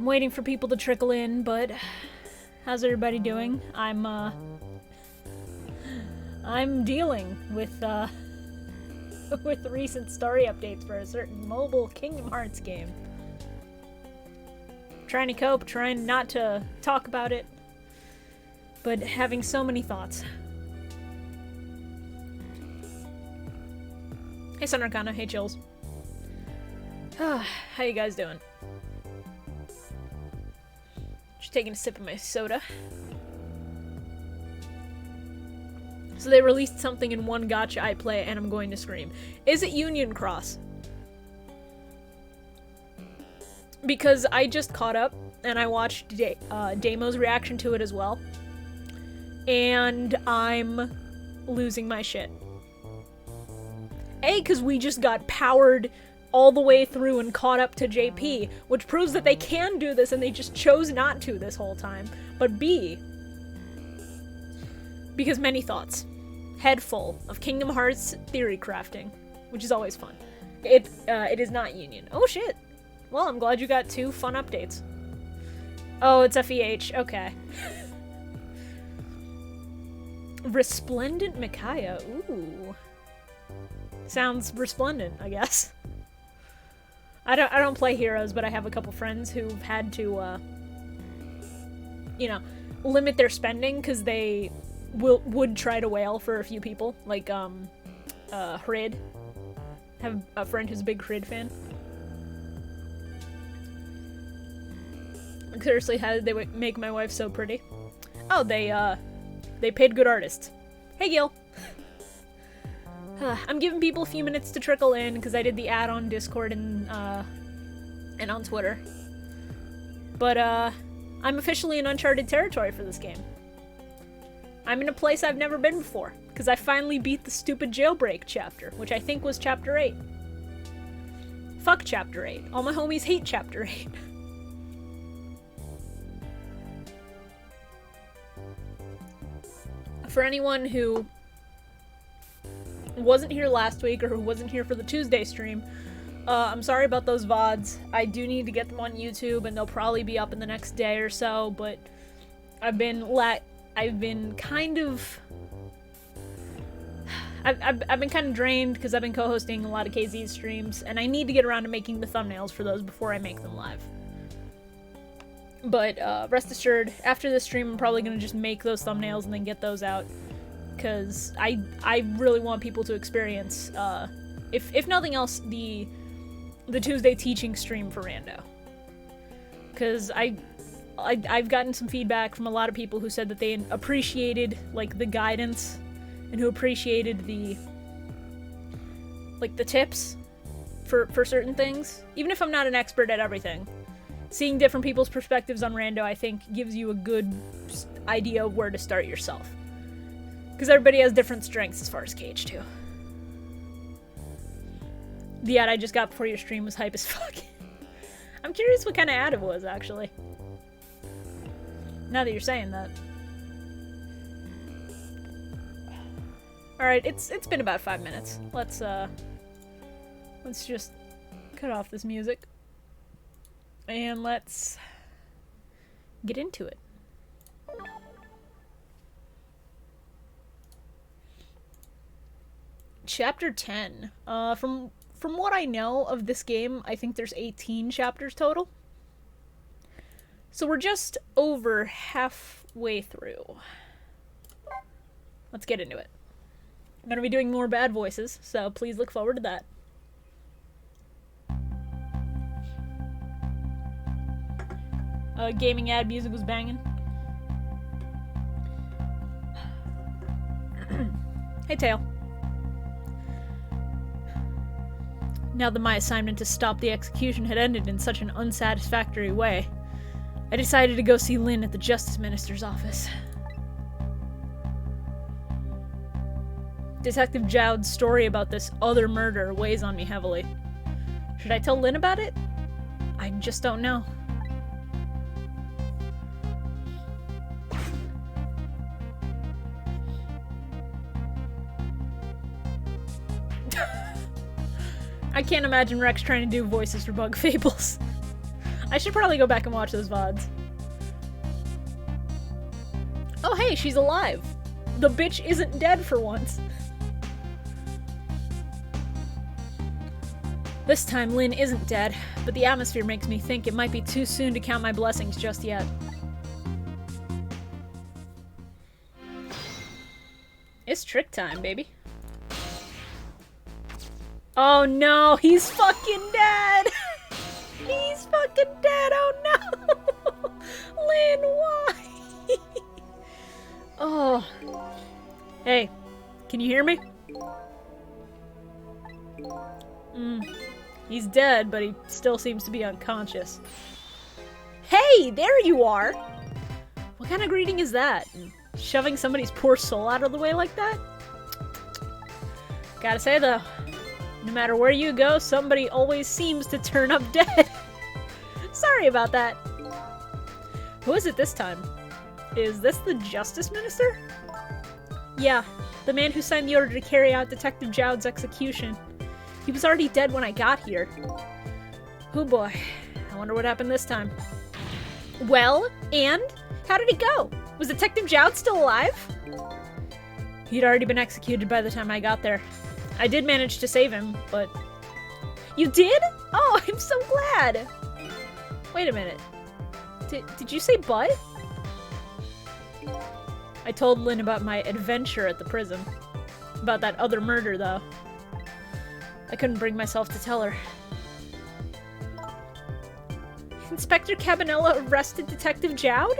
I'm waiting for people to trickle in, but how's everybody doing? I'm dealing with with recent story updates for a certain mobile Kingdom Hearts game. Trying to cope, trying not to talk about it, but having so many thoughts. Hey Sun Arcana, hey Chills. How you guys doing? Just taking a sip of my soda. So they released something in one gacha I play and I'm going to scream. Is it Union Cross? Because I just caught up and I watched Damo's reaction to it as well. And I'm losing my shit. A, because we just got powered all the way through and caught up to JP, which proves that they can do this and they just chose not to this whole time. But B, because many thoughts. Head full of Kingdom Hearts theory crafting, which is always fun. It is not Union. Oh shit. Well, I'm glad you got 2 fun updates. Oh, it's FEH. Okay. Resplendent Micaiah. Ooh. Sounds resplendent, I guess. I don't play Heroes, but I have a couple friends who've had to, you know, limit their spending because they would try to whale for a few people. Like, Hrid. Have a friend who's a big Hrid fan. Seriously, how did they make my wife so pretty? Oh, they paid good artists. Hey, Gil. I'm giving people a few minutes to trickle in because I did the ad on Discord and on Twitter. But I'm officially in uncharted territory for this game. I'm in a place I've never been before because I finally beat the stupid jailbreak chapter, which I think was chapter 8. Fuck chapter 8. All my homies hate chapter 8. For anyone who wasn't here last week or who wasn't here for the Tuesday stream, I'm sorry about those VODs. I do need to get them on YouTube and they'll probably be up in the next day or so, but I've been kind of drained because I've been co-hosting a lot of KZ's streams and I need to get around to making the thumbnails for those before I make them live. But rest assured, after this stream I'm probably going to just make those thumbnails and then get those out. Because I really want people to experience, if nothing else, the Tuesday teaching stream for Rando. Because I've gotten some feedback from a lot of people who said that they appreciated, like, the guidance, and who appreciated the tips for certain things. Even if I'm not an expert at everything. Seeing different people's perspectives on Rando, I think, gives you a good idea of where to start yourself. Because everybody has different strengths as far as Cage, too. The ad I just got before your stream was hype as fuck. I'm curious what kind of ad it was, actually. Now that you're saying that. Alright, it's been about 5 minutes. Let's just cut off this music. And let's get into it. Chapter 10. From what I know of this game, I think there's 18 chapters total. So we're just over halfway through. Let's get into it. I'm gonna be doing more bad voices, so please look forward to that. Gaming ad music was banging. Hey, Tail. Now that my assignment to stop the execution had ended in such an unsatisfactory way, I decided to go see Lynn at the Justice Minister's office. Detective Jowd's story about this other murder weighs on me heavily. Should I tell Lynn about it? I just don't know. I can't imagine Rex trying to do voices for Bug Fables. I should probably go back and watch those VODs. Oh hey, she's alive! The bitch isn't dead for once. This time Lynn isn't dead, but the atmosphere makes me think it might be too soon to count my blessings just yet. It's trick time, baby. Oh no, he's fucking dead! He's fucking dead, oh no! Lynn, why? Oh. Hey, can you hear me? He's dead, but he still seems to be unconscious. Hey, there you are! What kind of greeting is that? Shoving somebody's poor soul out of the way like that? Gotta say though, no matter where you go, somebody always seems to turn up dead. Sorry about that. Who is it this time? Is this the Justice Minister? Yeah, the man who signed the order to carry out Detective Jowd's execution. He was already dead when I got here. Oh boy, I wonder what happened this time. Well, and? How did it go? Was Detective Jowd still alive? He'd already been executed by the time I got there. I did manage to save him, but... You did? Oh, I'm so glad! Wait a minute. Did you say but? I told Lynn about my adventure at the prison. About that other murder, though. I couldn't bring myself to tell her. Inspector Cabanella arrested Detective Jowd?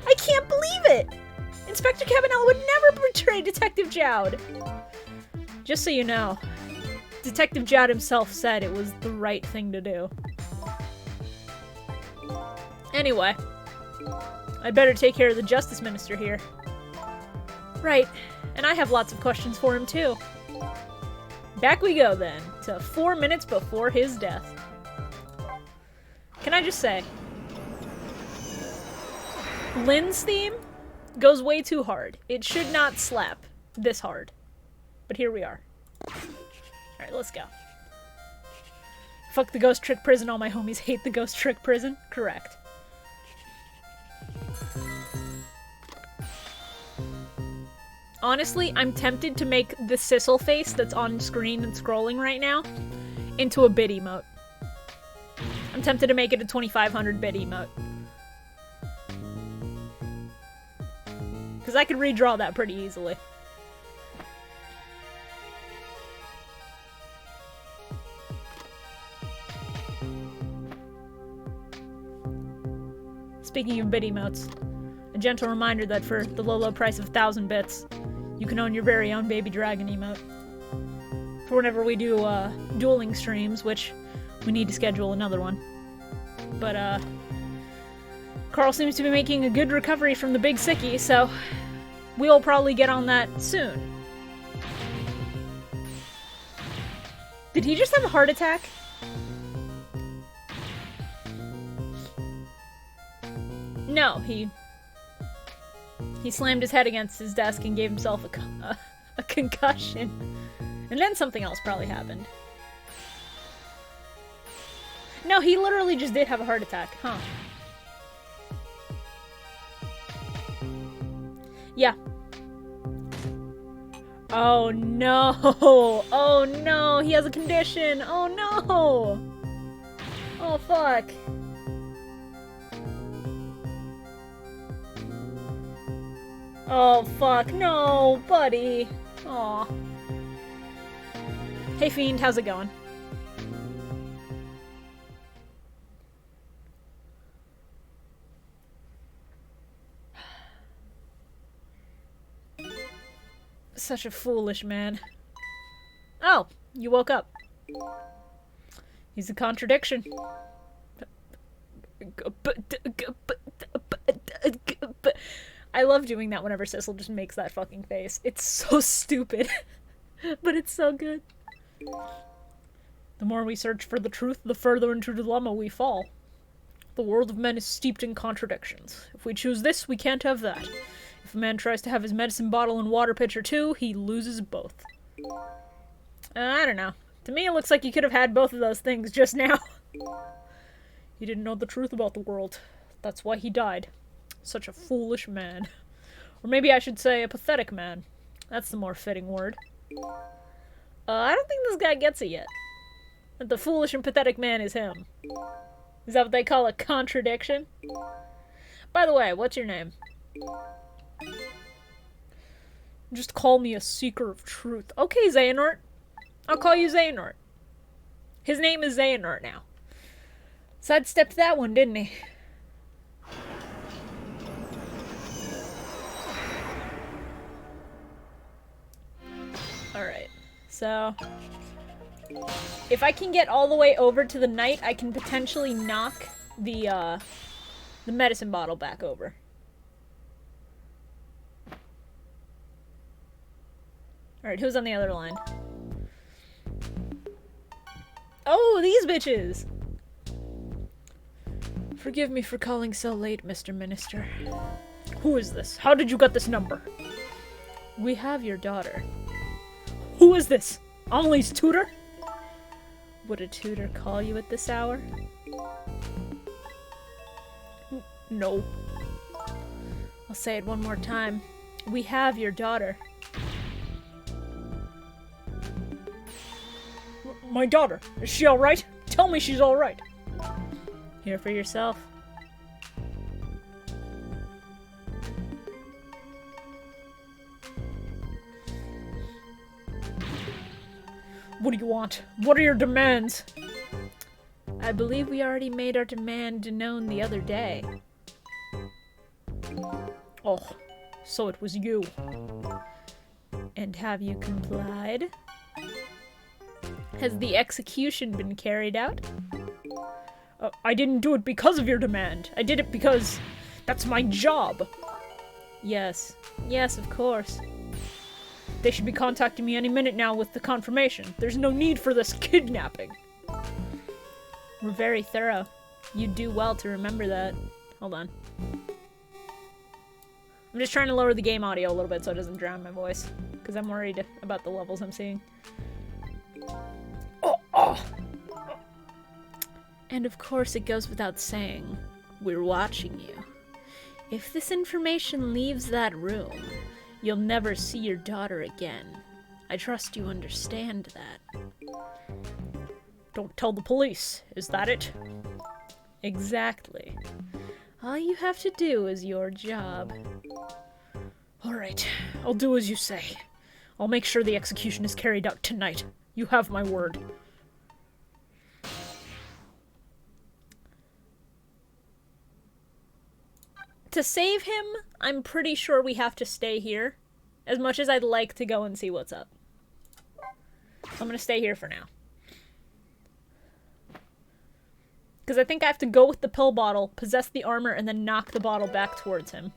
I can't believe it! Inspector Cabanella would never betray Detective Jowd! Just so you know, Detective Jowd himself said it was the right thing to do. Anyway, I'd better take care of the Justice Minister here. Right, and I have lots of questions for him too. Back we go then, to 4 minutes before his death. Can I just say, Lynn's theme goes way too hard. It should not slap this hard. But here we are. Alright, let's go. Fuck the ghost trick prison, all my homies hate the ghost trick prison. Correct. Honestly, I'm tempted to make the Sissel face that's on screen and scrolling right now into a bit emote. I'm tempted to make it a 2500 bit emote. Because I could redraw that pretty easily. Speaking of bit emotes, a gentle reminder that for the low price of 1,000 bits, you can own your very own baby dragon emote. For whenever we do dueling streams, which we need to schedule another one. But Carl seems to be making a good recovery from the big sickie, so we'll probably get on that soon. Did he just have a heart attack? No, he slammed his head against his desk and gave himself a concussion. And then something else probably happened. No, he literally just did have a heart attack, huh? Yeah. Oh no! Oh no! He has a condition! Oh no! Oh fuck! Oh fuck, no, buddy! Aw. Hey Fiend, how's it going? Such a foolish man. Oh, you woke up. He's a contradiction. I love doing that whenever Sissel just makes that fucking face. It's so stupid. But it's so good. The more we search for the truth, the further into the dilemma we fall. The world of men is steeped in contradictions. If we choose this, we can't have that. If a man tries to have his medicine bottle and water pitcher too, he loses both. I don't know. To me, it looks like you could have had both of those things just now. He didn't know the truth about the world. That's why he died. Such a foolish man. Or maybe I should say a pathetic man. That's the more fitting word. I don't think this guy gets it yet. That the foolish and pathetic man is him. Is that what they call a contradiction? By the way, what's your name? Just call me a seeker of truth. Okay, Xehanort. I'll call you Xehanort. His name is Xehanort now. Sidestepped that one, didn't he? Alright, so... if I can get all the way over to the knight, I can potentially knock the medicine bottle back over. Alright, who's on the other line? Oh, these bitches! Forgive me for calling so late, Mr. Minister. Who is this? How did you get this number? We have your daughter. Who is this? Amelie's tutor? Would a tutor call you at this hour? No. I'll say it one more time. We have your daughter. My daughter. Is she alright? Tell me she's alright. Hear for yourself. What do you want? What are your demands? I believe we already made our demand known the other day. Oh, so it was you. And have you complied? Has the execution been carried out? I didn't do it because of your demand. I did it because that's my job. Yes. Yes, of course. They should be contacting me any minute now with the confirmation. There's no need for this kidnapping. We're very thorough. You'd do well to remember that. Hold on. I'm just trying to lower the game audio a little bit so it doesn't drown my voice. Because I'm worried about the levels I'm seeing. Oh! And of course it goes without saying, we're watching you. If this information leaves that room, you'll never see your daughter again. I trust you understand that. Don't tell the police, is that it? Exactly. All you have to do is your job. Alright, I'll do as you say. I'll make sure the execution is carried out tonight. You have my word. To save him, I'm pretty sure we have to stay here. As much as I'd like to go and see what's up. So I'm gonna stay here for now. Because I think I have to go with the pill bottle, possess the armor, and then knock the bottle back towards him.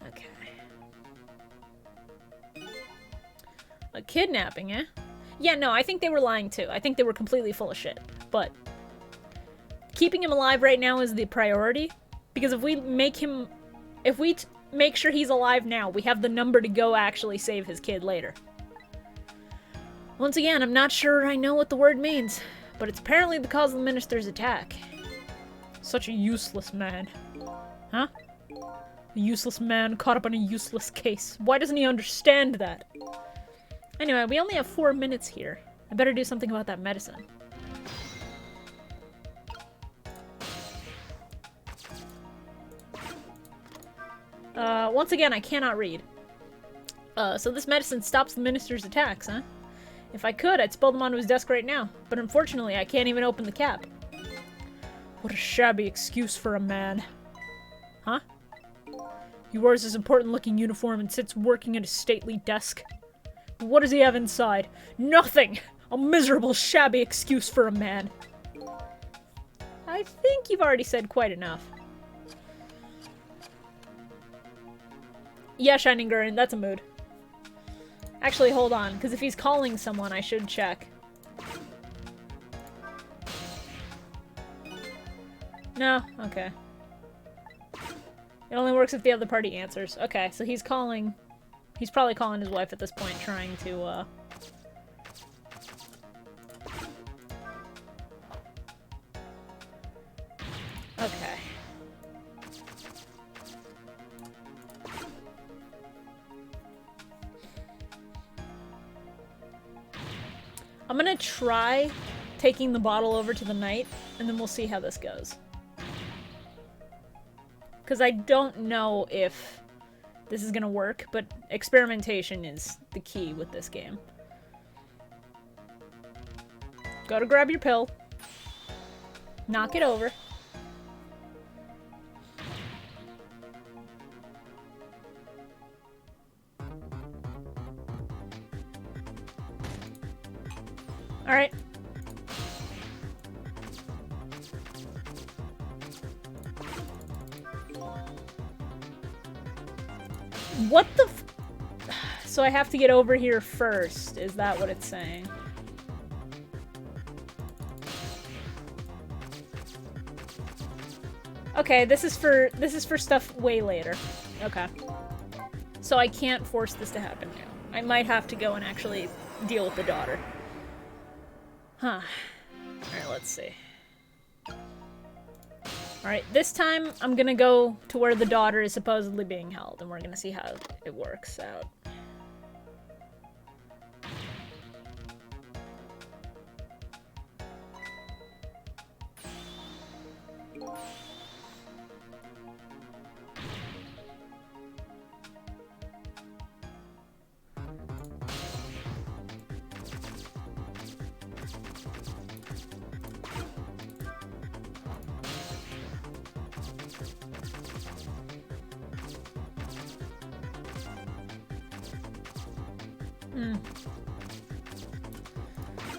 Okay. A kidnapping, eh? Yeah, no, I think they were lying too. I think they were completely full of shit. But keeping him alive right now is the priority. Because if we make him... if we make sure he's alive now, we have the number to go actually save his kid later. Once again, I'm not sure I know what the word means. But it's apparently the cause of the minister's attack. Such a useless man. Huh? A useless man caught up in a useless case. Why doesn't he understand that? Anyway, we only have 4 minutes here. I better do something about that medicine. Once again, I cannot read. So this medicine stops the minister's attacks, huh? If I could, I'd spill them onto his desk right now. But unfortunately, I can't even open the cap. What a shabby excuse for a man. Huh? He wears his important-looking uniform and sits working at his stately desk. But what does he have inside? Nothing! A miserable, shabby excuse for a man. I think you've already said quite enough. Yeah, Shining Gurren, that's a mood. Actually, hold on, because if he's calling someone, I should check. No? Okay. It only works if the other party answers. Okay, so he's calling He's probably calling his wife at this point, trying to, Okay. I'm gonna try taking the bottle over to the knight, and then we'll see how this goes. Because I don't know if this is gonna work, but experimentation is the key with this game. Go to grab your pill. Knock it over. Alright. What the f- So I have to get over here first. Is that what it's saying? Okay, this is for stuff way later. Okay. So I can't force this to happen now. I might have to go and actually deal with the daughter. Huh. Alright, let's see. Alright, this time I'm gonna go to where the daughter is supposedly being held, and we're gonna see how it works out.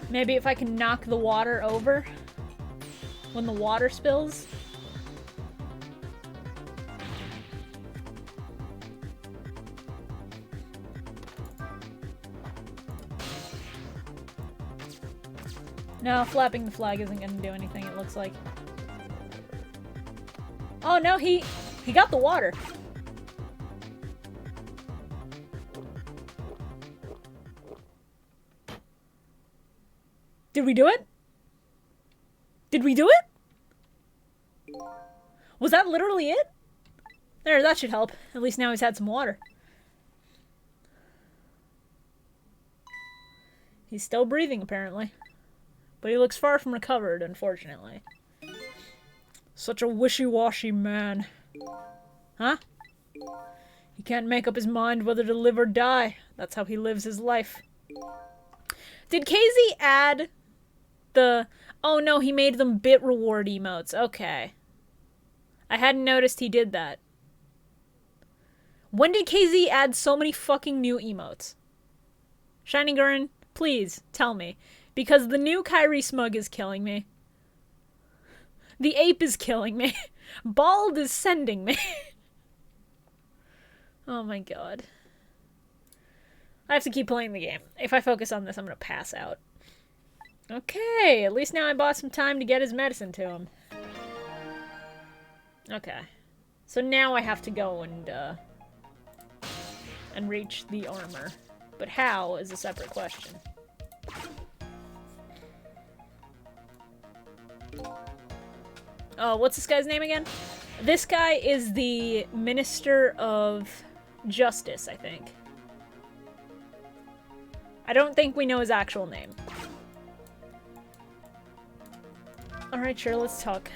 Maybe if I can knock the water over when the water spills. No, flapping the flag isn't gonna do anything, it looks like. Oh no, he got the water. Did we do it? Did we do it? Was that literally it? There, that should help. At least now he's had some water. He's still breathing, apparently. But he looks far from recovered, unfortunately. Such a wishy-washy man. Huh? He can't make up his mind whether to live or die. That's how he lives his life. Did KZ add the... Oh no, he made them bit reward emotes. Okay. I hadn't noticed he did that. When did KZ add so many fucking new emotes? Shiny Gurren, please, tell me. Because the new Kyrie Smug is killing me. The ape is killing me. Bald is sending me. Oh my god. I have to keep playing the game. If I focus on this, I'm gonna pass out. Okay, at least now I bought some time to get his medicine to him. Okay. So now I have to go and reach the armor. But how is a separate question. Oh, what's this guy's name again? This guy is the Minister of Justice, I think. I don't think we know his actual name. Alright, sure, let's talk.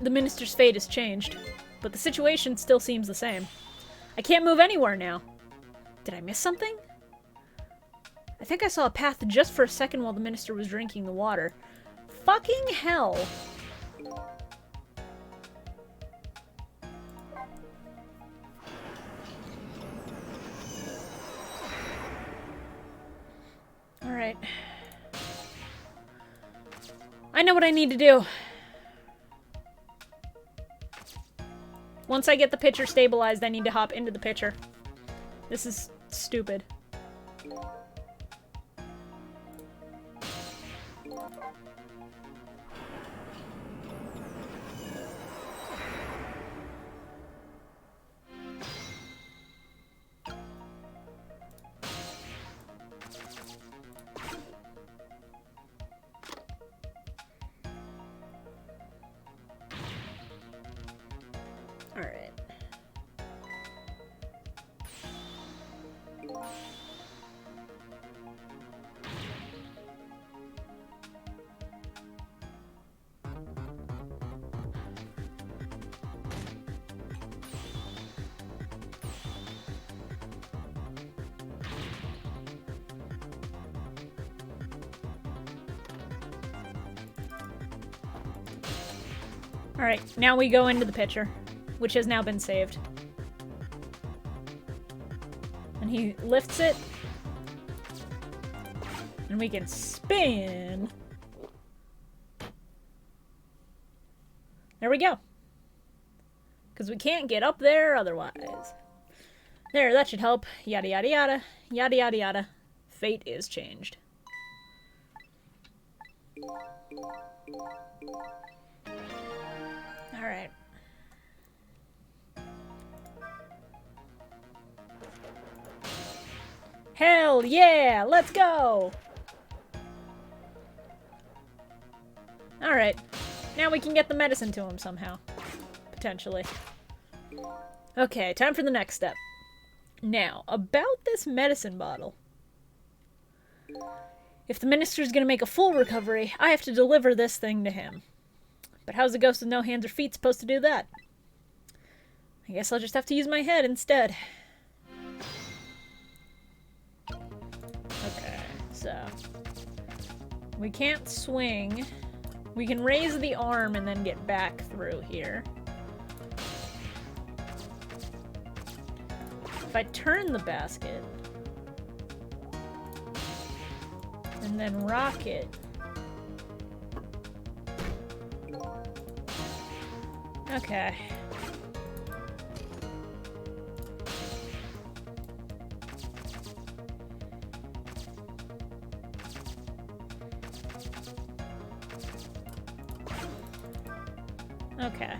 The minister's fate has changed, but the situation still seems the same. I can't move anywhere now. Did I miss something? I think I saw a path just for a second while the minister was drinking the water. Fucking hell. Alright. I know what I need to do. Once I get the pitcher stabilized, I need to hop into the pitcher. This is stupid. Alright, now we go into the pitcher, which has now been saved. And he lifts it. And we can spin. There we go. Because we can't get up there otherwise. There, that should help. Yada yada yada. Yada yada yada. Fate is changed. Alright. Hell yeah! Let's go! Alright. Now we can get the medicine to him somehow. Potentially. Okay, time for the next step. Now, about this medicine bottle. If the minister's gonna make a full recovery, I have to deliver this thing to him. But how's a ghost with no hands or feet supposed to do that? I guess I'll just have to use my head instead. Okay, so... we can't swing. We can raise the arm and then get back through here. If I turn the basket... and then rock it... okay. Okay.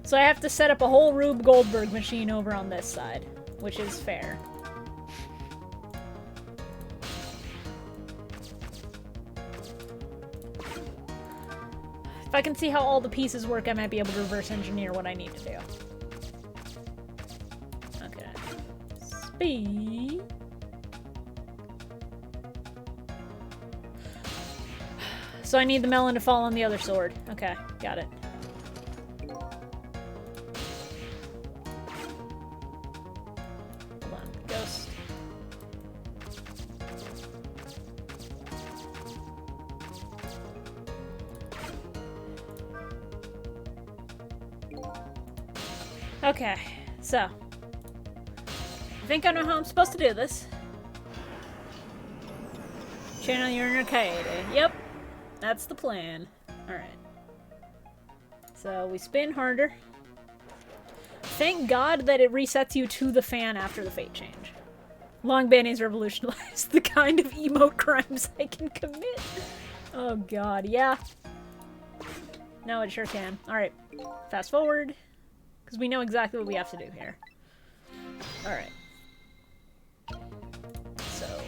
So I have to set up a whole Rube Goldberg machine over on this side, which is fair. If I can see how all the pieces work, I might be able to reverse engineer what I need to do. Okay. Speed. So I need the melon to fall on the other sword. Okay, got it. Hold on, ghost. Okay, so. I think I know how I'm supposed to do this. Channel your inner coyote. Yep. That's the plan. Alright. So we spin harder. Thank God that it resets you to the fan after the fate change. Long band-aids revolutionized the kind of emote crimes I can commit. Oh god, yeah. No, it sure can. Alright. Fast forward. Because we know exactly what we have to do here. Alright. So...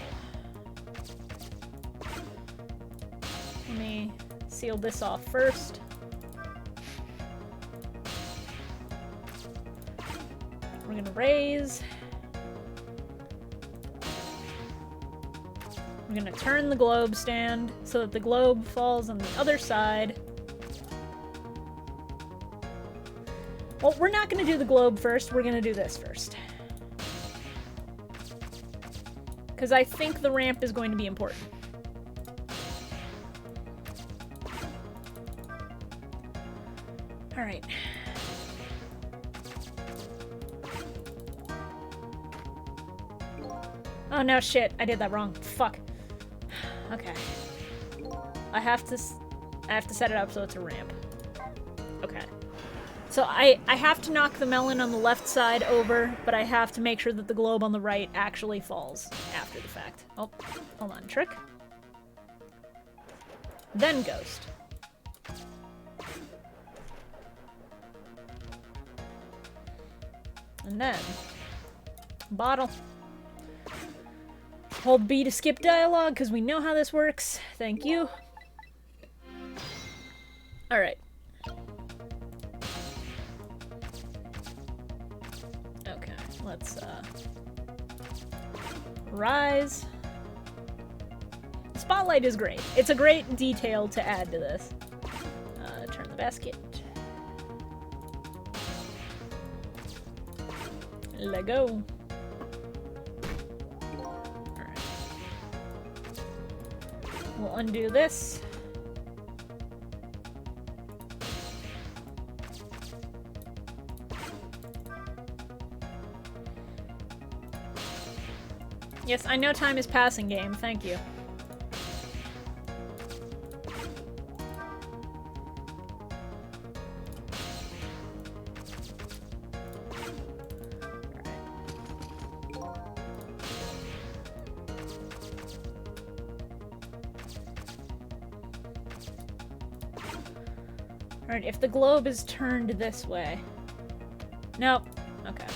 let me seal this off first. We're gonna raise. We're gonna turn the globe stand so that the globe falls on the other side. Well, we're not gonna do the globe first, we're gonna do this first. Because I think the ramp is going to be important. Alright. Oh no, shit. I did that wrong. Fuck. Okay. I have to set it up so it's a ramp. Okay. So I have to knock the melon on the left side over, but I have to make sure that the globe on the right actually falls after the fact. Oh, hold on. Trick. Then ghost. And then, bottle. Hold B to skip dialogue, because we know how this works. Thank you. Alright. Okay, let's, rise. Spotlight is great. It's a great detail to add to this. Turn the basket. Let go. Alright. We'll undo this. Yes, I know time is passing, game. Thank you. Alright, if the globe is turned this way. Nope. Okay.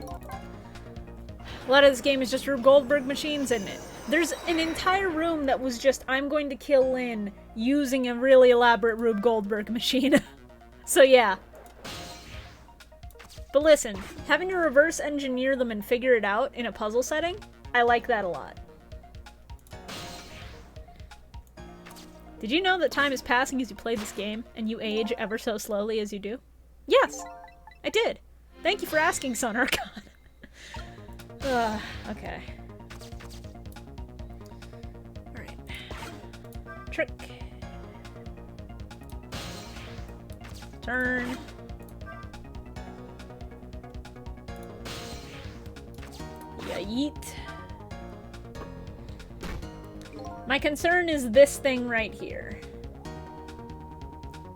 A lot of this game is just Rube Goldberg machines, isn't it? There's an entire room that was just, I'm going to kill Lynn using a really elaborate Rube Goldberg machine. So yeah. But listen, having to reverse engineer them and figure it out in a puzzle setting, I like that a lot. Did you know that time is passing as you play this game, and you age ever so slowly as you do? Yes, I did. Thank you for asking, Son Archon. Okay. Alright. Trick. Turn. Yeah, yeet. My concern is this thing right here.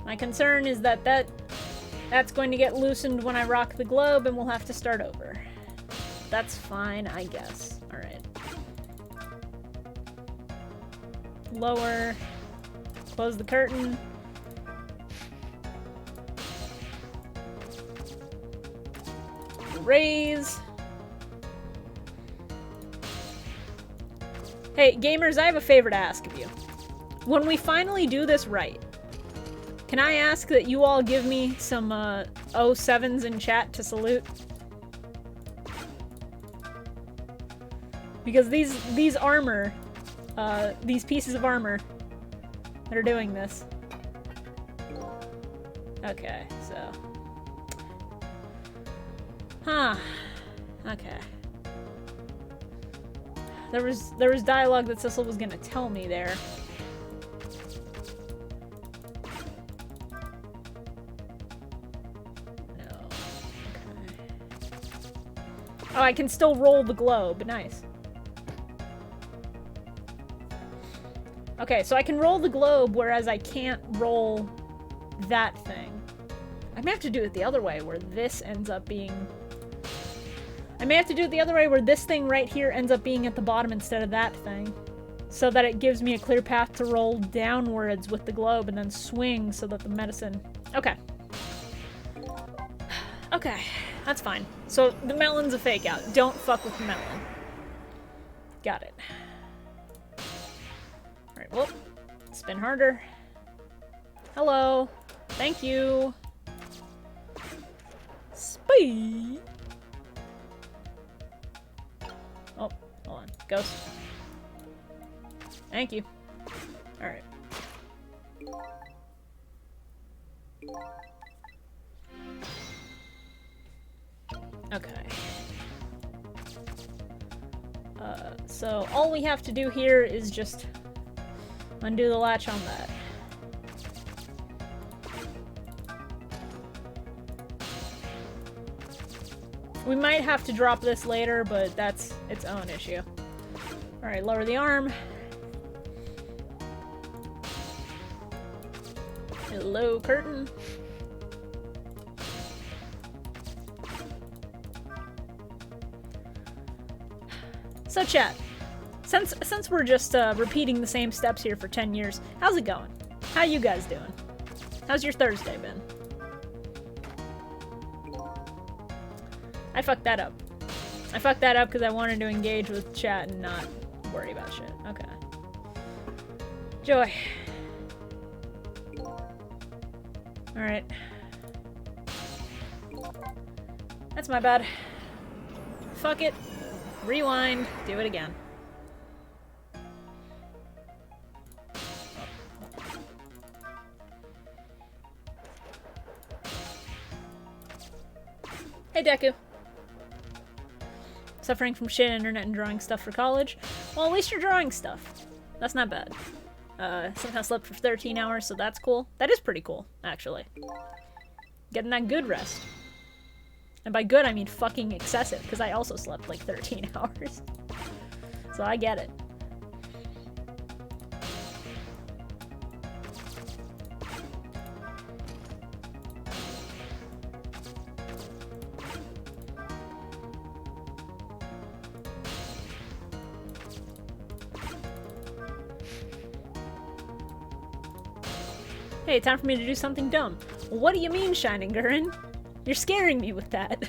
My concern is that that's going to get loosened when I rock the globe and we'll have to start over. That's fine, I guess. Alright. Lower. Close the curtain. Raise. Hey, gamers, I have a favor to ask of you. When we finally do this right, can I ask that you all give me some 07s in chat to salute? Because these armor, these pieces of armor that are doing this. Okay, so. Huh. Okay. There was dialogue that Sissel was gonna tell me there. No. Okay. Oh, I can still roll the globe. Nice. Okay, so I can roll the globe, whereas I can't roll that thing. I may have to do it the other way, where this ends up being... I may have to do it the other way, where this thing right here ends up being at the bottom instead of that thing. So that it gives me a clear path to roll downwards with the globe and then swing so that the medicine... Okay. Okay, that's fine. So the melon's a fake out. Don't fuck with the melon. Got it. Alright, whoop. Spin harder. Hello. Thank you. Speed. Oh, hold on. Ghost. Thank you. Alright. Okay. So all we have to do here is just undo the latch on that. We might have to drop this later, but that's its own issue. Alright, lower the arm. Hello, curtain. So chat, since we're just repeating the same steps here for 10 years, how's it going? How you guys doing? How's your Thursday been? I fucked that up. I fucked that up because I wanted to engage with chat and not worry about shit. Okay. Joy. Alright. That's my bad. Fuck it. Rewind. Do it again. Hey, Deku. Suffering from shit internet and drawing stuff for college? Well, at least you're drawing stuff. That's not bad. Somehow slept for 13 hours, so that's cool. That is pretty cool, actually. Getting that good rest. And by good, I mean fucking excessive, because I also slept like 13 hours. So I get it. Hey, time for me to do something dumb. What do you mean, Shining Gurren? You're scaring me with that.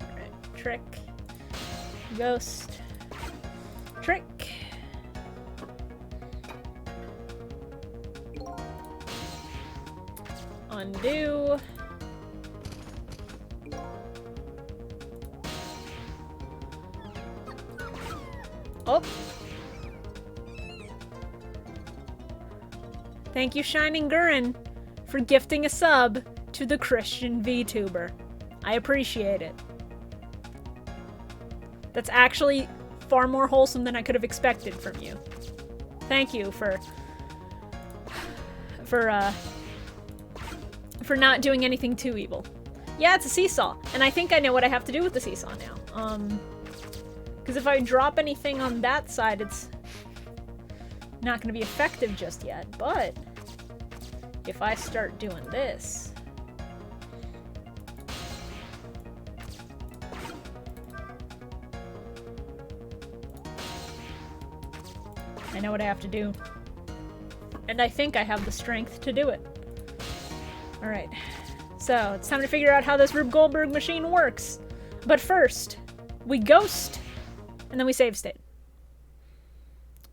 Alright, trick. Ghost. Trick. Undo. Oh. Thank you, Shining Gurren, for gifting a sub to the Christian VTuber. I appreciate it. That's actually far more wholesome than I could have expected from you. Thank you for not doing anything too evil. Yeah, it's a seesaw, and I think I know what I have to do with the seesaw now. Because if I drop anything on that side, it's not going to be effective just yet, but if I start doing this, I know what I have to do, and I think I have the strength to do it. Alright, so it's time to figure out how this Rube Goldberg machine works. But first, we ghost, and then we save state.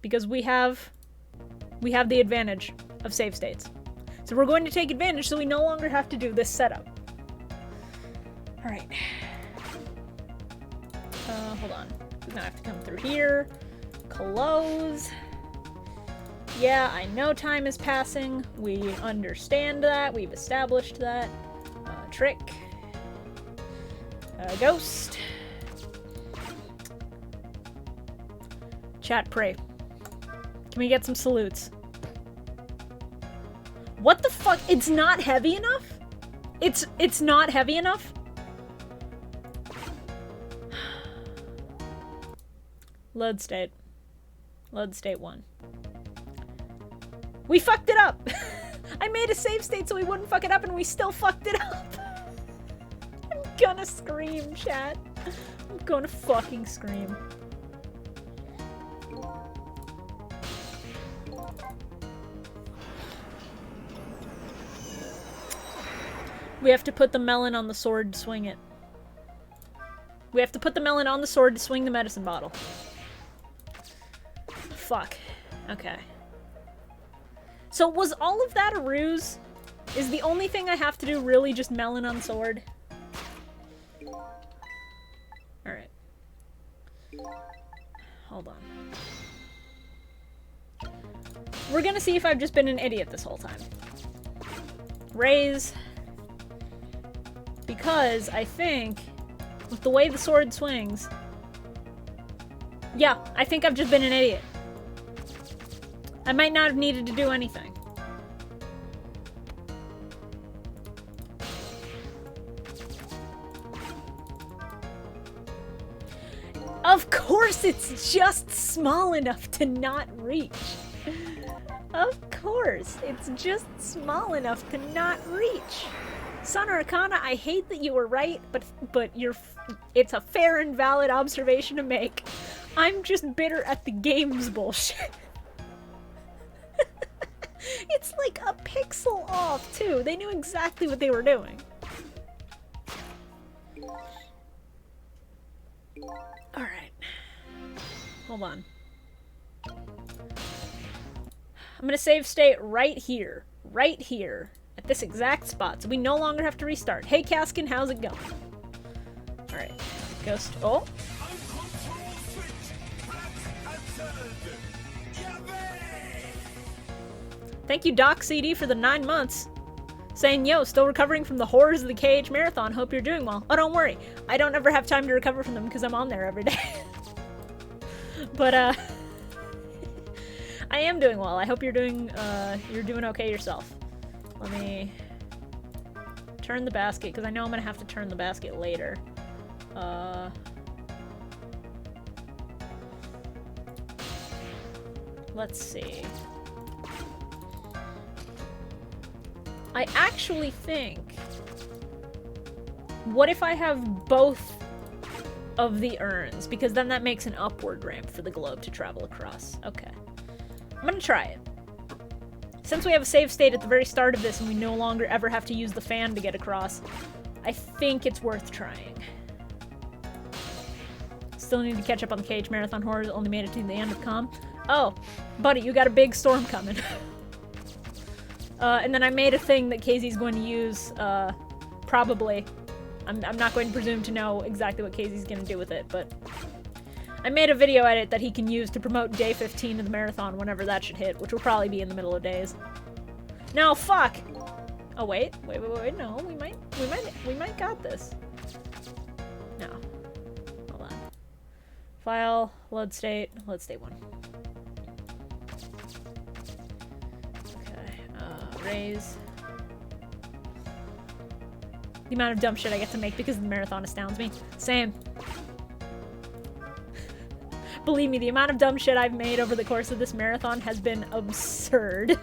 Because we have the advantage of save states. So we're going to take advantage so we no longer have to do this setup. Alright. Hold on. We're gonna have to come through here. Close. Yeah, I know time is passing. We understand that. We've established that. Trick. Ghost. Chat, pray. Can we get some salutes? What the fuck? It's not heavy enough? It's not heavy enough? Load state. Load state 1. We fucked it up! I made a save state so we wouldn't fuck it up and we still fucked it up! I'm gonna scream, chat. I'm gonna fucking scream. We have to put the melon on the sword to swing it. We have to put the melon on the sword to swing the medicine bottle. Fuck. Okay. So was all of that a ruse? Is the only thing I have to do really just melon on sword? Alright. Hold on. We're gonna see if I've just been an idiot this whole time. Raise. Because I think, with the way the sword swings... Yeah, I think I've just been an idiot. I might not have needed to do anything. Of course it's just small enough to not reach. Of course, it's just small enough to not reach. Son Arcana, I hate that you were right, but it's a fair and valid observation to make. I'm just bitter at the game's bullshit. It's like a pixel off, too. They knew exactly what they were doing. Alright. Hold on. I'm gonna save state right here. Right here. At this exact spot, so we no longer have to restart. Hey, Kaskin, how's it going? Alright. Ghost. Oh! Thank you, Doc CD, for the 9 months. Saying, yo, still recovering from the horrors of the KH Marathon. Hope you're doing well. Oh, don't worry. I don't ever have time to recover from them because I'm on there every day. But, I am doing well. I hope you're doing okay yourself. Let me turn the basket, because I know I'm going to have to turn the basket later. Let's see. I actually think... What if I have both of the urns? Because then that makes an upward ramp for the globe to travel across. Okay. I'm gonna try it. Since we have a save state at the very start of this and we no longer ever have to use the fan to get across, I think it's worth trying. Still need to catch up on the Cage Marathon Horrors. Only made it to the end of Com. Oh, buddy, you got a big storm coming. And then I made a thing that Casey's going to use, probably. I'm not going to presume to know exactly what Casey's going to do with it, but I made a video edit that he can use to promote day 15 of the marathon whenever that should hit, which will probably be in the middle of days. No, fuck! Oh, wait, no, we might got this. No. Hold on. File, load state 1. Okay, raise. The amount of dumb shit I get to make because the marathon astounds me. Same. Believe me, the amount of dumb shit I've made over the course of this marathon has been absurd.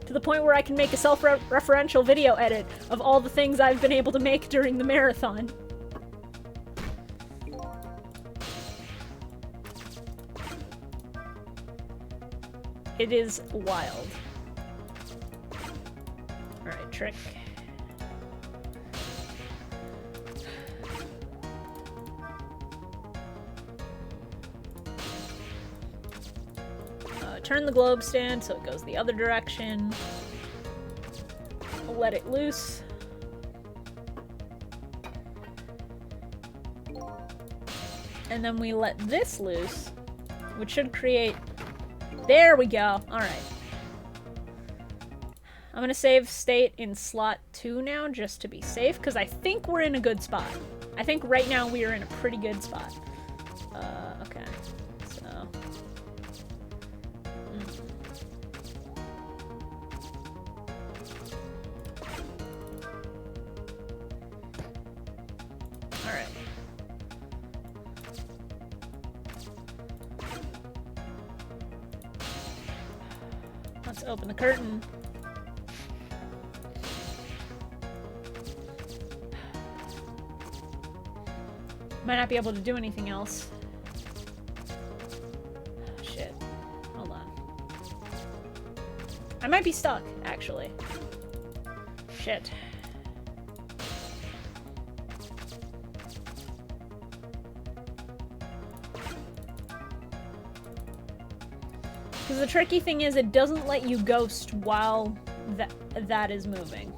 To the point where I can make a self-referential video edit of all the things I've been able to make during the marathon. It is wild. Alright, trick. Turn the globe stand so it goes the other direction. Let it loose. And then we let this loose, which should create... There we go! Alright. I'm gonna save state in slot 2 now, just to be safe, because I think we're in a good spot. I think right now we are in a pretty good spot. Okay. So... Alright. Let's open the curtain. Might not be able to do anything else. Shit. Hold on. I might be stuck, actually. Shit. Because the tricky thing is it doesn't let you ghost while that is moving.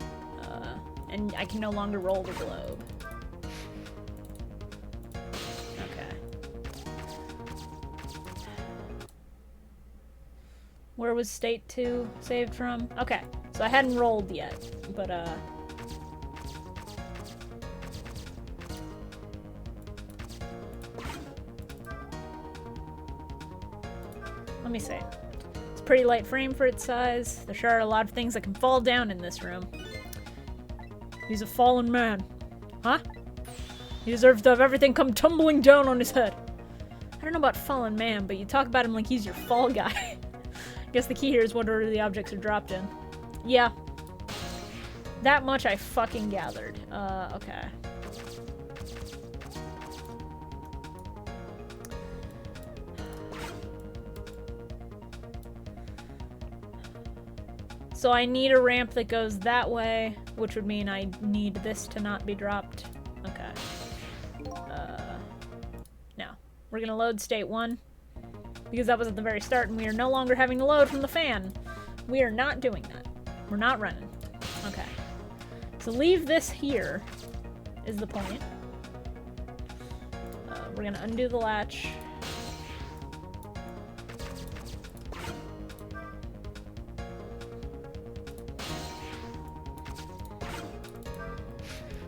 And I can no longer roll the globe. Where was state 2 saved from? Okay, so I hadn't rolled yet, but let me see. It's a pretty light frame for its size. There sure are a lot of things that can fall down in this room. He's a fallen man. Huh? He deserves to have everything come tumbling down on his head. I don't know about fallen man, but you talk about him like he's your fall guy. Guess the key here is what order the objects are dropped in. Yeah. That much I fucking gathered. Okay. So I need a ramp that goes that way, which would mean I need this to not be dropped. Okay. Now, we're gonna load state 1. Because that was at the very start, and we are no longer having to load from the fan. We are not doing that. We're not running. Okay. So leave this here, is the point. We're gonna undo the latch.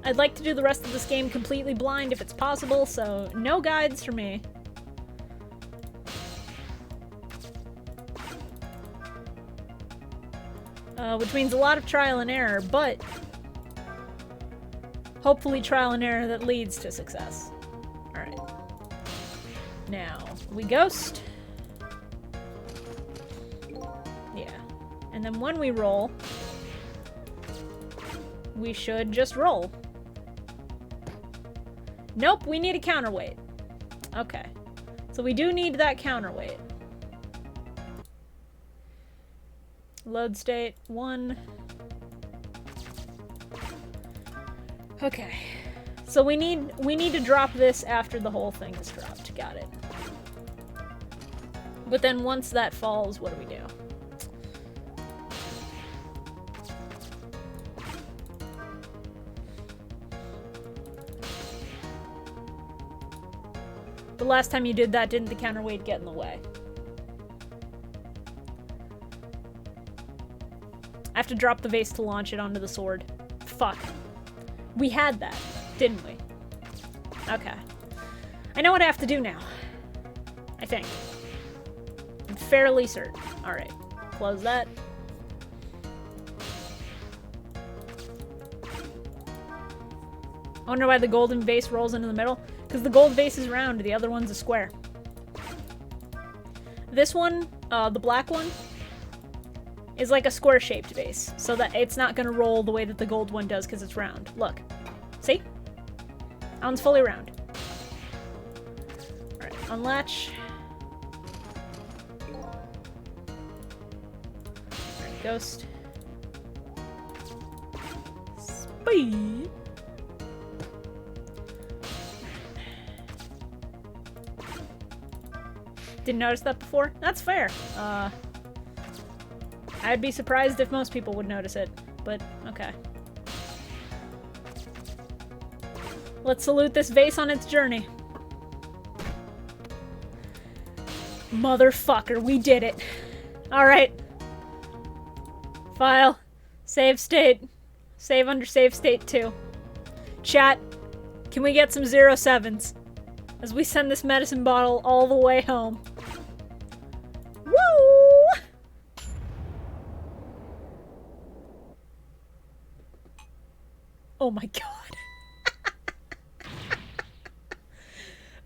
I'd like to do the rest of this game completely blind if it's possible, so no guides for me. Which means a lot of trial and error, but hopefully trial and error that leads to success. Alright. Now, we ghost. Yeah. And then when we roll, we should just roll. Nope, we need a counterweight. Okay. So we do need that counterweight. Load state 1. Okay. So we need to drop this after the whole thing is dropped. Got it. But then once that falls, what do we do? The last time you did that, didn't the counterweight get in the way? I have to drop the vase to launch it onto the sword. Fuck. We had that, didn't we? Okay. I know what I have to do now. I think. I'm fairly certain. Alright. Close that. I wonder why the golden vase rolls into the middle. Because the gold vase is round, the other one's a square. This one, the black one, is like a square-shaped vase. So that it's not going to roll the way that the gold one does because it's round. Look. See? That one's fully round. Alright, unlatch. Alright, ghost. Speed. Didn't notice that before? That's fair. I'd be surprised if most people would notice it, but okay. Let's salute this vase on its journey. Motherfucker, we did it. Alright. File. Save state. Save under save state 2. Chat, can we get some 07s? As we send this medicine bottle all the way home. Woo! Oh my god.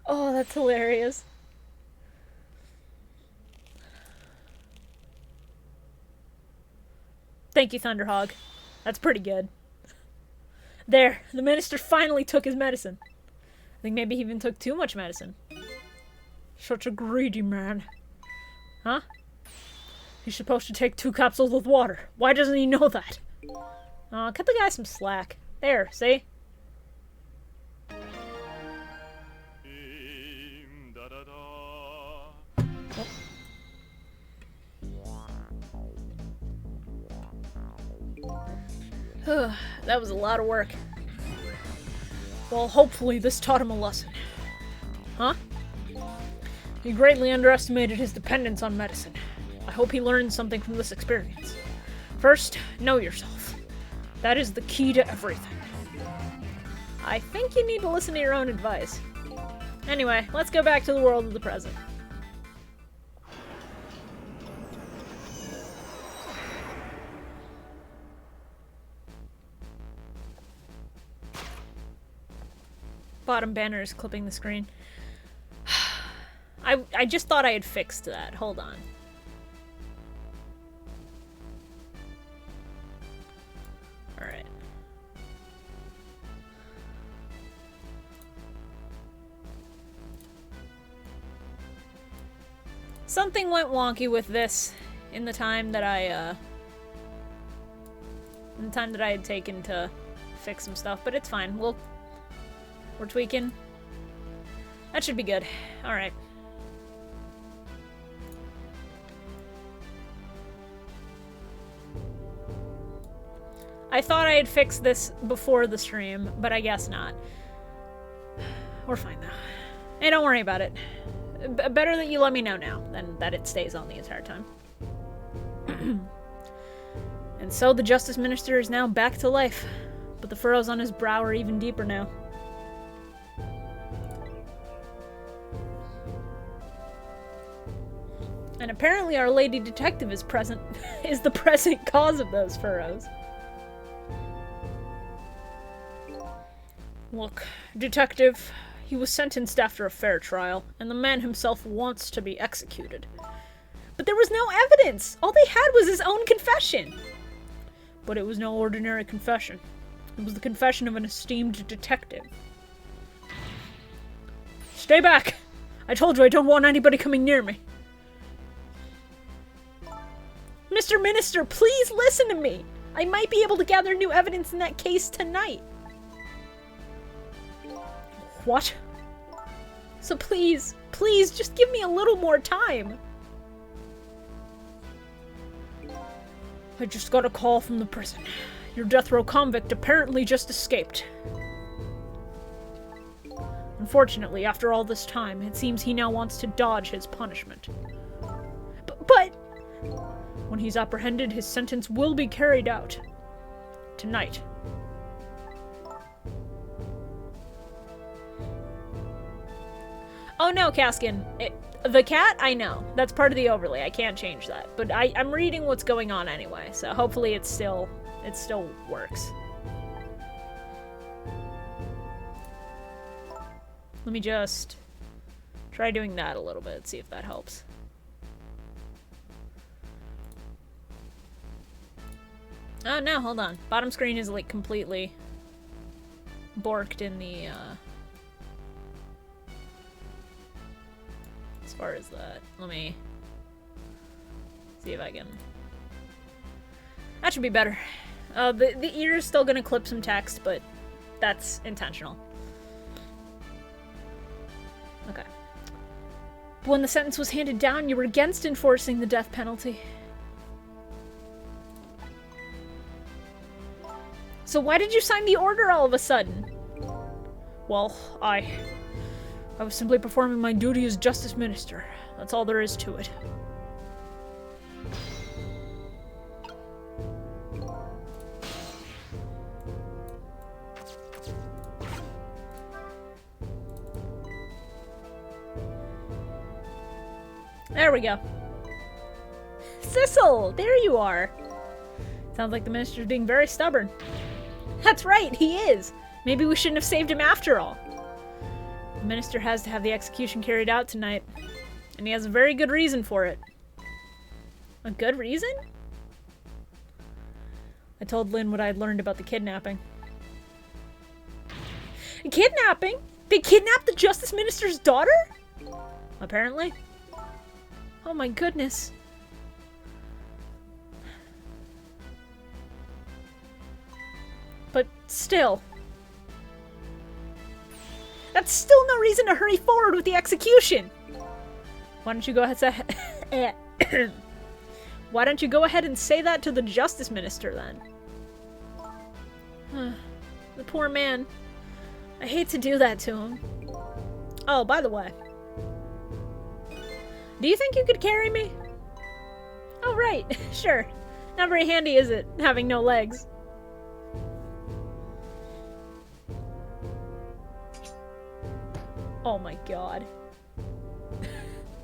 Oh, that's hilarious. Thank you, Thunderhog. That's pretty good. There, the minister finally took his medicine. I think maybe he even took too much medicine. Such a greedy man. Huh? He's supposed to take 2 capsules with water. Why doesn't he know that? Cut the guy some slack. There, see? Oh. That was a lot of work. Well, hopefully this taught him a lesson. Huh? He greatly underestimated his dependence on medicine. I hope he learned something from this experience. First, know yourself. That is the key to everything. I think you need to listen to your own advice. Anyway, let's go back to the world of the present. Bottom banner is clipping the screen. I just thought I had fixed that. Hold on. Alright. Something went wonky with this in the time that I had taken to fix some stuff, but it's fine. We're tweaking. That should be good. Alright. I thought I had fixed this before the stream, but I guess not. We're fine though. Hey, don't worry about it. Better that you let me know now than that it stays on the entire time. And so the Justice Minister is now back to life, but the furrows on his brow are even deeper now. And apparently our lady detective is the present cause of those furrows. Look, Detective, he was sentenced after a fair trial, and the man himself wants to be executed. But there was no evidence! All they had was his own confession! But it was no ordinary confession. It was the confession of an esteemed detective. Stay back! I told you I don't want anybody coming near me. Mr. Minister, please listen to me! I might be able to gather new evidence in that case tonight. What? So please, please, just give me a little more time. I just got a call from the prison. Your death row convict apparently just escaped. Unfortunately, after all this time, it seems he now wants to dodge his punishment. But when he's apprehended, his sentence will be carried out. Tonight. Oh no, Kaskin. The cat? I know. That's part of the overlay. I can't change that. But I'm reading what's going on anyway, so hopefully it still works. Let me just try doing that a little bit, see if that helps. Oh no, hold on. Bottom screen is like completely borked in the as far as that. Let me see if I can. That should be better. The ear is still gonna clip some text, but that's intentional. Okay. When the sentence was handed down, you were against enforcing the death penalty. So why did you sign the order all of a sudden? Well, I was simply performing my duty as Justice Minister. That's all there is to it. There we go. Sissel! There you are! Sounds like the minister's being very stubborn. That's right, he is! Maybe we shouldn't have saved him after all. The minister has to have the execution carried out tonight, and he has a very good reason for it. A good reason? I told Lynn what I had learned about the kidnapping. Kidnapping? They kidnapped the Justice Minister's daughter? Apparently. Oh my goodness. But still. That's still no reason to hurry forward with the execution. Why don't you go ahead and say Why don't you go ahead and say that to the Justice Minister then? The poor man. I hate to do that to him. Oh, by the way. Do you think you could carry me? Oh, right. Sure. Not very handy, is it, having no legs? Oh my god.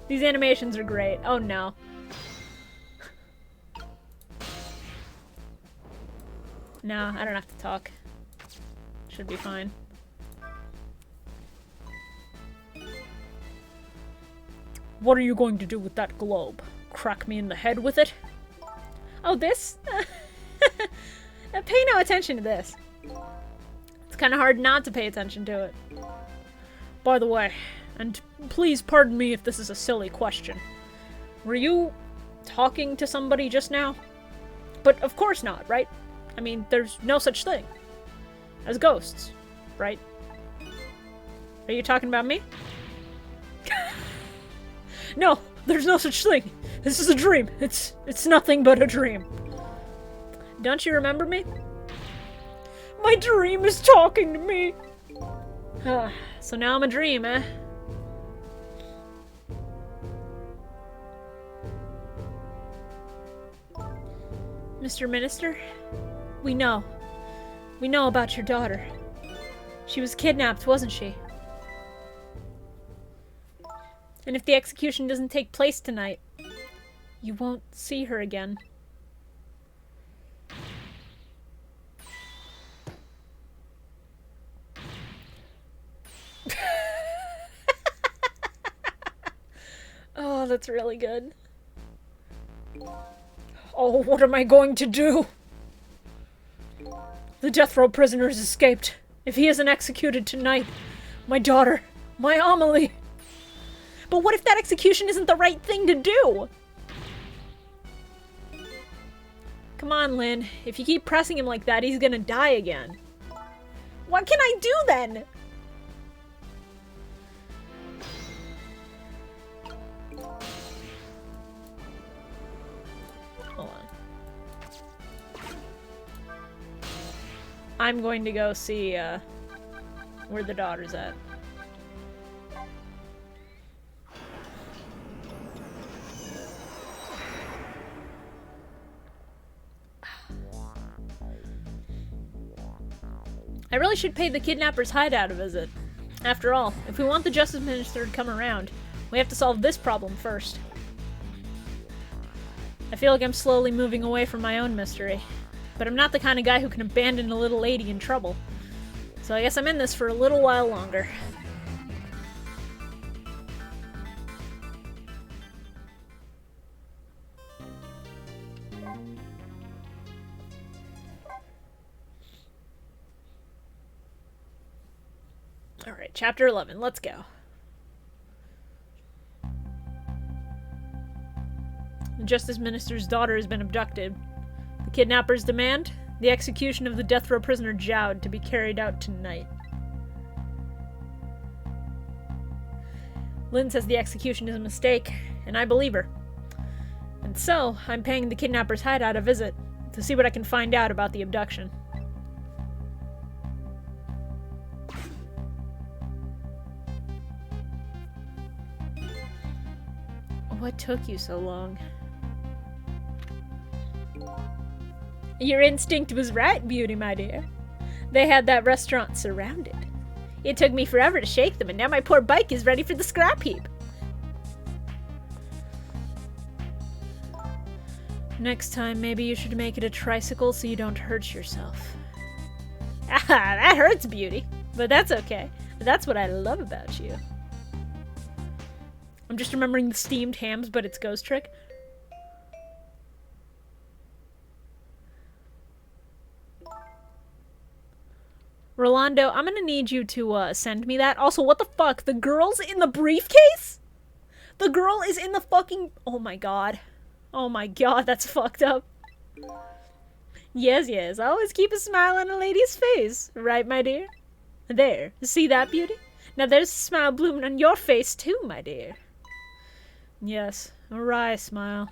These animations are great. Oh no. No, I don't have to talk. Should be fine. What are you going to do with that globe? Crack me in the head with it? Oh, this? Pay no attention to this. It's kind of hard not to pay attention to it. By the way, and please pardon me if this is a silly question, were you talking to somebody just now? But of course not, right? I mean, there's no such thing as ghosts, right? Are you talking about me? No, there's no such thing. This is a dream. It's nothing but a dream. Don't you remember me? My dream is talking to me. So now I'm a dream, eh? Mr. Minister, we know about your daughter. She was kidnapped, wasn't she? And if the execution doesn't take place tonight, you won't see her again. that's really good. Oh, what am I going to do? The death row prisoner has escaped. If he isn't executed tonight, my daughter, my Amelie. But what if that execution isn't the right thing to do? Come on, Lynn. If you keep pressing him like that, he's gonna die again. What can I do then? Hold on. I'm going to go see, where the daughter's at. I really should pay the kidnapper's hideout a visit. After all, if we want the Justice Minister to come around, we have to solve this problem first. I feel like I'm slowly moving away from my own mystery, but I'm not the kind of guy who can abandon a little lady in trouble. So I guess I'm in this for a little while longer. Alright, chapter 11, let's go. The Justice Minister's daughter has been abducted. The kidnappers demand the execution of the death row prisoner Jowd to be carried out tonight. Lynn says the execution is a mistake, and I believe her. And so, I'm paying the kidnapper's hideout a visit to see what I can find out about the abduction. What took you so long? Your instinct was right, Beauty, my dear. They had that restaurant surrounded. It took me forever to shake them, and now my poor bike is ready for the scrap heap. Next time, maybe you should make it a tricycle so you don't hurt yourself. Ah, that hurts, Beauty. But that's okay. That's what I love about you. I'm just remembering the steamed hams, but it's Ghost Trick. Rolando, I'm gonna need you to send me that. Also, what the fuck? The girl's in the briefcase? The girl is in the fucking... Oh my god. Oh my god, that's fucked up. Yes, yes. Always keep a smile on a lady's face. Right, my dear? There. See that, Beauty? Now there's a smile blooming on your face too, my dear. Yes. A wry smile.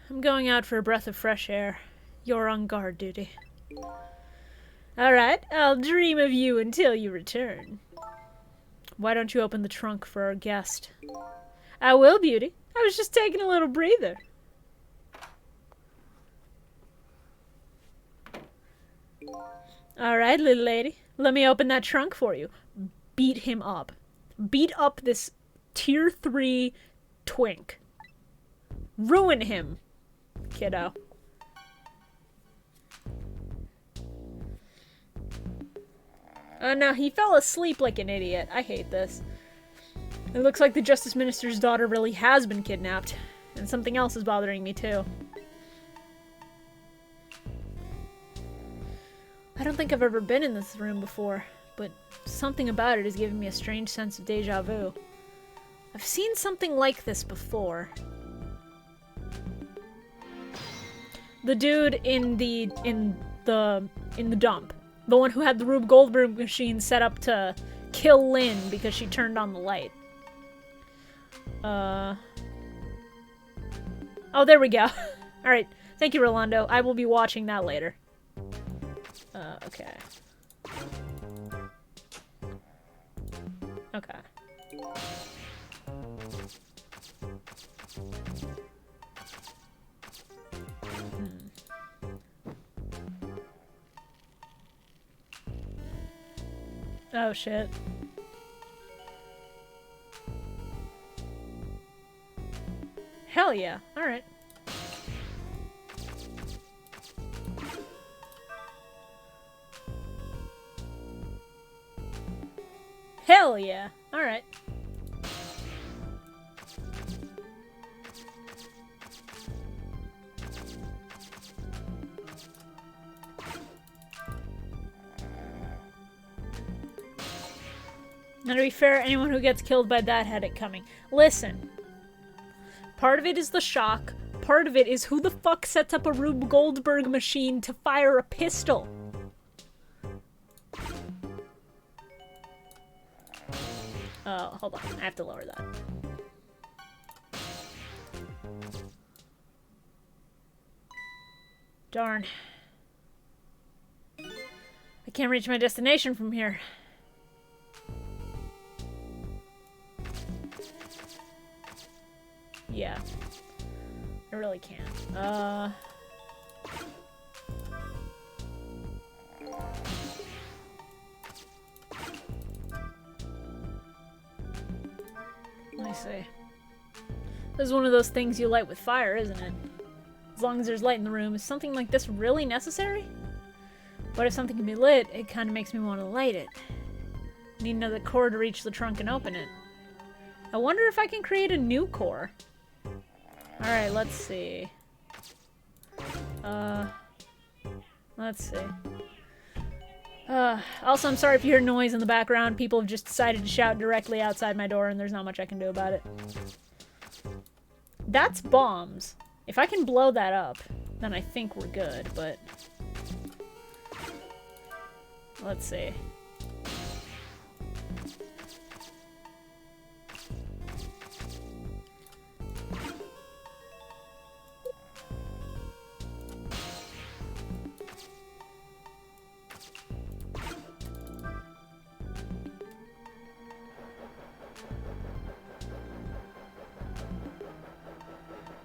I'm going out for a breath of fresh air. You're on guard duty. Alright, I'll dream of you until you return. Why don't you open the trunk for our guest? I will, Beauty. I was just taking a little breather. Alright, little lady. Let me open that trunk for you. Beat him up. Beat up this tier 3 twink. Ruin him, kiddo. Oh no, he fell asleep like an idiot. I hate this. It looks like the Justice Minister's daughter really has been kidnapped. And something else is bothering me too. I don't think I've ever been in this room before, but something about it is giving me a strange sense of deja vu. I've seen something like this before. The dude in the dump. The one who had the Rube Goldberg machine set up to kill Lynn because she turned on the light. Oh, there we go. Alright. Thank you, Rolando. I will be watching that later. Okay. Okay. Oh, shit. Hell yeah. Alright. Hell yeah. Alright. Now, to be fair, anyone who gets killed by that had it coming. Listen. Part of it is the shock. Part of it is who the fuck sets up a Rube Goldberg machine to fire a pistol? Oh, hold on. I have to lower that. Darn. I can't reach my destination from here. Yeah. I really can't. Let me see. This is one of those things you light with fire, isn't it? As long as there's light in the room. Is something like this really necessary? But if something can be lit, it kind of makes me want to light it. I need another core to reach the trunk and open it. I wonder if I can create a new core. Alright, let's see. Let's see. Also, I'm sorry if you hear noise in the background. People have just decided to shout directly outside my door, and there's not much I can do about it. That's bombs. If I can blow that up, then I think we're good, but... Let's see.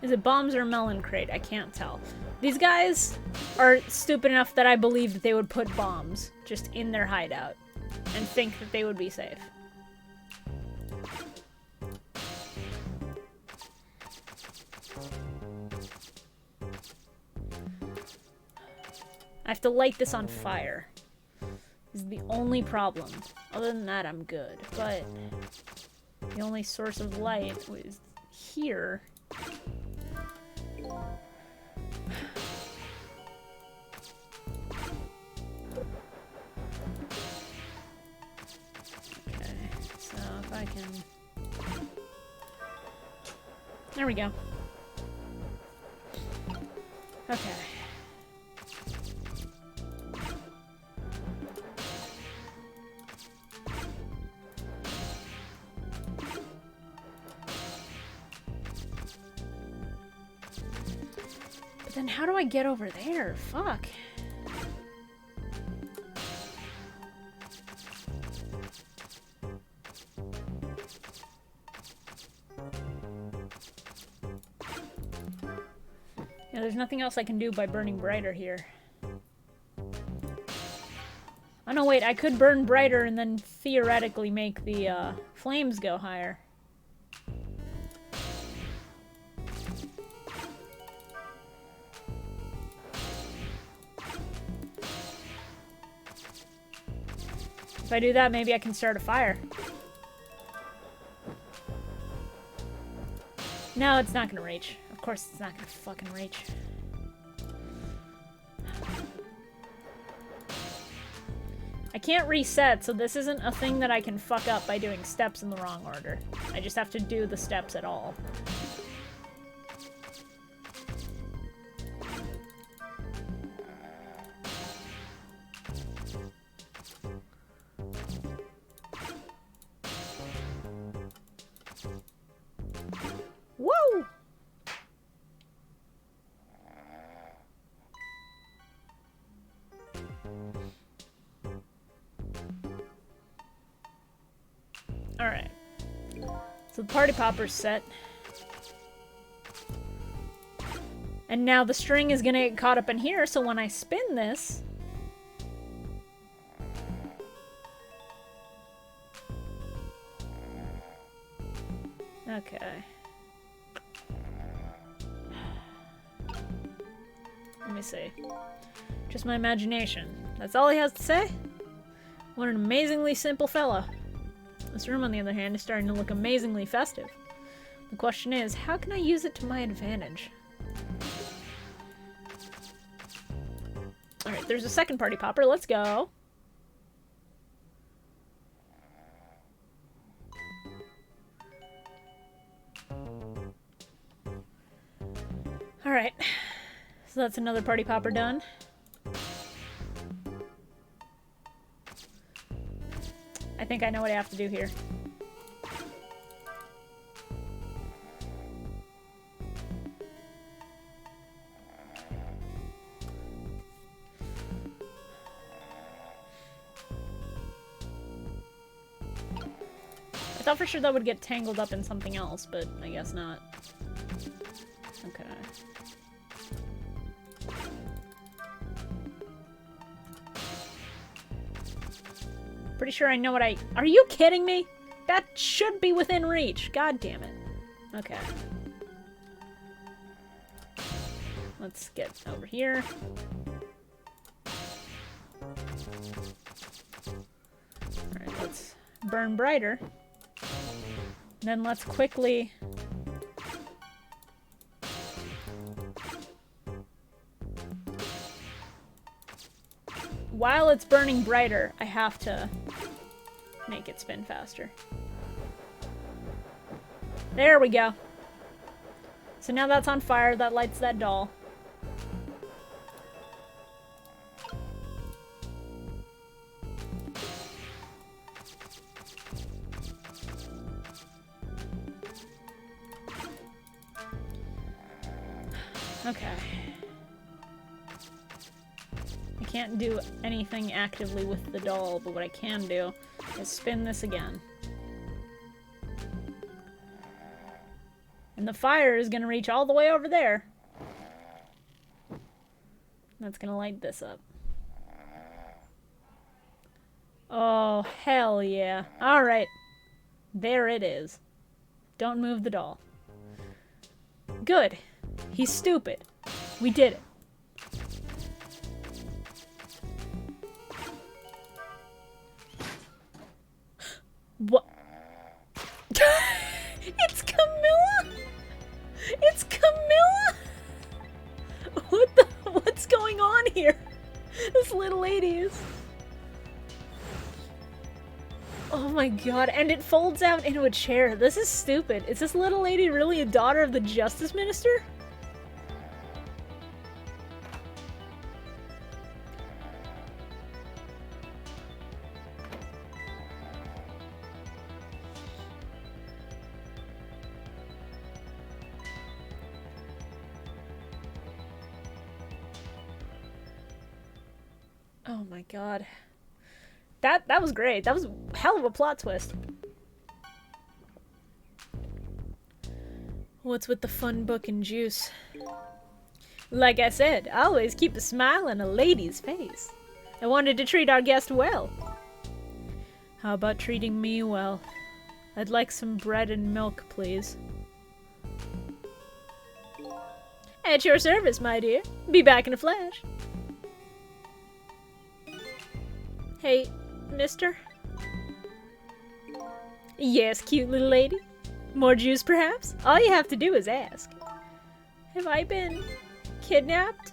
Is it bombs or melon crate? I can't tell. These guys are stupid enough that I believe that they would put bombs just in their hideout and think that they would be safe. I have to light this on fire. This is the only problem. Other than that, I'm good. But the only source of light was here. I can... There we go. Okay. But then how do I get over there? Fuck. Yeah, there's nothing else I can do by burning brighter here. Oh no, wait, I could burn brighter and then theoretically make the flames go higher. If I do that, maybe I can start a fire. No, it's not gonna reach. Of course it's not gonna fucking reach. I can't reset, so this isn't a thing that I can fuck up by doing steps in the wrong order. I just have to do the steps at all. Woo! Alright. So the party popper's set. And now the string is gonna get caught up in here, so when I spin this... Okay. Let me see. Just my imagination. That's all he has to say? What an amazingly simple fella. This room, on the other hand, is starting to look amazingly festive. The question is, how can I use it to my advantage? Alright, there's a second party popper. Let's go. Alright. So that's another party popper done. I think I know what I have to do here. I thought for sure that would get tangled up in something else, but I guess not. Okay. Pretty sure I know what Are you kidding me? That should be within reach. God damn it. Okay. Let's get over here. Alright, let's burn brighter. Then let's quickly... While it's burning brighter, I have to make it spin faster. There we go. So now that's on fire, that lights that doll. Okay. I can't do anything actively with the doll, but what I can do is spin this again. And the fire is going to reach all the way over there. That's going to light this up. Oh, hell yeah. Alright. There it is. Don't move the doll. Good. He's stupid. We did it. What? It's Camilla! It's Camilla! What's going on here? This little lady is... Oh my god, and it folds out into a chair. This is stupid. Is this little lady really a daughter of the Justice Minister? Oh my god. That was great. That was a hell of a plot twist. What's with the fun book and juice? Like I said, always keep a smile on a lady's face. I wanted to treat our guest well. How about treating me well? I'd like some bread and milk, please. At your service, my dear. Be back in a flash. Hey, mister? Yes, cute little lady? More juice, perhaps? All you have to do is ask. Have I been kidnapped?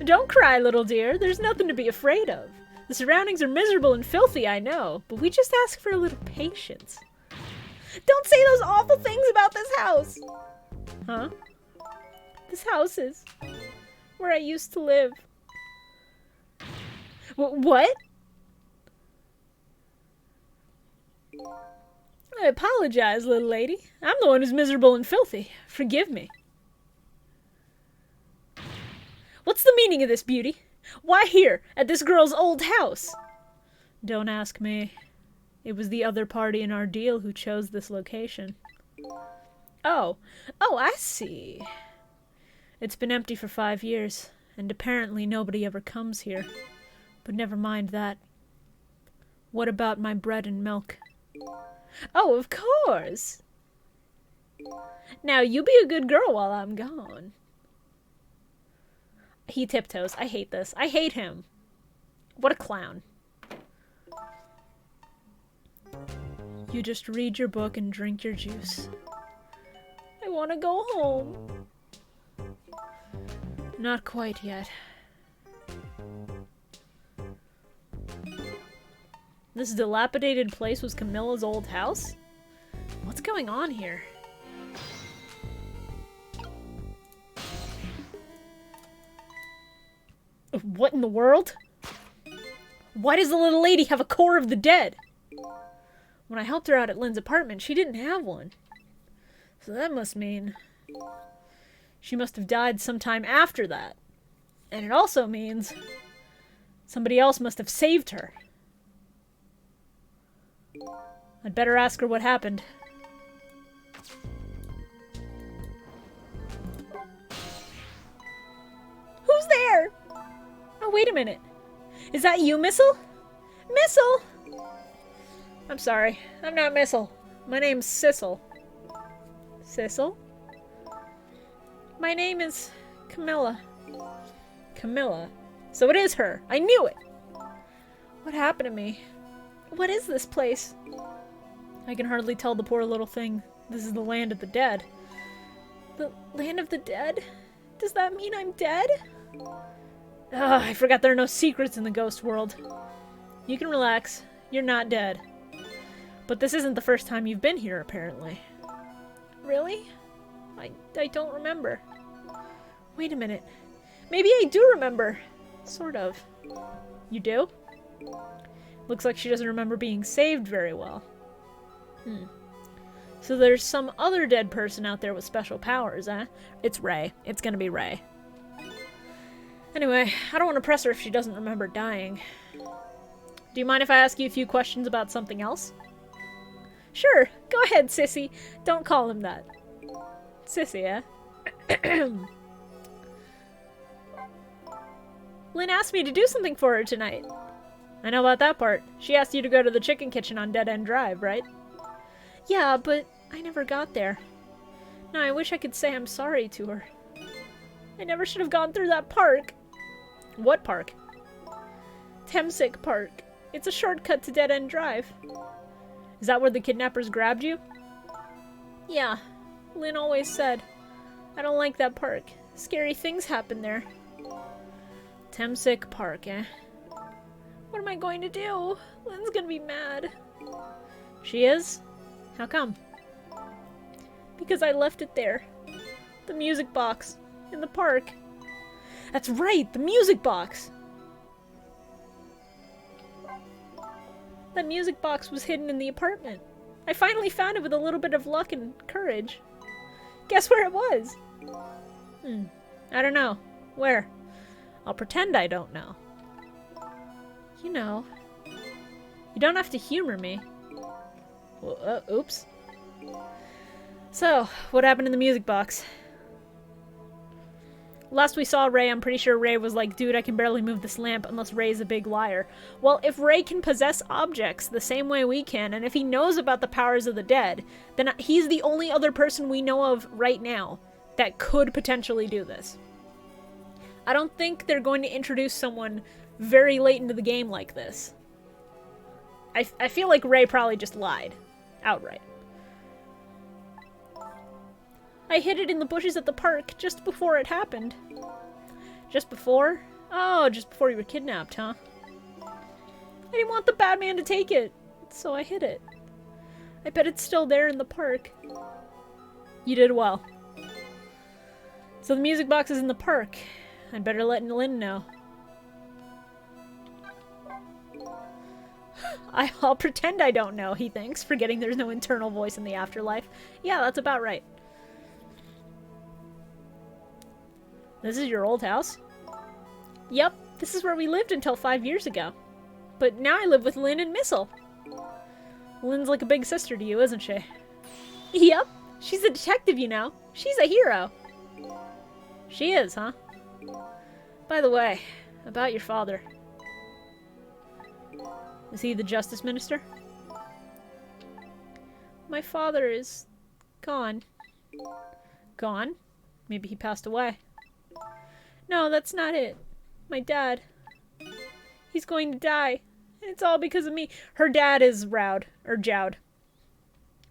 Don't cry, little dear. There's nothing to be afraid of. The surroundings are miserable and filthy, I know, but we just ask for a little patience. Don't say those awful things about this house! Huh? This house is where I used to live. What? I apologize, little lady. I'm the one who's miserable and filthy. Forgive me. What's the meaning of this, beauty? Why here, at this girl's old house? Don't ask me. It was the other party in our deal who chose this location. Oh, I see. It's been empty for 5 years, and apparently nobody ever comes here. But never mind that. What about my bread and milk? Oh, of course! Now, you be a good girl while I'm gone. He tiptoes. I hate this. I hate him. What a clown. You just read your book and drink your juice. I want to go home. Not quite yet. This dilapidated place was Camilla's old house? What's going on here? What in the world? Why does the little lady have a core of the dead? When I helped her out at Lynn's apartment, she didn't have one. So that must mean she must have died sometime after that. And it also means somebody else must have saved her. I'd better ask her what happened. Who's there? Oh, wait a minute. Is that you, Missile? Missile! I'm sorry. I'm not Missile. My name's Sissel. Sissel? My name is Camilla. Camilla? So it is her. I knew it! What happened to me? What is this place? I can hardly tell the poor little thing. This is the land of the dead. The land of the dead? Does that mean I'm dead? Ugh, I forgot there are no secrets in the ghost world. You can relax. You're not dead. But this isn't the first time you've been here, apparently. Really? I don't remember. Wait a minute. Maybe I do remember. Sort of. You do? Looks like she doesn't remember being saved very well. So there's some other dead person out there with special powers, eh? It's Ray. It's gonna be Ray. Anyway, I don't want to press her if she doesn't remember dying. Do you mind if I ask you a few questions about something else? Sure, go ahead, Sissy. Don't call him that. Sissy, eh? Lynn asked me to do something for her tonight. I know about that part. She asked you to go to the chicken kitchen on Dead End Drive, right? Yeah, but I never got there. Now I wish I could say I'm sorry to her. I never should have gone through that park. What park? Temsic Park. It's a shortcut to Dead End Drive. Is that where the kidnappers grabbed you? Yeah. Lynn always said. I don't like that park. Scary things happen there. Temsic Park, eh? What am I going to do? Lynn's gonna be mad. She is? How come? Because I left it there. The music box. In the park. That's right! The music box! That music box was hidden in the apartment. I finally found it with a little bit of luck and courage. Guess where it was? I don't know. Where? I'll pretend I don't know. You know. You don't have to humor me. Well, oops. So, what happened in the music box? Last we saw Ray, I'm pretty sure Ray was like, dude, I can barely move this lamp unless Ray's a big liar. Well, if Ray can possess objects the same way we can, and if he knows about the powers of the dead, then he's the only other person we know of right now that could potentially do this. I don't think they're going to introduce someone very late into the game like this. I feel like Ray probably just lied. Outright. I hid it in the bushes at the park just before it happened. Just before? Oh, just before you were kidnapped, huh? I didn't want the bad man to take it, so I hid it. I bet it's still there in the park. You did well. So the music box is in the park. I'd better let Lynn know. I'll pretend I don't know, he thinks, forgetting there's no internal voice in the afterlife. Yeah, that's about right. This is your old house? Yep, this is where we lived until 5 years ago. But now I live with Lynn and Missile. Lynn's like a big sister to you, isn't she? Yep, she's a detective, you know. She's a hero. She is, huh? By the way, about your father. Is he the justice minister? My father is gone. Gone? Maybe he passed away. No, that's not it. My dad. He's going to die. And it's all because of me. Her dad is Rowd. Or Jowd.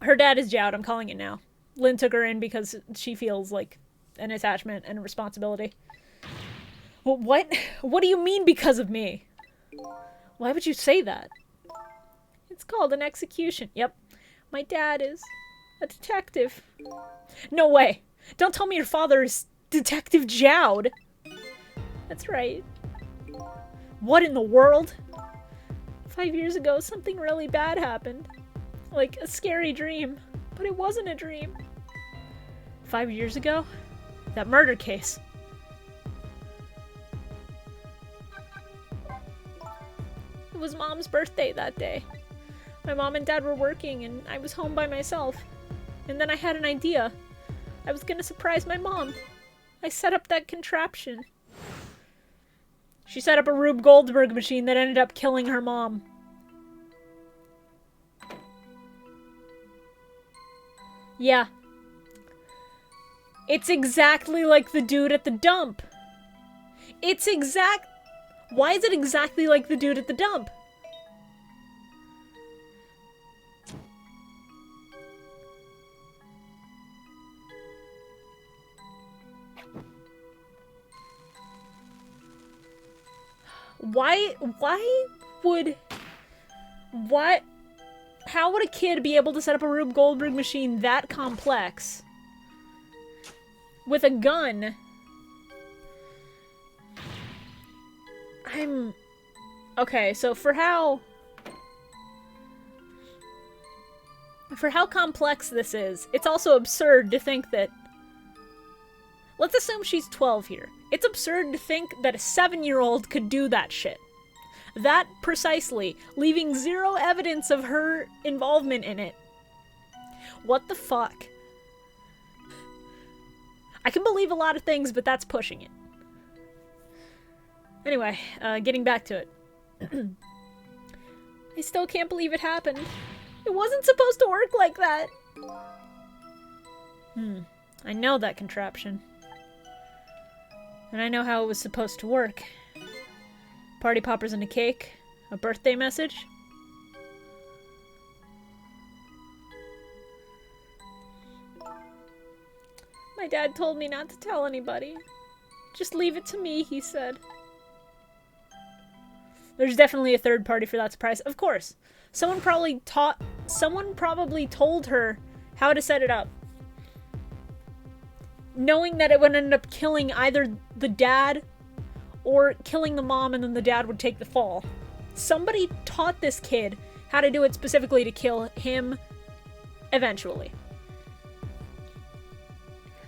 Her dad is Jowd. I'm calling it now. Lynn took her in because she feels like an attachment and a responsibility. Well, what? What do you mean because of me? Why would you say that? It's called an execution. Yep. My dad is a detective. No way. Don't tell me your father is Detective Jowd. That's right. What in the world? 5 years ago, something really bad happened. Like a scary dream. But it wasn't a dream. 5 years ago? That murder case. It was Mom's birthday that day. My mom and dad were working and I was home by myself. And then I had an idea. I was gonna surprise my mom. I set up that contraption. She set up a Rube Goldberg machine that ended up killing her mom. Yeah. It's exactly like the dude at the dump. Why is it exactly like the dude at the dump? How would a kid be able to set up a Rube Goldberg machine that complex with a gun? Okay, so for how complex this is, it's also absurd to think that... Let's assume she's 12 here. It's absurd to think that a 7-year-old could do that shit. That precisely, leaving zero evidence of her involvement in it. What the fuck? I can believe a lot of things, but that's pushing it. Anyway, getting back to it. I still can't believe it happened. It wasn't supposed to work like that. I know that contraption. And I know how it was supposed to work. Party poppers and a cake. A birthday message. My dad told me not to tell anybody. Just leave it to me, he said. There's definitely a third party for that surprise. Of course. Someone probably told her how to set it up. Knowing that it would end up killing either the dad or killing the mom and then the dad would take the fall. Somebody taught this kid how to do it specifically to kill him eventually.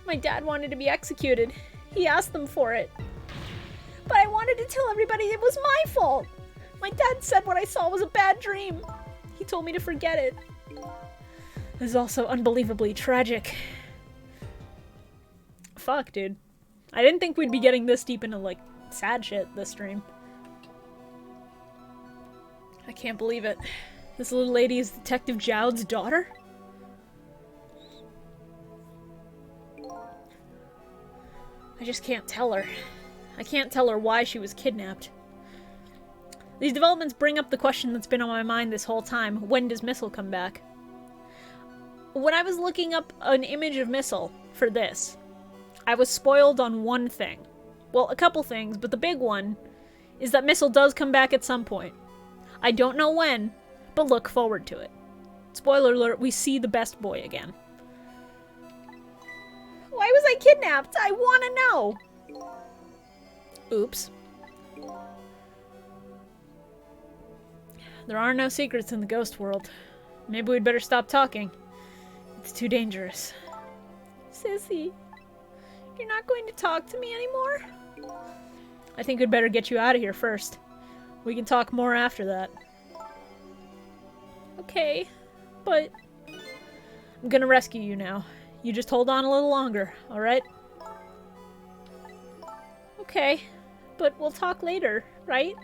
My dad wanted to be executed. He asked them for it. But I wanted to tell everybody it was my fault. My dad said what I saw was a bad dream. He told me to forget it. This is also unbelievably tragic. Fuck, dude. I didn't think we'd be getting this deep into, like, sad shit this stream. I can't believe it. This little lady is Detective Jowd's daughter? I just can't tell her. I can't tell her why she was kidnapped. These developments bring up the question that's been on my mind this whole time. When does Missile come back? When I was looking up an image of Missile for this, I was spoiled on one thing. Well, a couple things, but the big one is that Missile does come back at some point. I don't know when, but look forward to it. Spoiler alert, we see the best boy again. Why was I kidnapped? I want to know! Oops. There are no secrets in the ghost world. Maybe we'd better stop talking. It's too dangerous. Sissy, you're not going to talk to me anymore? I think we'd better get you out of here first. We can talk more after that. Okay, but I'm gonna rescue you now. You just hold on a little longer, alright? Okay, but we'll talk later, right?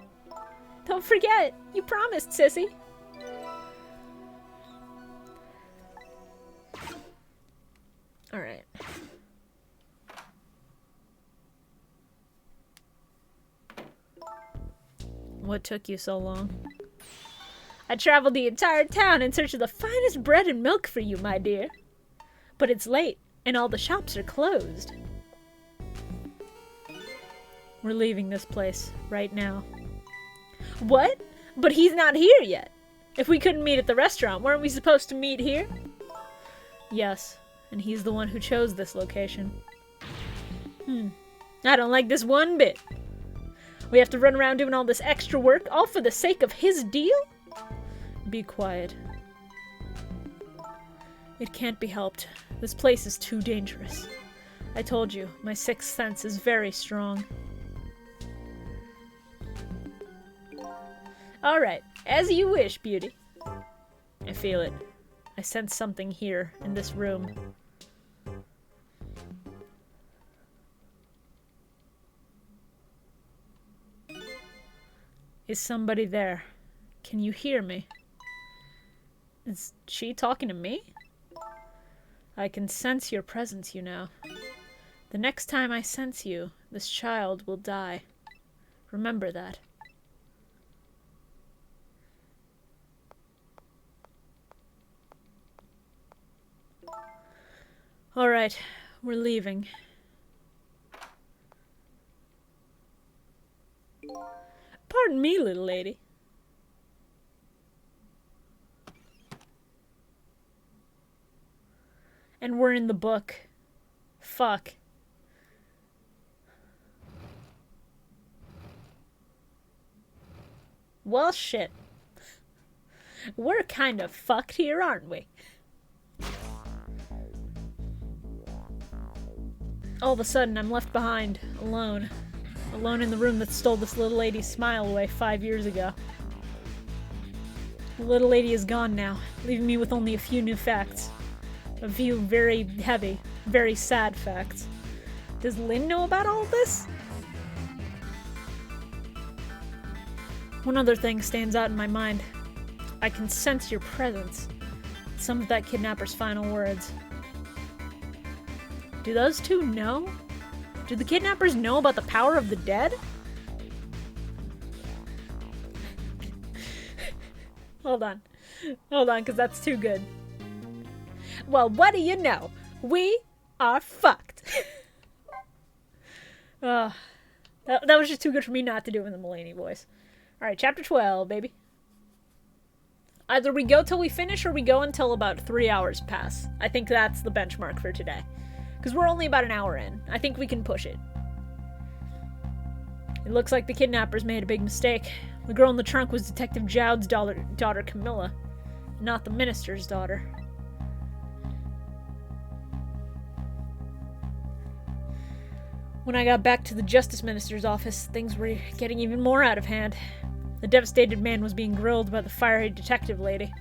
Don't forget, you promised, Sissy. Alright. What took you so long? I traveled the entire town in search of the finest bread and milk for you, my dear. But it's late, and all the shops are closed. We're leaving this place right now. What? But he's not here yet. If we couldn't meet at the restaurant, weren't we supposed to meet here? Yes, and he's the one who chose this location. I don't like this one bit. We have to run around doing all this extra work, all for the sake of his deal? Be quiet. It can't be helped. This place is too dangerous. I told you, my sixth sense is very strong. Alright, as you wish, beauty. I feel it. I sense something here, in this room. Is somebody there? Can you hear me? Is she talking to me? I can sense your presence, you know. The next time I sense you, this child will die. Remember that. Alright, we're leaving. Pardon me, little lady. And we're in the book. Fuck. Well, shit. We're kind of fucked here, aren't we? All of a sudden, I'm left behind, alone. Alone in the room that stole this little lady's smile away 5 years ago. The little lady is gone now, leaving me with only a few new facts. A few very heavy, very sad facts. Does Lynn know about all of this? One other thing stands out in my mind. I can sense your presence. Some of that kidnapper's final words. Do those two know? Do the kidnappers know about the power of the dead? Hold on, because that's too good. Well, what do you know? We are fucked. That was just too good for me not to do it in the Mulaney voice. Alright, chapter 12, baby. Either we go till we finish or we go until about 3 hours pass. I think that's the benchmark for today. Because we're only about an hour in. I think we can push it. It looks like the kidnappers made a big mistake. The girl in the trunk was Detective Jowd's daughter Camilla, not the minister's daughter. When I got back to the Justice Minister's office, things were getting even more out of hand. The devastated man was being grilled by the fiery detective lady.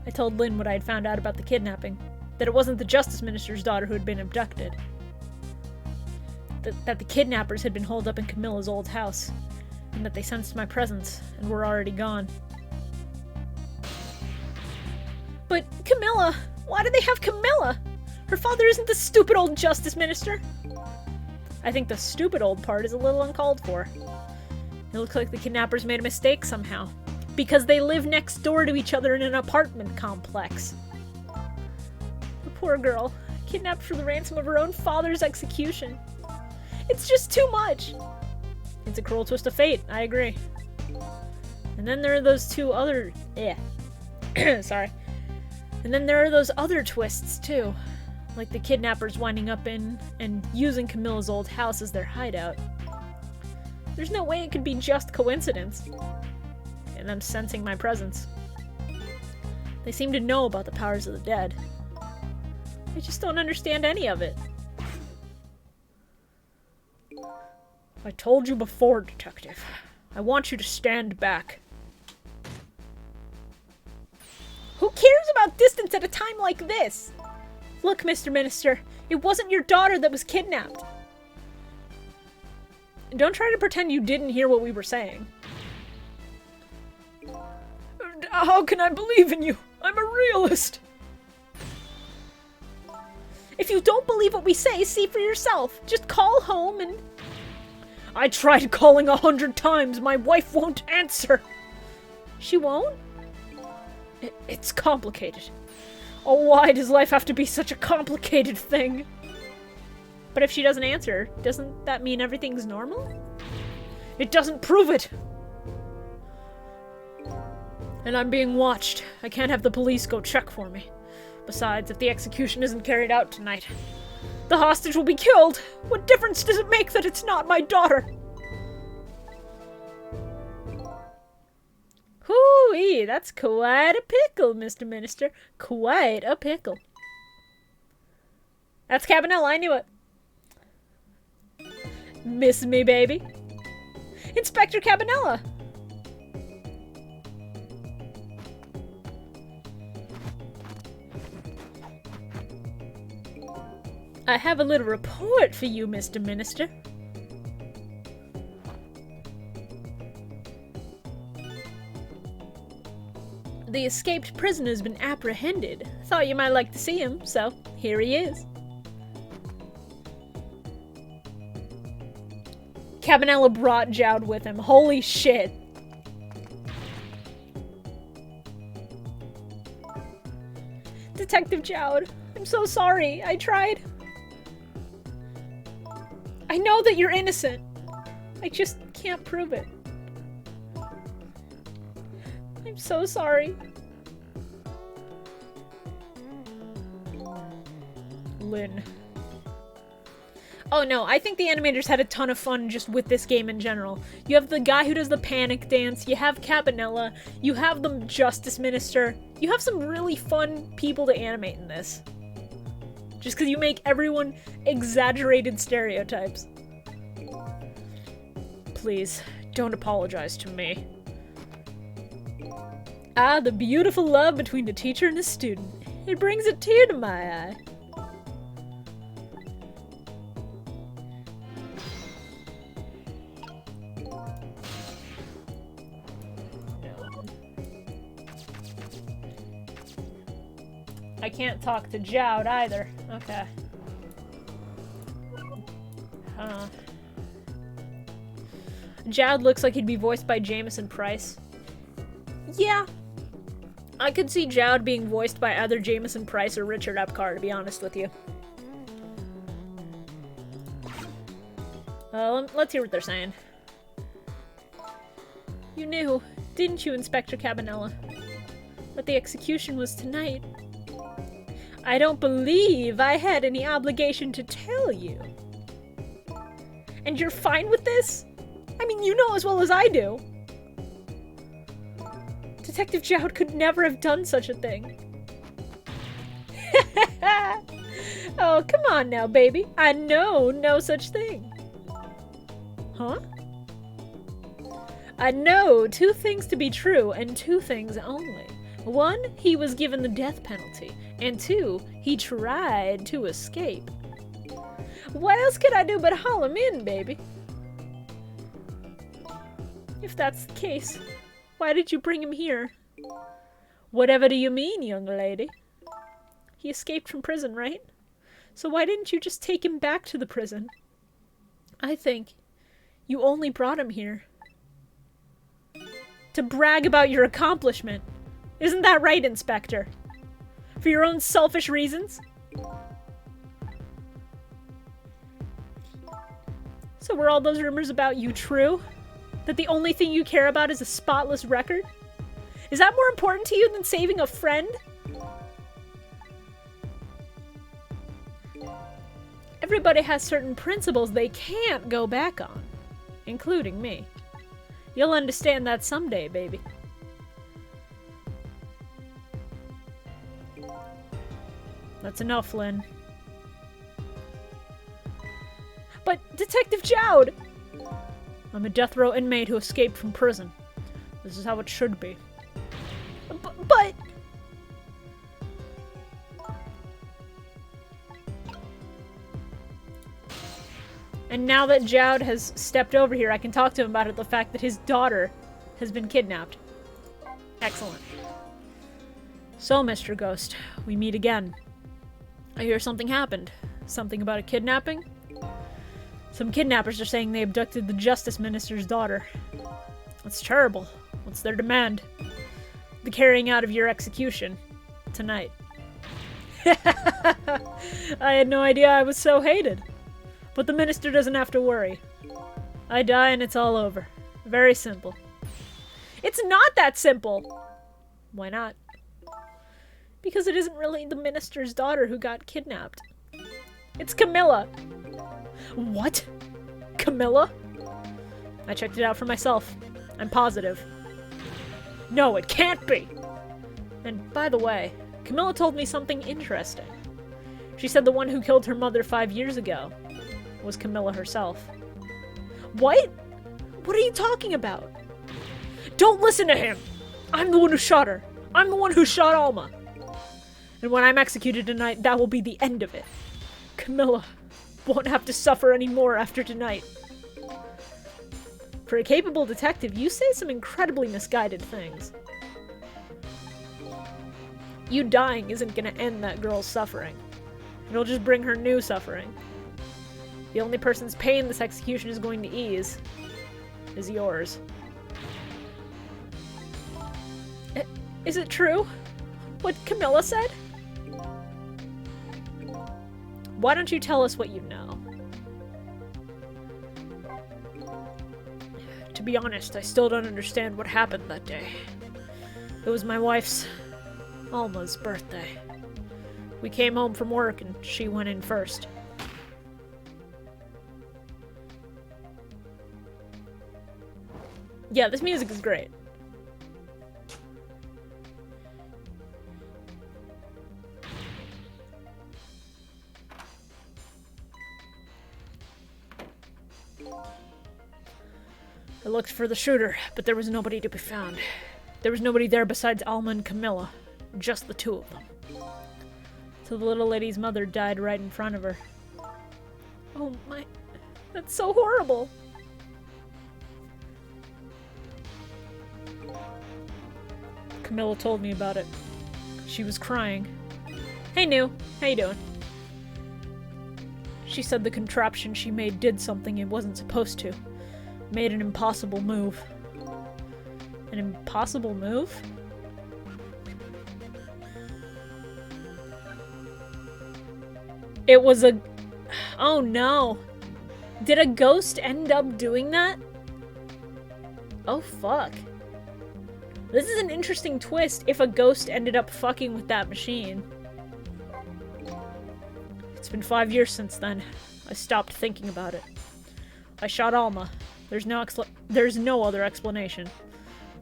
I told Lynn what I had found out about the kidnapping. That it wasn't the Justice Minister's daughter who had been abducted. That the kidnappers had been holed up in Camilla's old house. And that they sensed my presence and were already gone. But Camilla! Why do they have Camilla? Her father isn't the stupid old Justice Minister. I think the stupid old part is a little uncalled for. It looks like the kidnappers made a mistake somehow. Because they live next door to each other in an apartment complex. The poor girl, kidnapped for the ransom of her own father's execution. It's just too much. It's a cruel twist of fate, I agree. And then there are those two other... Sorry. And then there are those other twists, too. Like the kidnappers winding up in and using Camilla's old house as their hideout. There's no way it could be just coincidence. And them sensing my presence. They seem to know about the powers of the dead. I just don't understand any of it. I told you before, Detective. I want you to stand back. Who cares about distance at a time like this? Look, Mr. Minister, it wasn't your daughter that was kidnapped. Don't try to pretend you didn't hear what we were saying. How can I believe in you? I'm a realist. If you don't believe what we say, see for yourself. Just call home and... I tried calling 100 times. My wife won't answer. She won't? It's complicated. Oh, why does life have to be such a complicated thing? But if she doesn't answer, doesn't that mean everything's normal? It doesn't prove it! And I'm being watched. I can't have the police go check for me. Besides, if the execution isn't carried out tonight, the hostage will be killed! What difference does it make that it's not my daughter? Hoo-wee, that's quite a pickle, Mr. Minister. Quite a pickle. That's Cabanela, I knew it. Miss me, baby? Inspector Cabanela! I have a little report for you, Mr. Minister. The escaped prisoner's been apprehended. Thought you might like to see him, so here he is. Cabanela brought Jowd with him. Holy shit. Detective Jowd, I'm so sorry. I tried. I know that you're innocent. I just can't prove it. I'm so sorry. Lynn. Oh no, I think the animators had a ton of fun just with this game in general. You have the guy who does the panic dance, you have Cabanela, you have the Justice Minister, you have some really fun people to animate in this. Just because you make everyone exaggerated stereotypes. Please, don't apologize to me. Ah, the beautiful love between a teacher and a student. It brings a tear to my eye. I can't talk to Jowd either. Okay. Jowd looks like he'd be voiced by Jamison Price. Yeah. I could see Jowd being voiced by either Jamison Price or Richard Epcar, to be honest with you. Let's hear what they're saying. You knew, didn't you, Inspector Cabanela? But the execution was tonight. I don't believe I had any obligation to tell you. And you're fine with this? I mean, you know as well as I do. Detective Jowd could never have done such a thing. Oh, come on now, baby. I know no such thing. Huh? I know two things to be true and two things only. One, he was given the death penalty, and two, he tried to escape. What else could I do but haul him in, baby? If that's the case, why did you bring him here? Whatever do you mean, young lady? He escaped from prison, right? So why didn't you just take him back to the prison? I think you only brought him here to brag about your accomplishment. Isn't that right, Inspector? For your own selfish reasons? So were all those rumors about you true? That the only thing you care about is a spotless record? Is that more important to you than saving a friend? Everybody has certain principles they can't go back on, including me. You'll understand that someday, baby. That's enough, Lynn. But, Detective Jowd! I'm a death row inmate who escaped from prison. This is how it should be. But... And now that Jowd has stepped over here, I can talk to him about the fact that his daughter has been kidnapped. Excellent. So, Mr. Ghost, we meet again. I hear something happened. Something about a kidnapping? Some kidnappers are saying they abducted the Justice Minister's daughter. That's terrible. What's their demand? The carrying out of your execution. Tonight. I had no idea I was so hated. But the minister doesn't have to worry. I die and it's all over. Very simple. It's not that simple! Why not? Because it isn't really the minister's daughter who got kidnapped. It's Camilla. What? Camilla? I checked it out for myself. I'm positive. No, it can't be! And by the way, Camilla told me something interesting. She said the one who killed her mother 5 years ago was Camilla herself. What? What are you talking about? Don't listen to him! I'm the one who shot her. I'm the one who shot Alma. And when I'm executed tonight, that will be the end of it. Camilla won't have to suffer anymore after tonight. For a capable detective, you say some incredibly misguided things. You dying isn't gonna end that girl's suffering. It'll just bring her new suffering. The only person's pain this execution is going to ease is yours. Is it true? What Camilla said? Why don't you tell us what you know? To be honest, I still don't understand what happened that day. It was my wife's, Alma's, birthday. We came home from work and she went in first. Yeah, this music is great. I looked for the shooter, but there was nobody to be found. There was nobody there besides Alma and Camilla. Just the two of them. So the little lady's mother died right in front of her. Oh my... That's so horrible! Camilla told me about it. She was crying. Hey, New. How you doing? She said the contraption she made did something it wasn't supposed to. Made an impossible move. An impossible move? It was a... Oh no. Did a ghost end up doing that? Oh fuck. This is an interesting twist if a ghost ended up fucking with that machine. It's been 5 years since then. I stopped thinking about it. I shot Alma. There's no other explanation.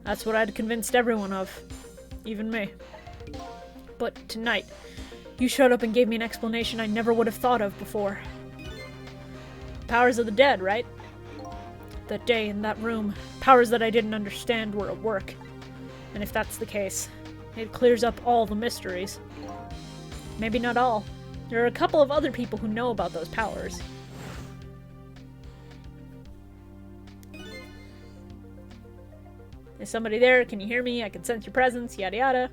That's what I'd convinced everyone of. Even me. But tonight, you showed up and gave me an explanation I never would have thought of before. Powers of the dead, right? That day in that room, powers that I didn't understand were at work. And if that's the case, it clears up all the mysteries. Maybe not all. There are a couple of other people who know about those powers. Is somebody there? Can you hear me? I can sense your presence, yada yada.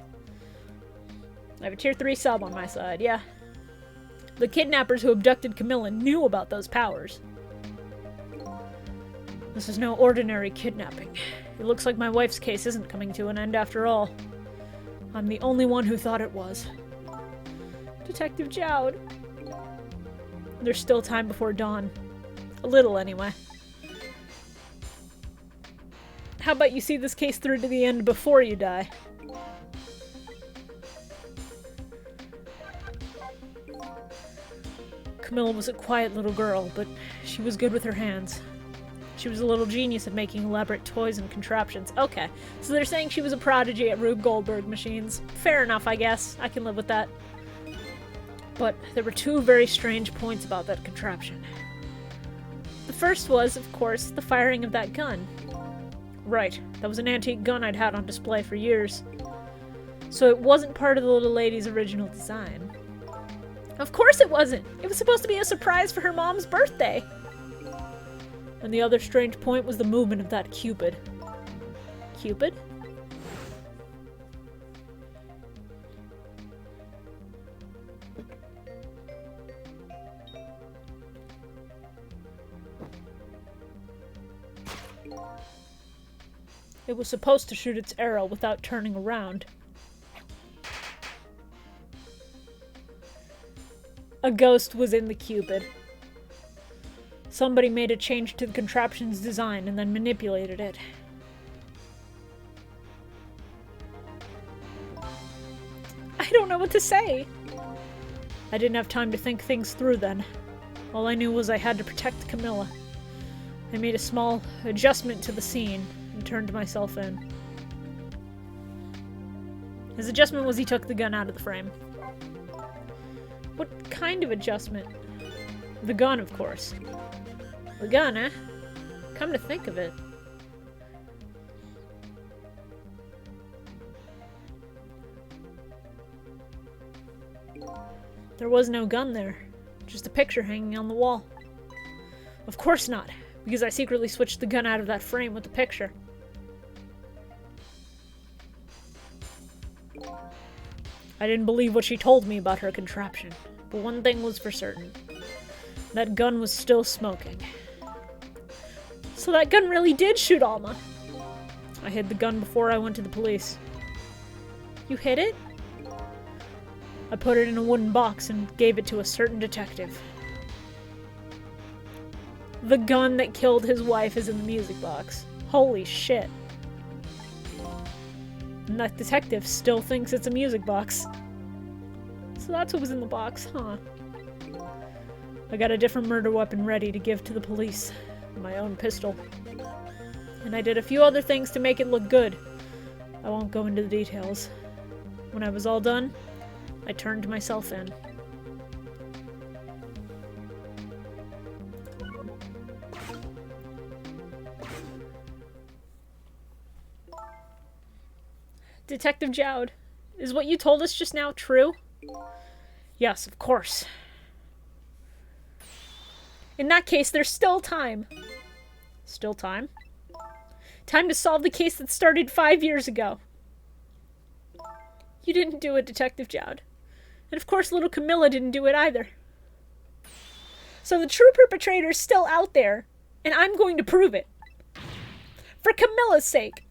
I have a tier 3 sub on my side, yeah. The kidnappers who abducted Camilla knew about those powers. This is no ordinary kidnapping. It looks like my wife's case isn't coming to an end after all. I'm the only one who thought it was. Detective Jowd. There's still time before dawn. A little, anyway. How about you see this case through to the end before you die? Camilla was a quiet little girl, but she was good with her hands. She was a little genius at making elaborate toys and contraptions. Okay, so they're saying she was a prodigy at Rube Goldberg machines. Fair enough, I guess. I can live with that. But there were two very strange points about that contraption. The first was, of course, the firing of that gun. Right, that was an antique gun I'd had on display for years. So it wasn't part of the little lady's original design. Of course it wasn't! It was supposed to be a surprise for her mom's birthday! And the other strange point was the movement of that Cupid. Cupid? It was supposed to shoot its arrow without turning around. A ghost was in the Cupid. Somebody made a change to the contraption's design and then manipulated it. I don't know what to say. I didn't have time to think things through then. All I knew was I had to protect Camilla. I made a small adjustment to the scene and turned myself in. His adjustment was he took the gun out of the frame. What kind of adjustment? The gun, of course. The gun, eh? Come to think of it. There was no gun there. Just a picture hanging on the wall. Of course not, because I secretly switched the gun out of that frame with the picture. I didn't believe what she told me about her contraption, but one thing was for certain. That gun was still smoking. So that gun really did shoot Alma. I hid the gun before I went to the police. You hid it? I put it in a wooden box and gave it to a certain detective. The gun that killed his wife is in the music box. Holy shit. And that detective still thinks it's a music box. So that's what was in the box, huh? I got a different murder weapon ready to give to the police. My own pistol. And I did a few other things to make it look good. I won't go into the details. When I was all done, I turned myself in. Detective Jowd, is what you told us just now true? Yes, of course. In that case, there's still time. Still time? Time to solve the case that started 5 years ago. You didn't do it, Detective Jowd. And of course little Camilla didn't do it either. So the true perpetrator's still out there, and I'm going to prove it. For Camilla's sake.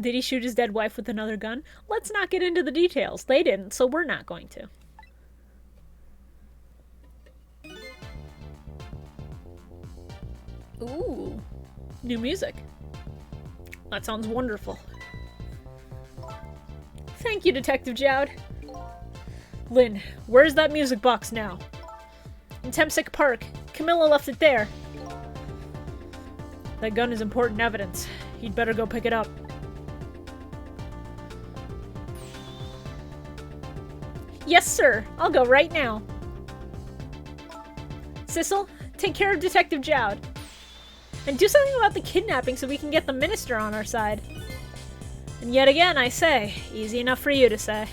Did he shoot his dead wife with another gun? Let's not get into the details. They didn't, so we're not going to. Ooh, new music. That sounds wonderful. Thank you, Detective Jowd. Lynn, where's that music box now? In Temsick Park. Camilla left it there. That gun is important evidence. You'd better go pick it up. Yes, sir. I'll go right now. Sissel, take care of Detective Jowd. And do something about the kidnapping so we can get the minister on our side. And yet again, I say, easy enough for you to say.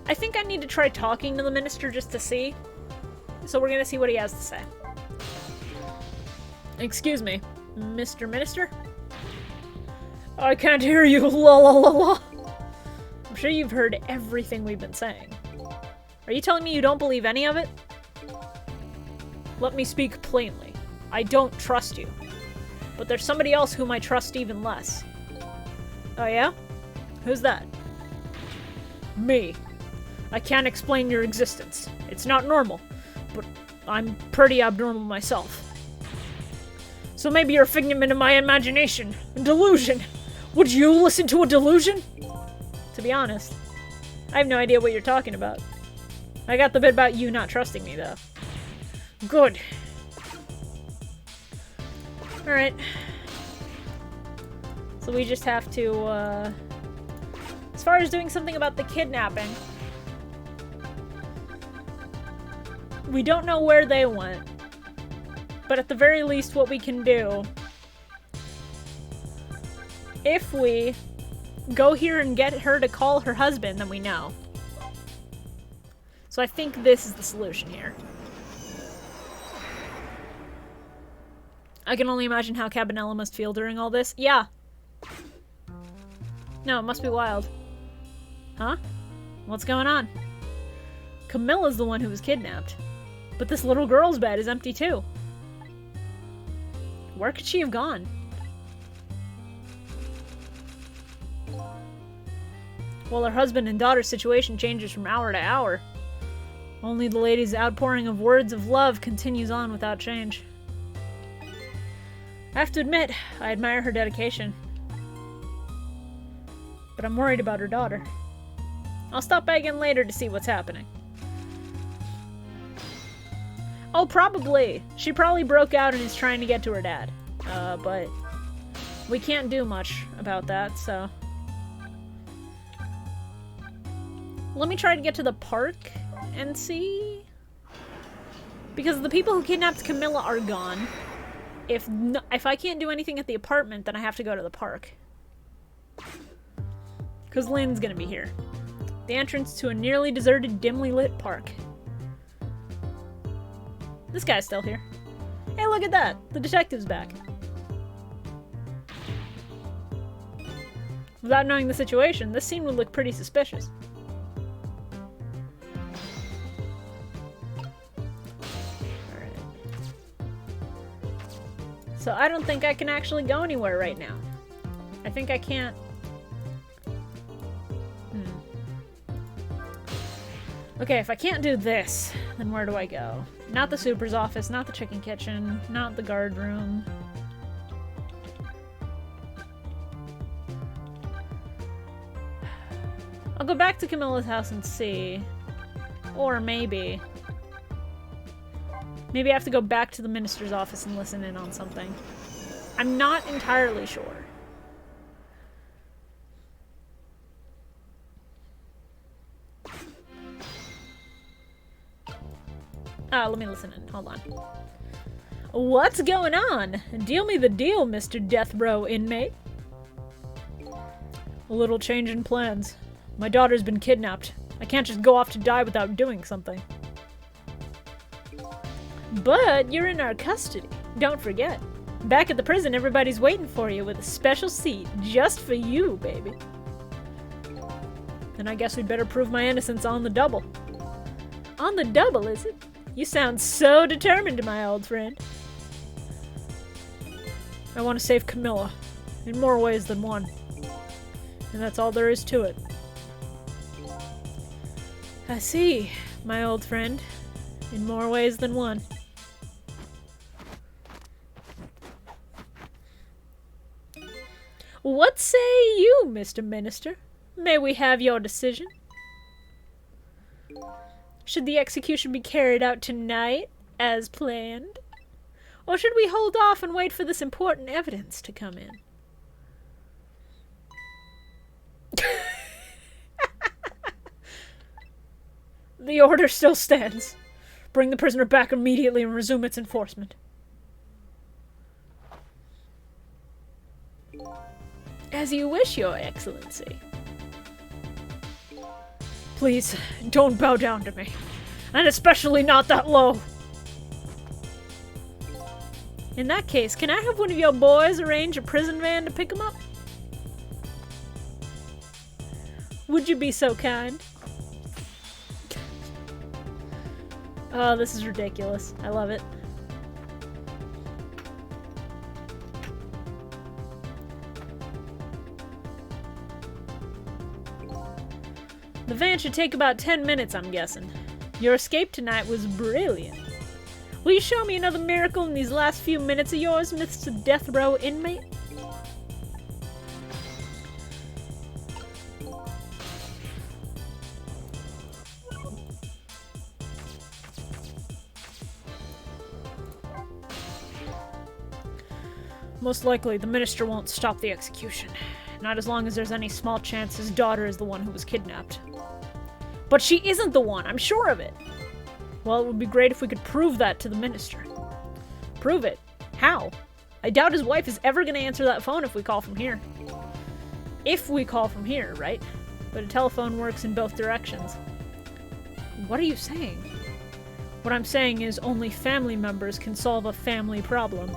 I think I need to try talking to the minister just to see. So we're gonna see what he has to say. Excuse me, Mr. Minister? I can't hear you, la la la la. I'm sure you've heard everything we've been saying. Are you telling me you don't believe any of it? Let me speak plainly. I don't trust you. But there's somebody else whom I trust even less. Oh yeah? Who's that? Me. I can't explain your existence. It's not normal, but I'm pretty abnormal myself. So maybe you're a figment of my imagination, a delusion. Would you listen to a delusion? To be honest, I have no idea what you're talking about. I got the bit about you not trusting me, though. Good. Alright. So we just have to, as far as doing something about the kidnapping, we don't know where they went. But at the very least, what we can do, if we go here and get her to call her husband, then we know. So I think this is the solution here. I can only imagine how Cabanela must feel during all this. Yeah. No, it must be Wild. Huh? What's going on? Camilla's the one who was kidnapped. But this little girl's bed is empty too. Where could she have gone? Well, her husband and daughter's situation changes from hour to hour. Only the lady's outpouring of words of love continues on without change. I have to admit, I admire her dedication. But I'm worried about her daughter. I'll stop by again later to see what's happening. Oh, probably. She probably broke out and is trying to get to her dad. But we can't do much about that, so... Let me try to get to the park and see... Because the people who kidnapped Camilla are gone. If I can't do anything at the apartment, then I have to go to the park. Because Lynn's gonna be here. The entrance to a nearly deserted, dimly lit park. This guy's still here. Hey, look at that! The detective's back. Without knowing the situation, this scene would look pretty suspicious. Alright. So I don't think I can actually go anywhere right now. I think I can't... Okay, if I can't do this, then where do I go? Not the super's office, not the chicken kitchen, not the guard room. I'll go back to Camilla's house and see. Or maybe... Maybe I have to go back to the minister's office and listen in on something. I'm not entirely sure. Let me listen in. Hold on. What's going on? Deal me the deal, Mr. Death Row inmate. A little change in plans. My daughter's been kidnapped. I can't just go off to die without doing something. But you're in our custody. Don't forget. Back at the prison, everybody's waiting for you with a special seat just for you, baby. Then I guess we'd better prove my innocence on the double. On the double, is it? You sound so determined, my old friend. I want to save Camilla, in more ways than one. And that's all there is to it. I see, my old friend, in more ways than one. What say you, Mr. Minister? May we have your decision? Should the execution be carried out tonight, as planned? Or should we hold off and wait for this important evidence to come in? The order still stands. Bring the prisoner back immediately and resume its enforcement. As you wish, Your Excellency. Please, don't bow down to me. And especially not that low. In that case, can I have one of your boys arrange a prison van to pick him up? Would you be so kind? Oh, this is ridiculous. I love it. The van should take about 10 minutes, I'm guessing. Your escape tonight was brilliant. Will you show me another miracle in these last few minutes of yours, Mr. Death Row inmate? Most likely, the minister won't stop the execution. Not as long as there's any small chance his daughter is the one who was kidnapped. But she isn't the one, I'm sure of it! Well, it would be great if we could prove that to the minister. Prove it? How? I doubt his wife is ever gonna answer that phone if we call from here. If we call from here, right? But a telephone works in both directions. What are you saying? What I'm saying is only family members can solve a family problem.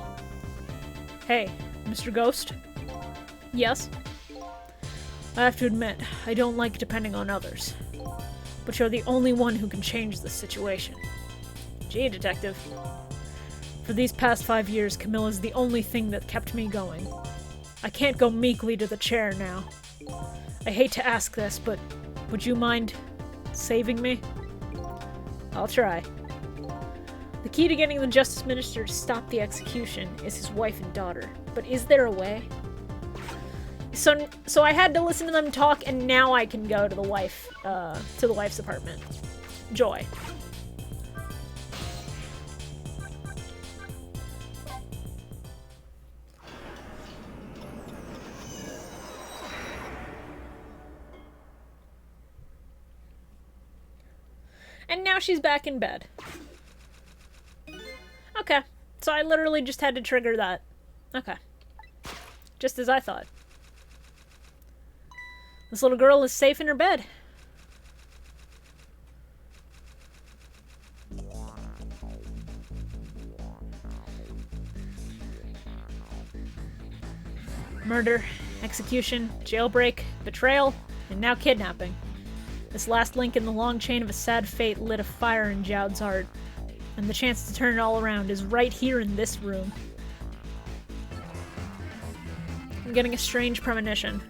Hey, Mr. Ghost? Yes? I have to admit, I don't like depending on others. But you're the only one who can change this situation. Gee, Detective. For these past 5 years, Camilla's the only thing that kept me going. I can't go meekly to the chair now. I hate to ask this, but would you mind saving me? I'll try. The key to getting the Justice Minister to stop the execution is his wife and daughter. But is there a way? So I had to listen to them talk, and now I can go to the wife's apartment. Joy. And now she's back in bed. Okay. So I literally just had to trigger that. Okay. Just as I thought. This little girl is safe in her bed. Murder, execution, jailbreak, betrayal, and now kidnapping. This last link in the long chain of a sad fate lit a fire in Jowd's heart, and the chance to turn it all around is right here in this room. I'm getting a strange premonition.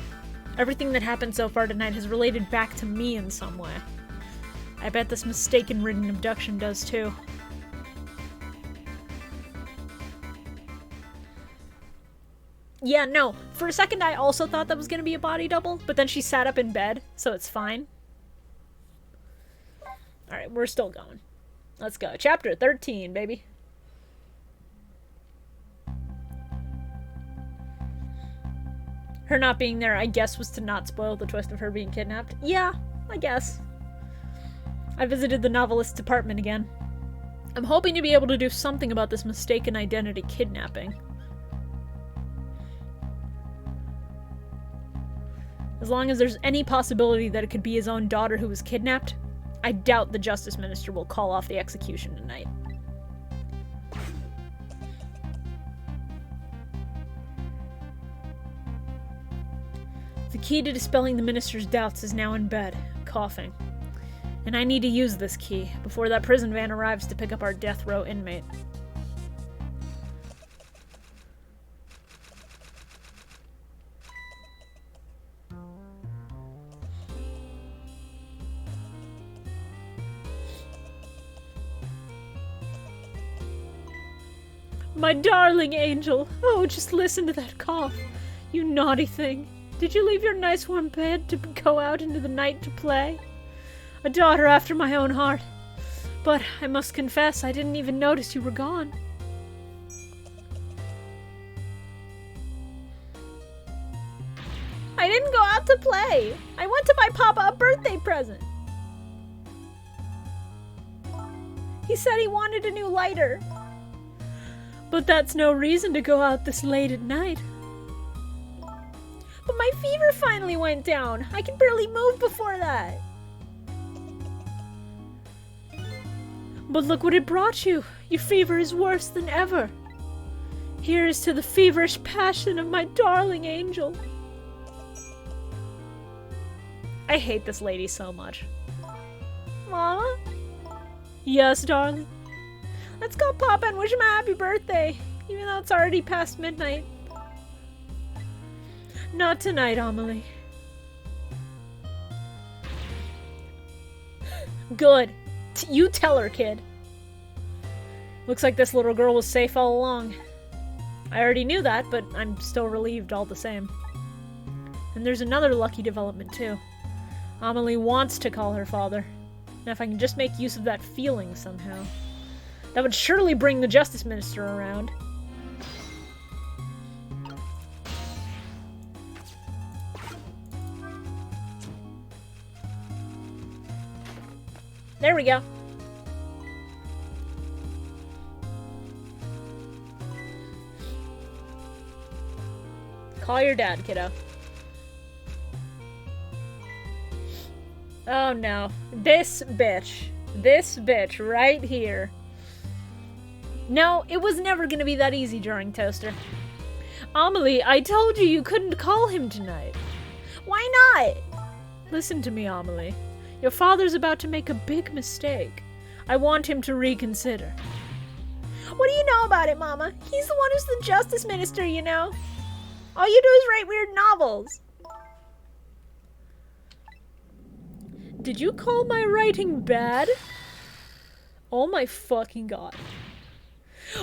Everything that happened so far tonight has related back to me in some way. I bet this mistaken-ridden abduction does too. Yeah, no. For a second I also thought that was gonna be a body double, but then she sat up in bed, so it's fine. Alright, we're still going. Let's go. Chapter 13, baby. Her not being there, I guess, was to not spoil the twist of her being kidnapped. Yeah, I guess. I visited the novelist's apartment again. I'm hoping to be able to do something about this mistaken identity kidnapping. As long as there's any possibility that it could be his own daughter who was kidnapped, I doubt the Justice Minister will call off the execution tonight. The key to dispelling the Minister's doubts is now in bed, coughing. And I need to use this key before that prison van arrives to pick up our death row inmate. My darling angel! Oh, just listen to that cough. You naughty thing. Did you leave your nice warm bed to go out into the night to play? A daughter after my own heart. But I must confess, I didn't even notice you were gone. I didn't go out to play. I went to buy Papa a birthday present. He said he wanted a new lighter. But that's no reason to go out this late at night. But my fever finally went down. I can barely move before that. But look what it brought you. Your fever is worse than ever. Here is to the feverish passion of my darling angel. I hate this lady so much. Mama? Yes, darling? Let's go Papa and wish him a happy birthday, even though it's already past midnight. Not tonight, Amelie. Good. You tell her, kid. Looks like this little girl was safe all along. I already knew that, but I'm still relieved all the same. And there's another lucky development, too. Amelie wants to call her father. Now if I can just make use of that feeling somehow. That would surely bring the Justice Minister around. There we go. Call your dad, kiddo. Oh no. This bitch. This bitch right here. No, it was never gonna be that easy during Toaster. Amelie, I told you you couldn't call him tonight. Why Why not? Listen to me, Amelie. Your father's about to make a big mistake. I want him to reconsider. What do you know about it, Mama? He's the one who's the justice minister, you know. All you do is write weird novels. Did you call my writing bad? Oh my fucking god.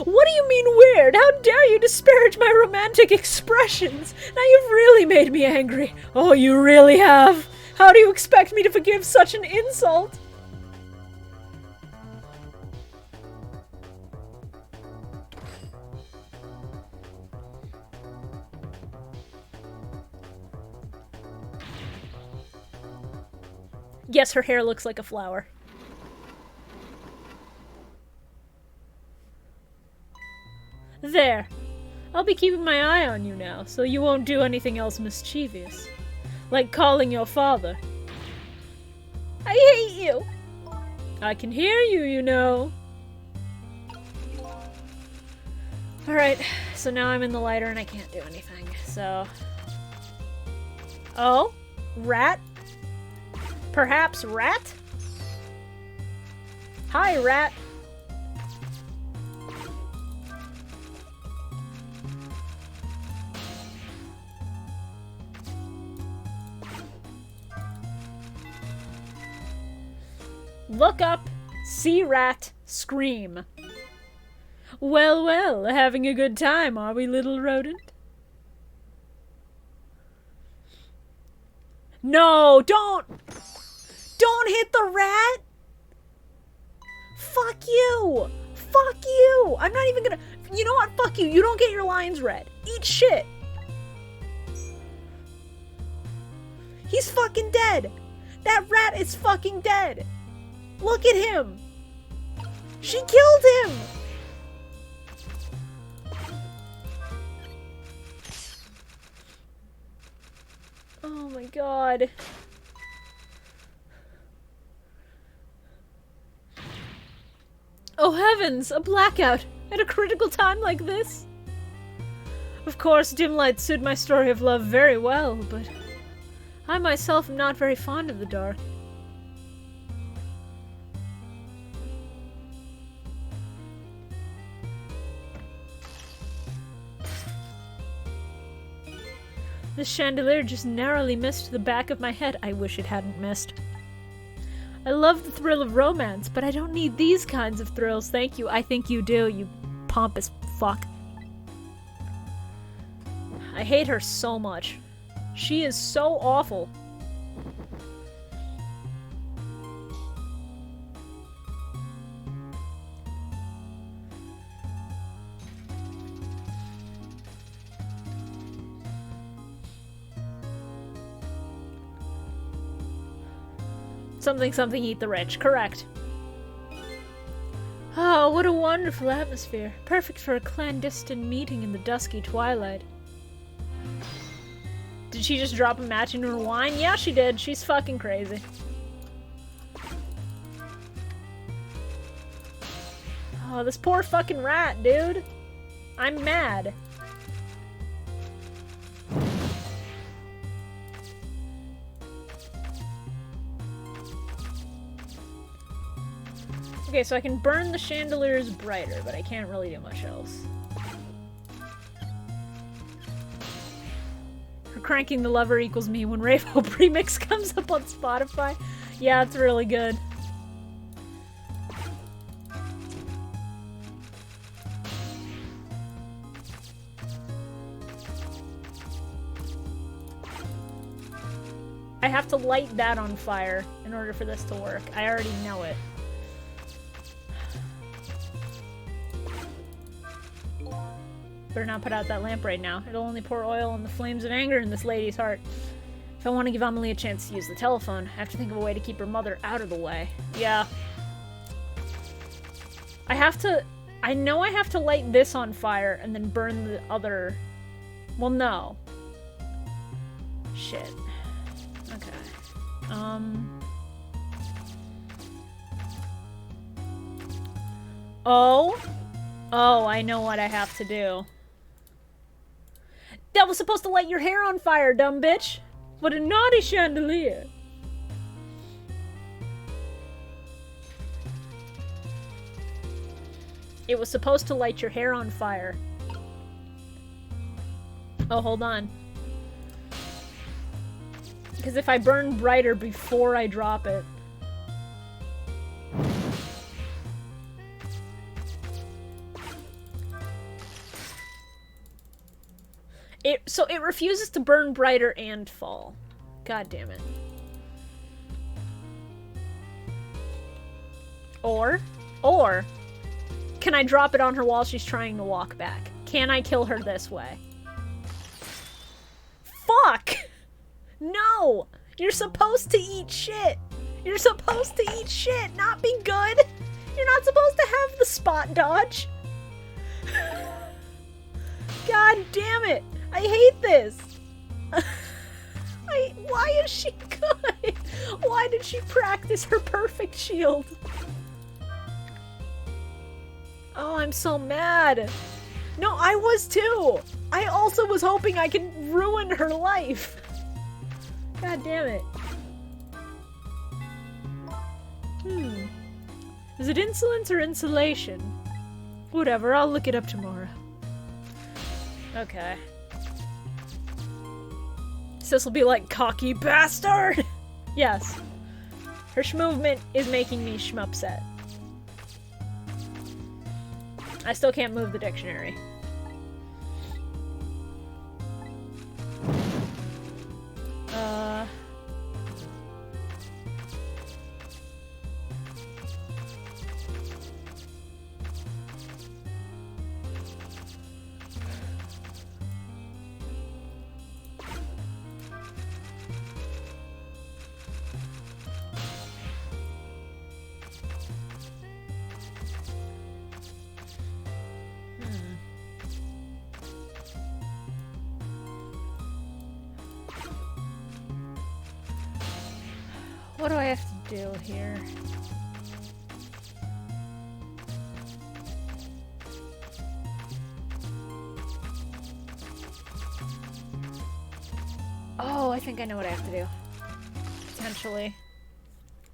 What do you mean weird? How dare you disparage my romantic expressions? Now you've really made me angry. Oh, you really have. How do you expect me to forgive such an insult? Yes, her hair looks like a flower. There. I'll be keeping my eye on you now, so you won't do anything else mischievous. Like calling your father. I hate you. I can hear you, you know. Alright, so now I'm in the lighter and I can't do anything, so... Oh? Rat? Perhaps rat? Hi, rat. Look up, see rat, scream. Well, well, having a good time, are we, little rodent? No, don't hit the rat! Fuck you! Fuck you! I'm not even gonna... You know what? Fuck you. You don't get your lines read. Eat shit. He's fucking dead. That rat is fucking dead. Look at him. She killed him. Oh my god. Oh heavens, a blackout at a critical time like this? Of course, dim lights suit my story of love very well, but I myself am not very fond of the dark. The chandelier just narrowly missed the back of my head. I wish it hadn't missed. I love the thrill of romance, but I don't need these kinds of thrills, thank you. I think you do, you pompous fuck. I hate her so much. She is so awful. Something, something, eat the rich. Correct. Oh, what a wonderful atmosphere. Perfect for a clandestine meeting in the dusky twilight. Did she just drop a match into her wine? Yeah, she did. She's fucking crazy. Oh, this poor fucking rat, dude. I'm mad. Okay, so I can burn the chandeliers brighter, but I can't really do much else. For cranking the lever equals me when Rave Hope Remix comes up on Spotify. Yeah, it's really good. I have to light that on fire in order for this to work. I already know it. Better not put out that lamp right now. It'll only pour oil on the flames of anger in this lady's heart. If I want to give Amelie a chance to use the telephone, I have to think of a way to keep her mother out of the way. Yeah. I know I have to light this on fire and then burn the other... Well, no. Shit. Okay. Oh? Oh, I know what I have to do. That was supposed to light your hair on fire, dumb bitch! What a naughty chandelier! It was supposed to light your hair on fire. Oh, hold on. Because if I burn brighter before I drop it... So it refuses to burn brighter and fall. God damn it. Or, can I drop it on her while she's trying to walk back? Can I kill her this way? Fuck! No! You're supposed to eat shit! You're supposed to eat shit, not be good! You're not supposed to have the spot dodge! God damn it! I hate this! Why is she good? Why did she practice her perfect shield? Oh, I'm so mad. No, I was too! I also was hoping I could ruin her life. God damn it. Is it insolence or insulation? Whatever, I'll look it up tomorrow. Okay. Sis will be like, cocky bastard! Yes. Her movement is making me shmupset. I still can't move the dictionary. What do I have to do here? Oh, I think I know what I have to do. Potentially.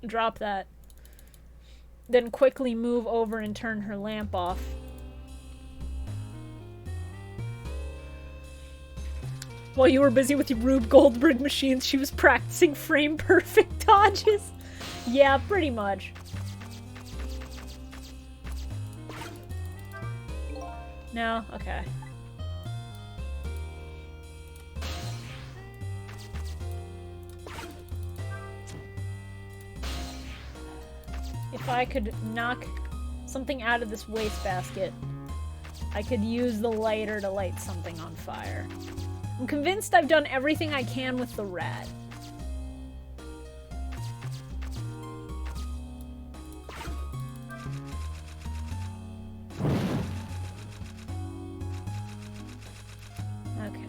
Drop that. Then quickly move over and turn her lamp off. While you were busy with your Rube Goldberg machines, she was practicing frame-perfect dodges. Yeah, pretty much. No? Okay. If I could knock something out of this wastebasket, I could use the lighter to light something on fire. I'm convinced I've done everything I can with the rat. Okay.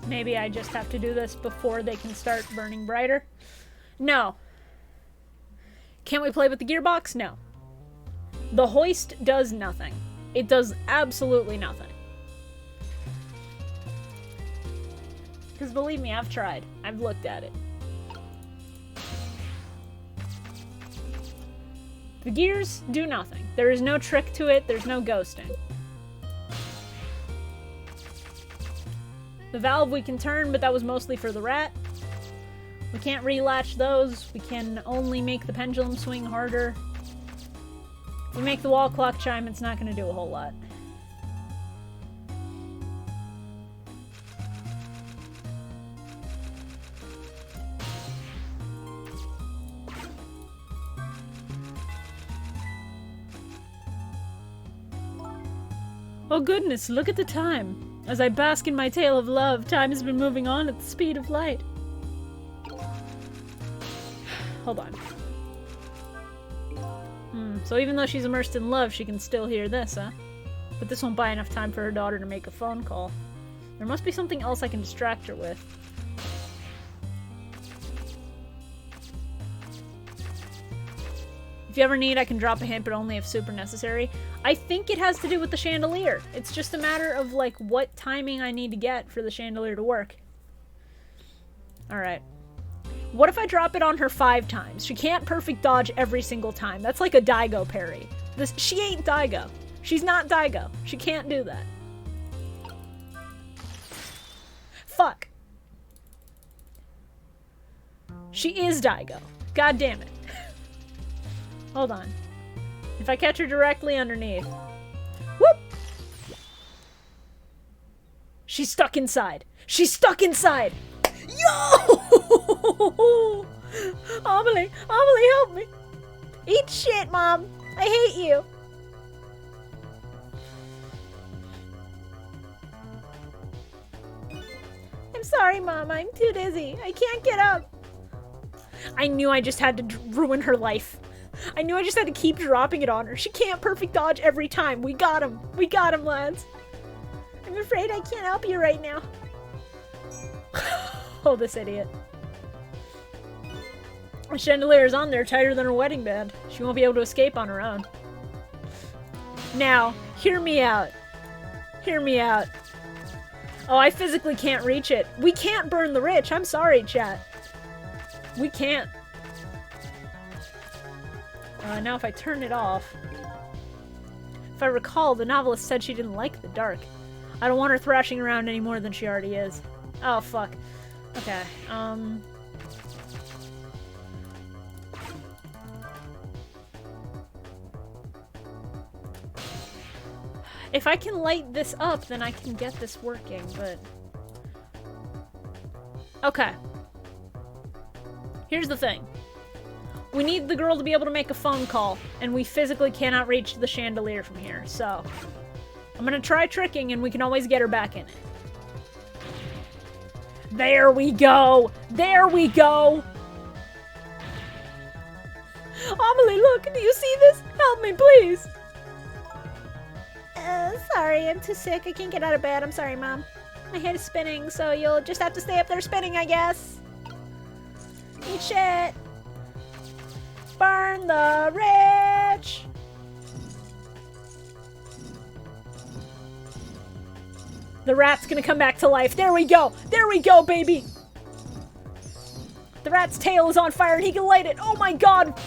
Maybe I just have to do this before they can start burning brighter? No. Can we play with the gearbox? No. The hoist does nothing. It does absolutely nothing. Because believe me, I've tried. I've looked at it. The gears do nothing. There is no trick to it. There's no ghosting. The valve we can turn, but that was mostly for the rat. We can't relatch those. We can only make the pendulum swing harder. If we make the wall clock chime, it's not going to do a whole lot. Oh goodness, look at the time. As I bask in my tale of love, time has been moving on at the speed of light. Hold on. So even though she's immersed in love, she can still hear this, huh? But this won't buy enough time for her daughter to make a phone call. There must be something else I can distract her with. If you ever need, I can drop a hint, but only if super necessary. I think it has to do with the chandelier. It's just a matter of, like, what timing I need to get for the chandelier to work. Alright. What if I drop it on her 5 times? She can't perfect dodge every single time. That's like a Daigo parry. She ain't Daigo. She's not Daigo. She can't do that. Fuck. She is Daigo. God damn it. Hold on. If I catch her directly underneath. Whoop! She's stuck inside. She's stuck inside! Yo! Amelie, help me. Eat shit, Mom. I hate you. I'm sorry, Mom. I'm too dizzy. I can't get up. I knew I just had to ruin her life. I knew I just had to keep dropping it on her. She can't perfect dodge every time. We got him. We got him, lads. I'm afraid I can't help you right now. Oh, this idiot. The chandelier is on there tighter than her wedding band. She won't be able to escape on her own. Now, hear me out. Hear me out. Oh, I physically can't reach it. We can't burn the rich. I'm sorry, chat. We can't. Now if I turn it off... If I recall, the novelist said she didn't like the dark. I don't want her thrashing around any more than she already is. Oh, fuck. Okay, if I can light this up, then I can get this working, but... Okay. Here's the thing. We need the girl to be able to make a phone call, and we physically cannot reach the chandelier from here, so... I'm gonna try tricking, and we can always get her back in it. There we go! There we go! Amelie, look! Do you see this? Help me, please! Sorry, I'm too sick. I can't get out of bed. I'm sorry, Mom. My head is spinning, so you'll just have to stay up there spinning, I guess. Eat shit! Burn the rich! The rat's gonna come back to life. There we go! There we go, baby! The rat's tail is on fire and he can light it! Oh my god!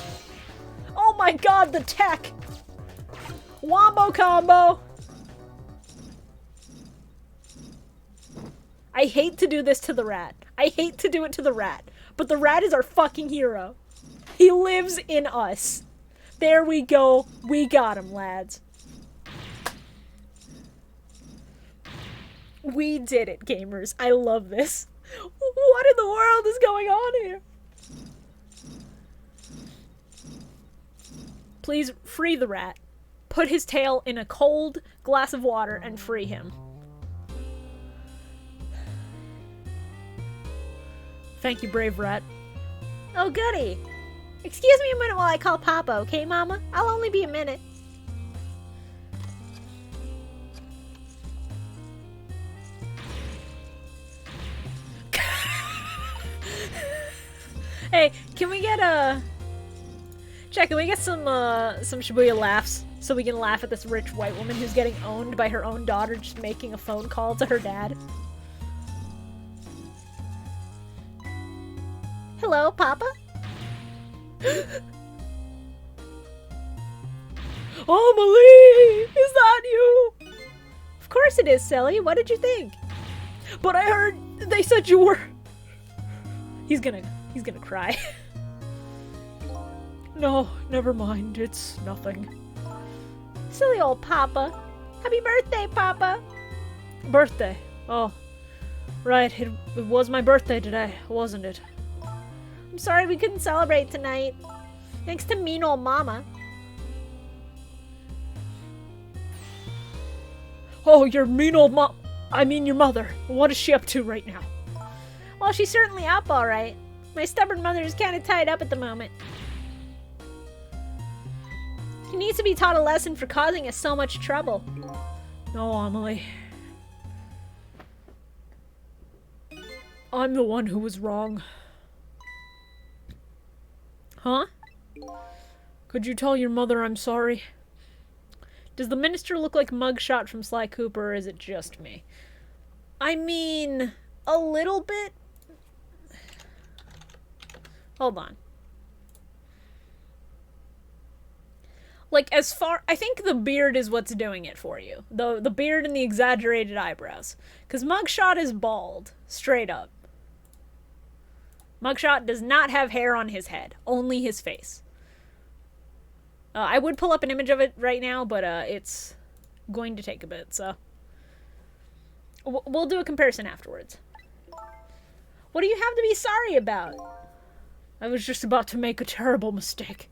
Oh my god, the tech! Wombo combo! I hate to do this to the rat. I hate to do it to the rat. But the rat is our fucking hero. He lives in us. There we go. We got him, lads. We did it, gamers. I love this. What in the world is going on here? Please free the rat. Put his tail in a cold glass of water and free him. Thank you, brave rat. Oh, goody. Excuse me a minute while I call Papa, okay, Mama? I'll only be a minute. Hey, can we get Jack, can we get some Shibuya laughs so we can laugh at this rich white woman who's getting owned by her own daughter just making a phone call to her dad? Hello, Papa? Amelie! Is that you? Of course it is, silly. What did you think? But I heard they said you were... He's gonna cry. No, never mind. It's nothing. Silly old Papa. Happy birthday, Papa. Birthday. Oh, right. It was my birthday today, wasn't it? I'm sorry we couldn't celebrate tonight. Thanks to mean old Mama. Oh, your mean old mom. I mean your mother. What is she up to right now? Well, she's certainly up all right. My stubborn mother is kind of tied up at the moment. She needs to be taught a lesson for causing us so much trouble. No, Amelie. I'm the one who was wrong. Huh? Could you tell your mother I'm sorry? Does the minister look like Mugshot from Sly Cooper, or is it just me? I mean, a little bit. Hold on. Like, I think the beard is what's doing it for you. The beard and the exaggerated eyebrows. Because Mugshot is bald. Straight up. Mugshot does not have hair on his head. Only his face. I would pull up an image of it right now, but it's going to take a bit, so. We'll do a comparison afterwards. What do you have to be sorry about? I was just about to make a terrible mistake.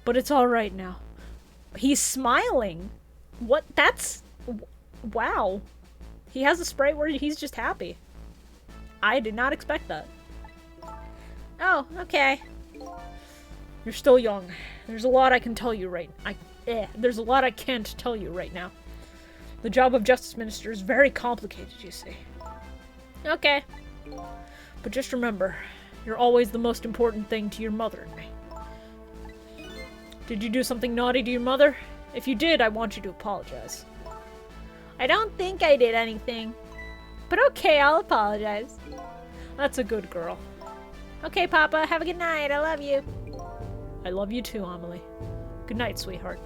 But it's alright now. He's smiling. What? That's... Wow. He has a sprite where he's just happy. I did not expect that. Oh, okay. You're still young. There's a lot I can tell you there's a lot I can't tell you right now. The job of Justice Minister is very complicated, you see. Okay. But just remember, you're always the most important thing to your mother and me. Did you do something naughty to your mother? If you did, I want you to apologize. I don't think I did anything. But okay, I'll apologize. That's a good girl. Okay, Papa, have a good night. I love you. I love you too, Amelie. Good night, sweetheart.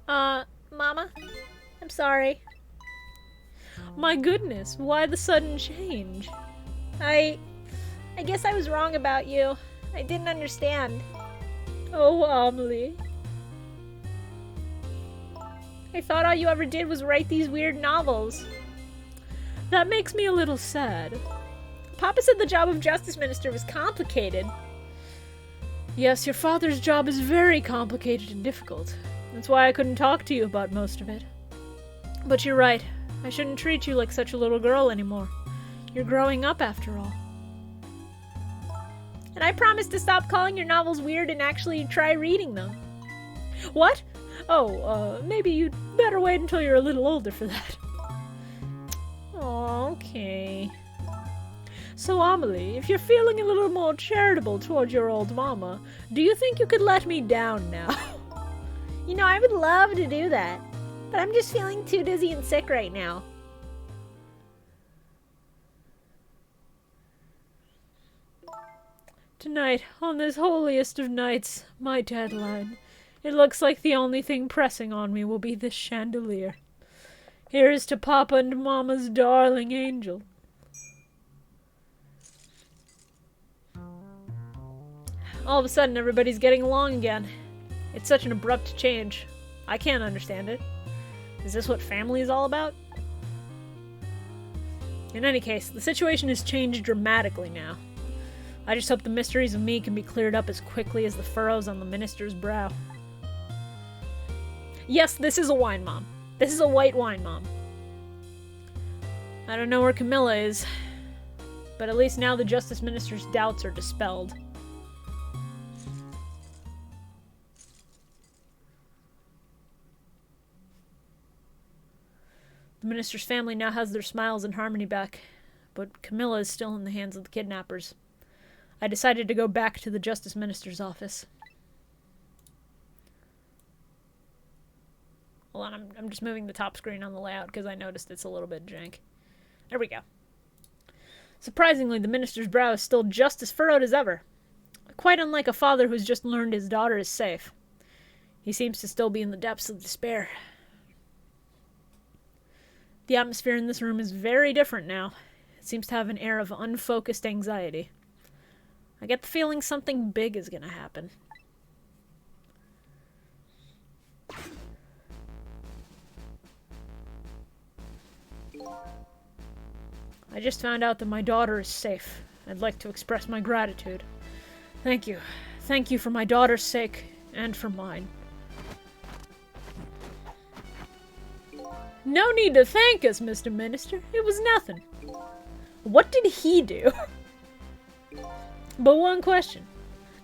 Mama? I'm sorry. My goodness, why the sudden change? I guess I was wrong about you. I didn't understand. Oh, Amelie. I thought all you ever did was write these weird novels. That makes me a little sad. Papa said the job of Justice Minister was complicated. Yes, your father's job is very complicated and difficult. That's why I couldn't talk to you about most of it. But you're right. I shouldn't treat you like such a little girl anymore. You're growing up after all. And I promised to stop calling your novels weird and actually try reading them. What? Oh, maybe you'd better wait until you're a little older for that. Okay. So, Amelie, if you're feeling a little more charitable toward your old mama, do you think you could let me down now? You know, I would love to do that. But I'm just feeling too dizzy and sick right now. Tonight, on this holiest of nights, my deadline, it looks like the only thing pressing on me will be this chandelier. Here's to Papa and Mama's darling angel. All of a sudden, everybody's getting along again. It's such an abrupt change. I can't understand it. Is this what family is all about? In any case, the situation has changed dramatically now. I just hope the mysteries of me can be cleared up as quickly as the furrows on the minister's brow. Yes, this is a wine mom. This is a white wine mom. I don't know where Camilla is, but at least now the Justice Minister's doubts are dispelled. The minister's family now has their smiles and harmony back, but Camilla is still in the hands of the kidnappers. I decided to go back to the Justice Minister's office. Hold on, I'm just moving the top screen on the layout because I noticed it's a little bit jank. There we go. Surprisingly, the minister's brow is still just as furrowed as ever. Quite unlike a father who's just learned his daughter is safe. He seems to still be in the depths of despair. The atmosphere in this room is very different now. It seems to have an air of unfocused anxiety. I get the feeling something big is gonna happen. I just found out that my daughter is safe. I'd like to express my gratitude. Thank you. Thank you for my daughter's sake, and for mine. No need to thank us, Mr. Minister. It was nothing. What did he do? But one question.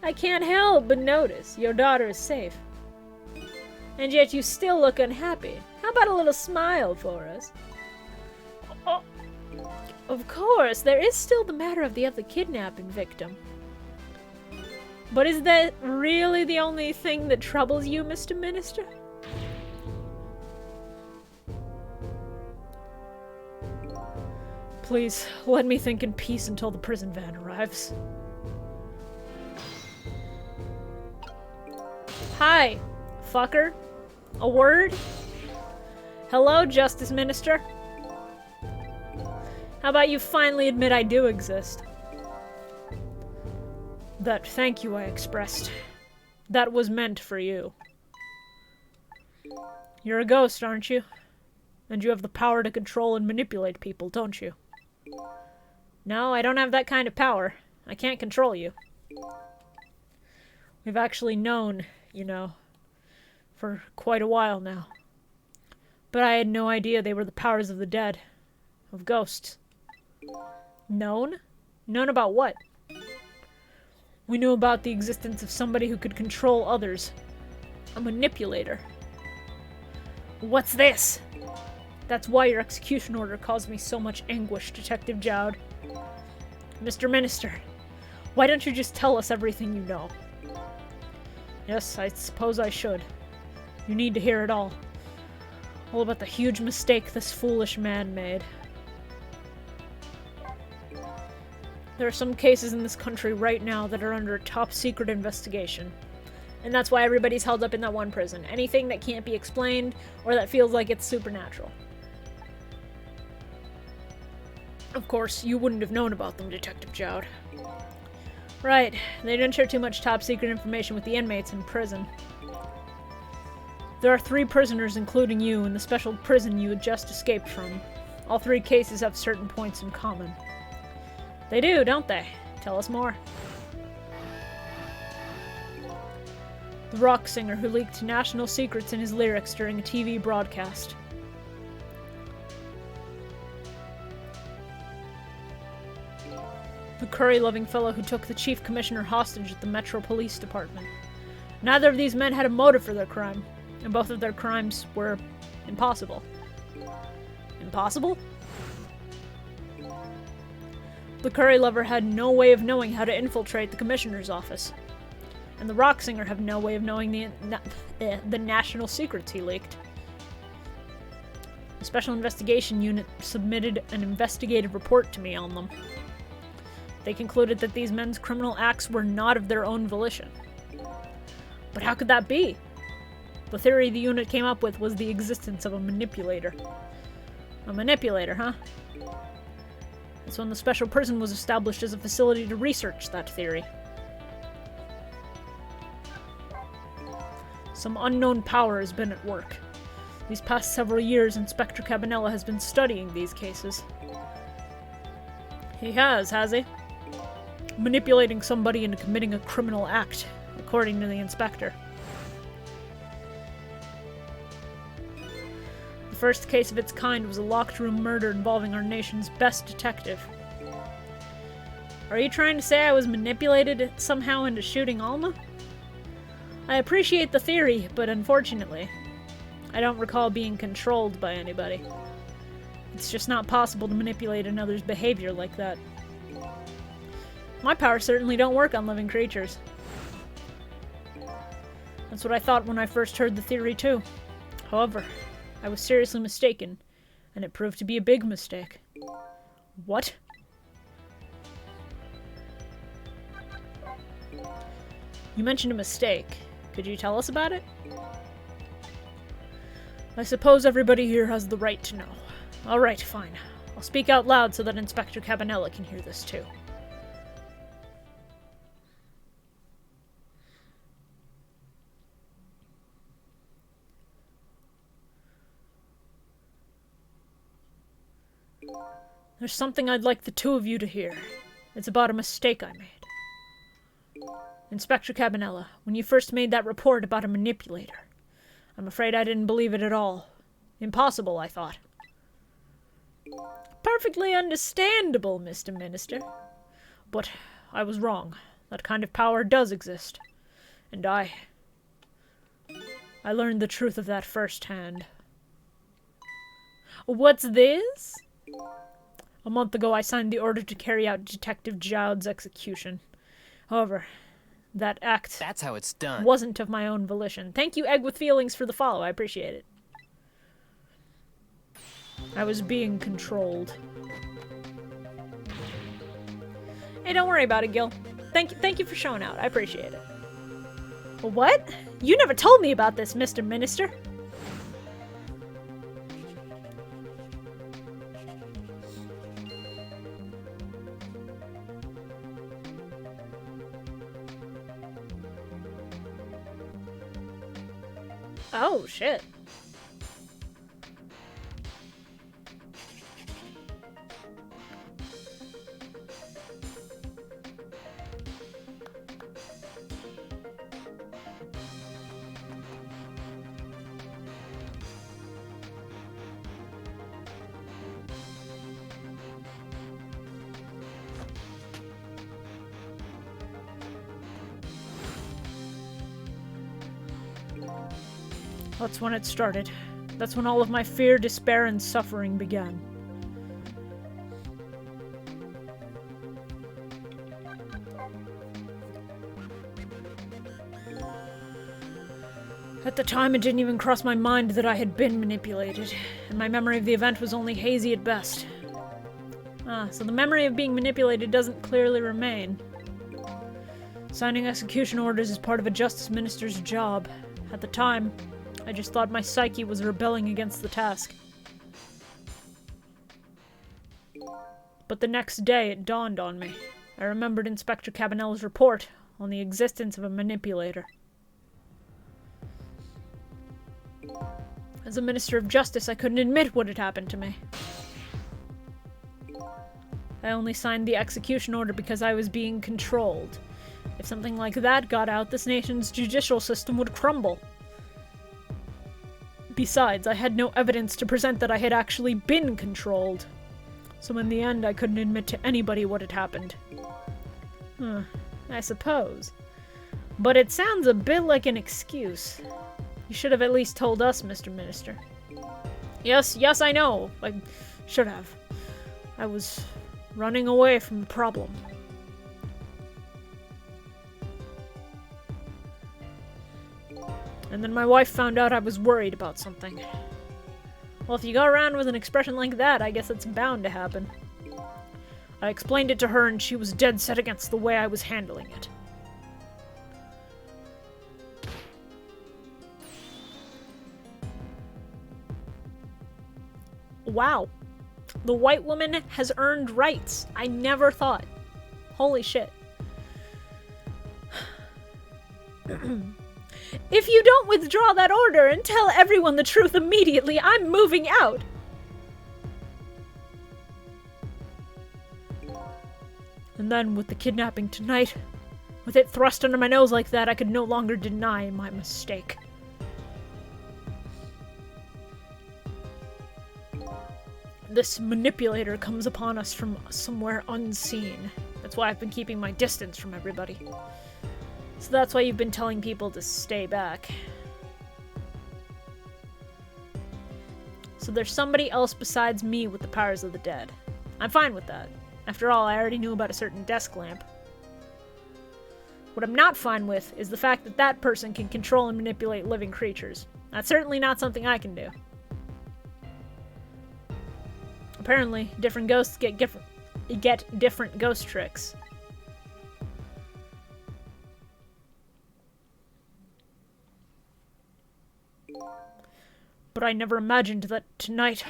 I can't help but notice your daughter is safe. And yet you still look unhappy. How about a little smile for us? Of course, there is still the matter of the other kidnapping victim. But is that really the only thing that troubles you, Mr. Minister? Please, let me think in peace until the prison van arrives. Hi, fucker. A word? Hello, Justice Minister. How about you finally admit I do exist? That thank you I expressed. That was meant for you. You're a ghost, aren't you? And you have the power to control and manipulate people, don't you? No, I don't have that kind of power. I can't control you. We've actually known, you know, for quite a while now. But I had no idea they were the powers of the dead. Of ghosts. Known? Known about what? We knew about the existence of somebody who could control others. A manipulator. What's this? That's why your execution order caused me so much anguish, Detective Jowd. Mr. Minister, why don't you just tell us everything you know? Yes, I suppose I should. You need to hear it all. All about the huge mistake this foolish man made. There are some cases in this country right now that are under top secret investigation. And that's why everybody's held up in that one prison. Anything that can't be explained or that feels like it's supernatural. Of course, you wouldn't have known about them, Detective Jowd. Right, they didn't share too much top secret information with the inmates in prison. There are 3 prisoners, including you, in the special prison you had just escaped from. All 3 cases have certain points in common. They do, don't they? Tell us more. The rock singer who leaked national secrets in his lyrics during a TV broadcast. The curry-loving fellow who took the chief commissioner hostage at the Metro Police Department. Neither of these men had a motive for their crime, and both of their crimes were impossible. Impossible? The curry lover had no way of knowing how to infiltrate the commissioner's office. And the rock singer had no way of knowing the national secrets he leaked. The Special Investigation Unit submitted an investigative report to me on them. They concluded that these men's criminal acts were not of their own volition. But how could that be? The theory the unit came up with was the existence of a manipulator. A manipulator, huh? That's when the special prison was established as a facility to research that theory. Some unknown power has been at work. These past several years, Inspector Cabanela has been studying these cases. He has he? Manipulating somebody into committing a criminal act, according to the inspector. The first case of its kind was a locked room murder involving our nation's best detective. Are you trying to say I was manipulated somehow into shooting Alma? I appreciate the theory, but unfortunately, I don't recall being controlled by anybody. It's just not possible to manipulate another's behavior like that. My powers certainly don't work on living creatures. That's what I thought when I first heard the theory too. However, I was seriously mistaken, and it proved to be a big mistake. What? You mentioned a mistake. Could you tell us about it? I suppose everybody here has the right to know. Alright, fine. I'll speak out loud so that Inspector Cabanela can hear this too. There's something I'd like the 2 of you to hear. It's about a mistake I made. Inspector Cabanela, when you first made that report about a manipulator, I'm afraid I didn't believe it at all. Impossible, I thought. Perfectly understandable, Mr. Minister. But I was wrong. That kind of power does exist. And I learned the truth of that firsthand. What's this? A month ago, I signed the order to carry out Detective Jowd's execution. However, that act That's how it's done. wasn't of my own volition. Thank you, Egg with Feelings, for the follow. I appreciate it. I was being controlled. Hey, don't worry about it, Gil. Thank you for showing out. I appreciate it. What? You never told me about this, Mr. Minister. Oh, shit. That's when it started. That's when all of my fear, despair, and suffering began. At the time, it didn't even cross my mind that I had been manipulated, and my memory of the event was only hazy at best. So the memory of being manipulated doesn't clearly remain. Signing execution orders is part of a justice minister's job. At the time, I just thought my psyche was rebelling against the task. But the next day, it dawned on me. I remembered Inspector Cabanella's report on the existence of a manipulator. As a Minister of Justice, I couldn't admit what had happened to me. I only signed the execution order because I was being controlled. If something like that got out, this nation's judicial system would crumble. Besides, I had no evidence to present that I had actually been controlled. So in the end, I couldn't admit to anybody what had happened. I suppose. But it sounds a bit like an excuse. You should have at least told us, Mr. Minister. Yes, I know. I should have. I was running away from the problem. And then my wife found out I was worried about something. Well, if you go around with an expression like that, I guess it's bound to happen. I explained it to her, and she was dead set against the way I was handling it. Wow. The white woman has earned rights. I never thought. Holy shit. If you don't withdraw that order and tell everyone the truth immediately, I'm moving out. And then, with the kidnapping tonight, with it thrust under my nose like that, I could no longer deny my mistake. This manipulator comes upon us from somewhere unseen. That's why I've been keeping my distance from everybody. So that's why you've been telling people to stay back. So there's somebody else besides me with the powers of the dead. I'm fine with that. After all, I already knew about a certain desk lamp. What I'm not fine with is the fact that that person can control and manipulate living creatures. That's certainly not something I can do. Apparently, different ghosts get different ghost tricks. But I never imagined that tonight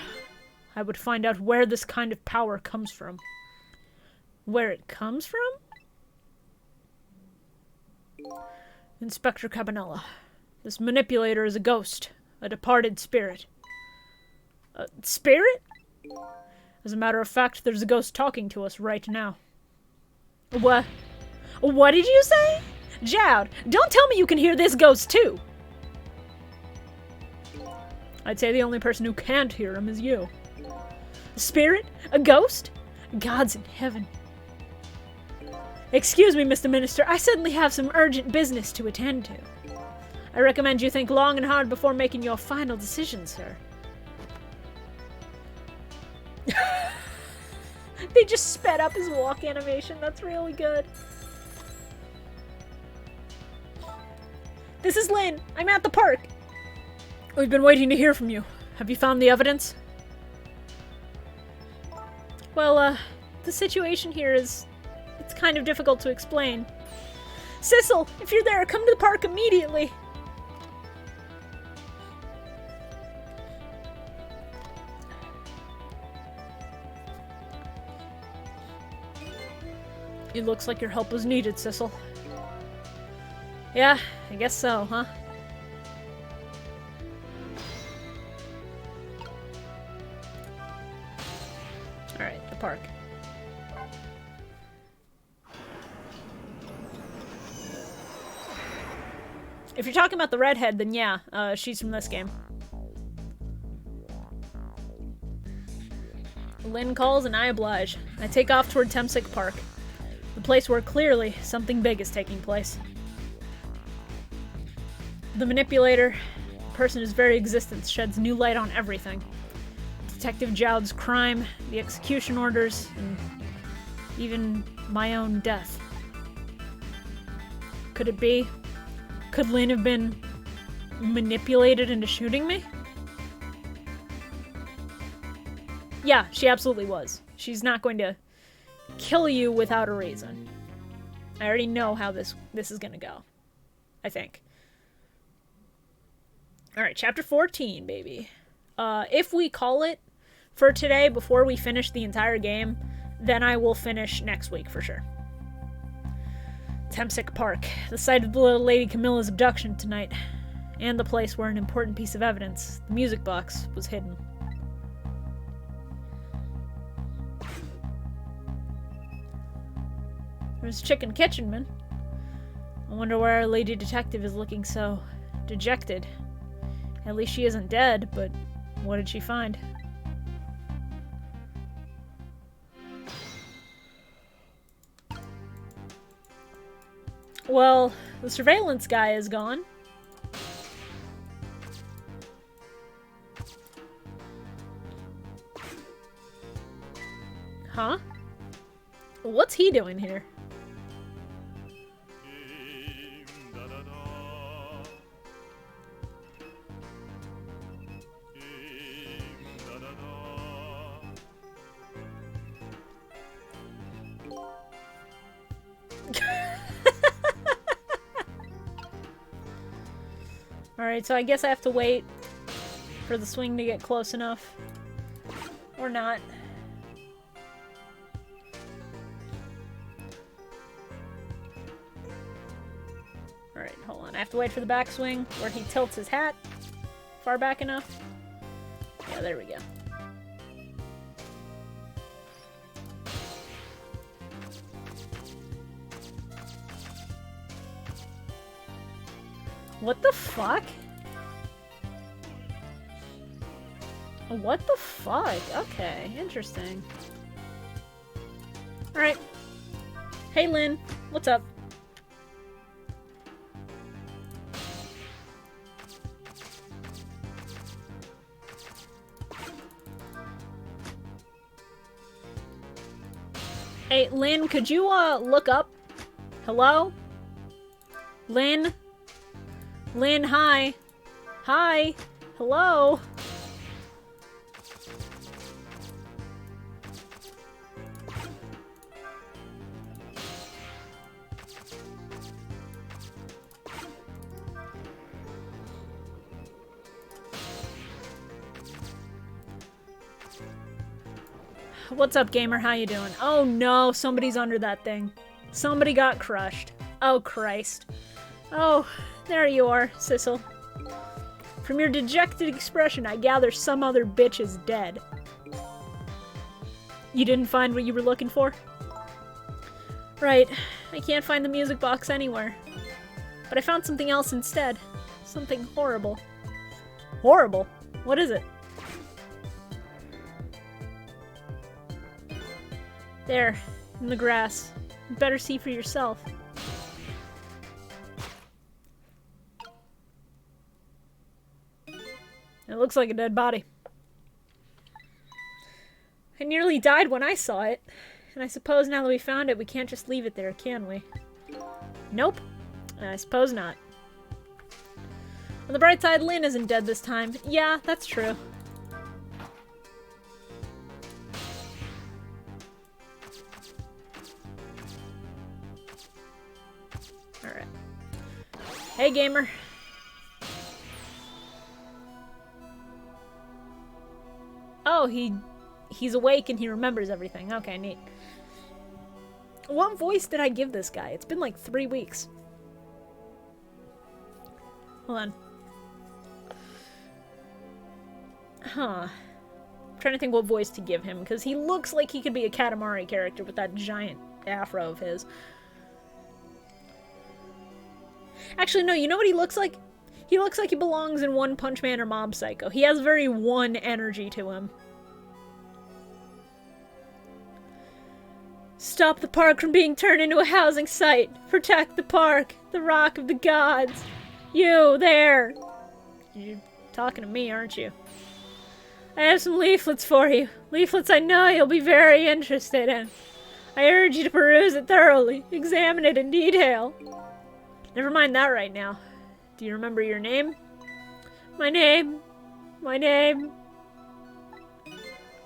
I would find out where this kind of power comes from. Where it comes from? Inspector Cabanella. This manipulator is a ghost. A departed spirit. A spirit? As a matter of fact, there's a ghost talking to us right now. What? What did you say? Jowd, don't tell me you can hear this ghost too! I'd say the only person who can't hear him is you. A spirit? A ghost? God's in heaven. Excuse me, Mr. Minister, I suddenly have some urgent business to attend to. I recommend you think long and hard before making your final decision, sir. They just sped up his walk animation. That's really good. This is Lynn. I'm at the park. We've been waiting to hear from you. Have you found the evidence? Well, the situation here is... it's kind of difficult to explain. Sissel, if you're there, come to the park immediately. It looks like your help was needed, Sissel. Yeah, I guess so, huh? Alright, the park. If you're talking about the redhead, then yeah, she's from this game. Lynn calls and I oblige. I take off toward Temsic Park. The place where clearly something big is taking place. The manipulator, the person whose very existence sheds new light on everything. Detective Jowd's crime, the execution orders, and even my own death. Could it be? Could Lynn have been manipulated into shooting me? Yeah, she absolutely was. She's not going to kill you without a reason. I already know how this is gonna go. I think. Alright, chapter 14, baby. If we call it for today before we finish the entire game, then I will finish next week for sure. Temsic Park, the site of the little Lady Camilla's abduction tonight, and the place where an important piece of evidence, the music box, was hidden. There's Chicken Kitchenman. I wonder why our lady detective is looking so dejected. At least she isn't dead, but what did she find? Well, the surveillance guy is gone. Huh? What's he doing here? Alright, so I guess I have to wait for the swing to get close enough. Or not. Alright, hold on. I have to wait for the backswing where he tilts his hat far back enough. Yeah, there we go. What the fuck? What the fuck? Okay, interesting. Alright. Hey, Lynn. What's up? Hey, Lynn, could you, look up? Hello? Lynn? Lynn, hi. Hi. Hello. What's up, gamer? How you doing? Oh no, somebody's under that thing. Somebody got crushed. Oh Christ. Oh, there you are, Sissel. From your dejected expression, I gather some other bitch is dead. You didn't find what you were looking for? Right. I can't find the music box anywhere. But I found something else instead. Something horrible. Horrible? What is it? There, in the grass. You better see for yourself. It looks like a dead body. I nearly died when I saw it. And I suppose now that we found it, we can't just leave it there, can we? Nope. I suppose not. On the bright side, Lynn isn't dead this time. Yeah, that's true. Alright. Hey, gamer. Oh, he's awake and he remembers everything. Okay, neat. What voice did I give this guy? It's been like 3 weeks. Hold on. Huh. I'm trying to think what voice to give him, because he looks like he could be a Katamari character with that giant afro of his. Actually, no, you know what he looks like? He looks like he belongs in One Punch Man or Mob Psycho. He has very one energy to him. Stop the park from being turned into a housing site. Protect the park. The Rock of the Gods. You, there. You're talking to me, aren't you? I have some leaflets for you. Leaflets I know you'll be very interested in. I urge you to peruse it thoroughly. Examine it in detail. Never mind that right now. Do you remember your name? My name. My name.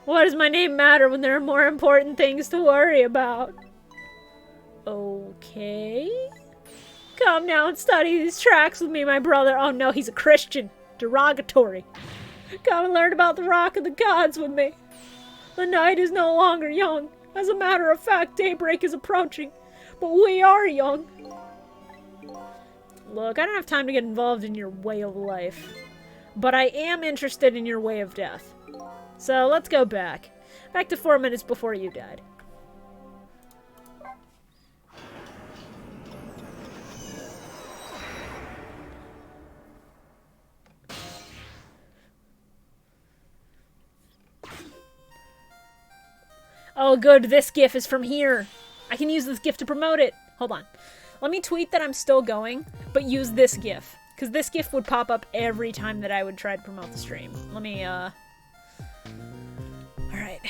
What does my name matter when there are more important things to worry about? Okay. Come now and study these tracks with me, my brother. Oh no, he's a Christian. Derogatory. Come and learn about the Rock of the Gods with me. The night is no longer young. As a matter of fact, daybreak is approaching. But we are young. Look, I don't have time to get involved in your way of life. But I am interested in your way of death. So let's go back. Back to 4 minutes before you died. Oh good, this GIF is from here. I can use this GIF to promote it. Hold on. Let me tweet that I'm still going, but use this GIF. Because this GIF would pop up every time that I would try to promote the stream. Let me, Alright.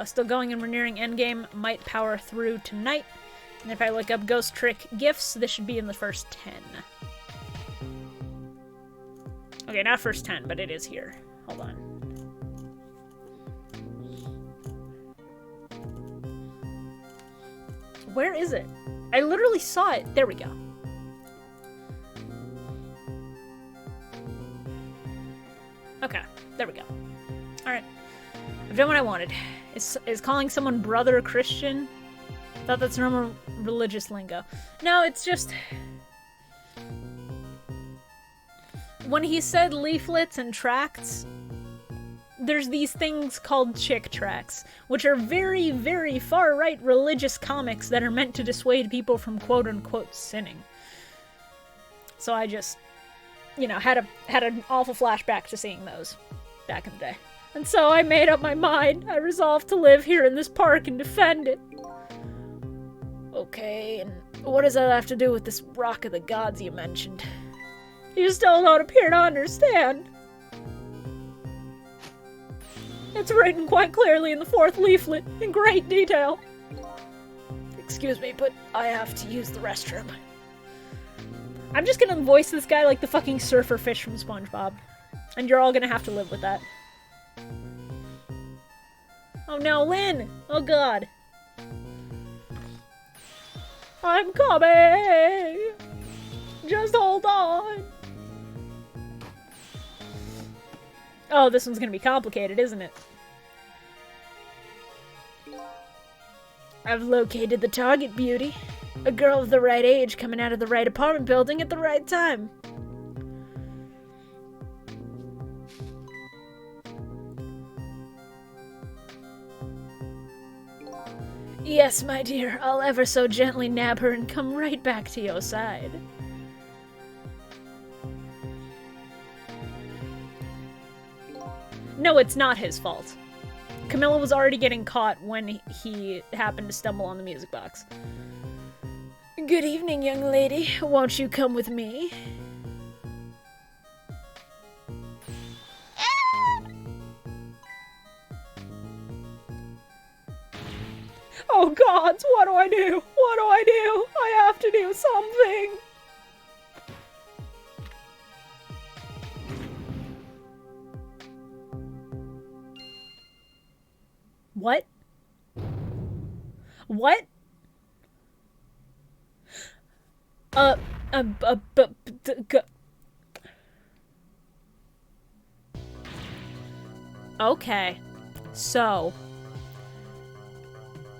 Still going and we're nearing endgame. Might power through tonight. And if I look up Ghost Trick GIFs, this should be in the first 10. Okay, not first 10, but it is here. Hold on. Where is it? I literally saw it. There we go. Okay, there we go. Alright. I've done what I wanted. Is calling someone brother Christian? Thought that's normal religious lingo. No, it's just... When he said leaflets and tracts, there's these things called chick tracts, which are very, very far-right religious comics that are meant to dissuade people from quote-unquote sinning. So I just, you know, had an awful flashback to seeing those back in the day. And so I made up my mind. I resolved to live here in this park and defend it. Okay, and what does that have to do with this Rock of the Gods you mentioned? You still don't appear to understand. It's written quite clearly in the 4th leaflet, in great detail. Excuse me, but I have to use the restroom. I'm just gonna voice this guy like the fucking surfer fish from SpongeBob. And you're all gonna have to live with that. Oh no, Lynn! Oh god. I'm coming! Just hold on! Oh, this one's gonna be complicated, isn't it? I've located the target, beauty. A girl of the right age coming out of the right apartment building at the right time. Yes, my dear, I'll ever so gently nab her and come right back to your side. No, it's not his fault. Camilla was already getting caught when he happened to stumble on the music box. Good evening, young lady. Won't you come with me? Oh gods, what do I do? What do I do? I have to do something! What? What? Okay, so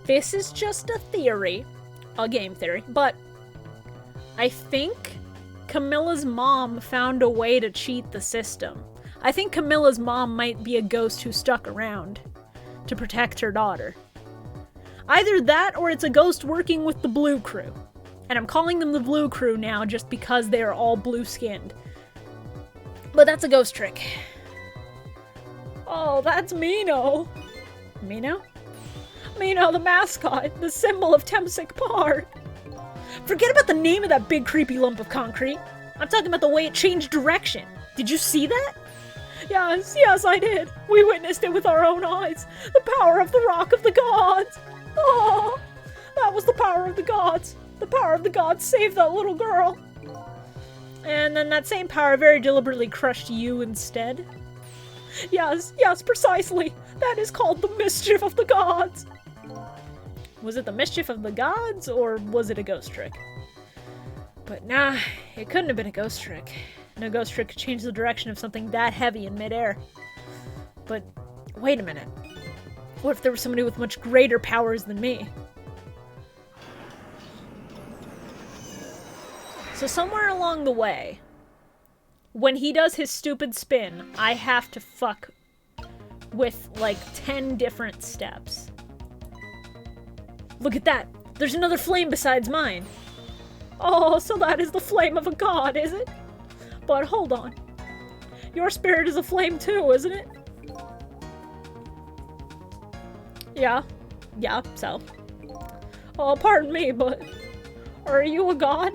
this is just a theory, a game theory, but I think Camilla's mom found a way to cheat the system. I think Camilla's mom might be a ghost who stuck around to protect her daughter. Either that or it's a ghost working with the Blue Crew. And I'm calling them the Blue Crew now just because they are all blue-skinned. But that's a ghost trick. Oh, that's Mino. Mino? Mino, the mascot, the symbol of Temsic Park. Forget about the name of that big creepy lump of concrete. I'm talking about the way it changed direction. Did you see that? Yes, I did. We witnessed it with our own eyes. The power of the Rock of the Gods. Oh, that was the power of the gods. The power of the gods saved that little girl. And then that same power very deliberately crushed you instead. Yes, precisely. That is called the mischief of the gods. Was it the mischief of the gods, or was it a ghost trick? But nah, it couldn't have been a ghost trick. No ghost trick could change the direction of something that heavy in midair. But wait a minute. What if there was somebody with much greater powers than me? So somewhere along the way, when he does his stupid spin, I have to fuck with like 10 different steps. Look at that! There's another flame besides mine! Oh, so that is the flame of a god, is it? But hold on. Your spirit is a flame too, isn't it? Yeah, so. Oh, pardon me, but are you a god?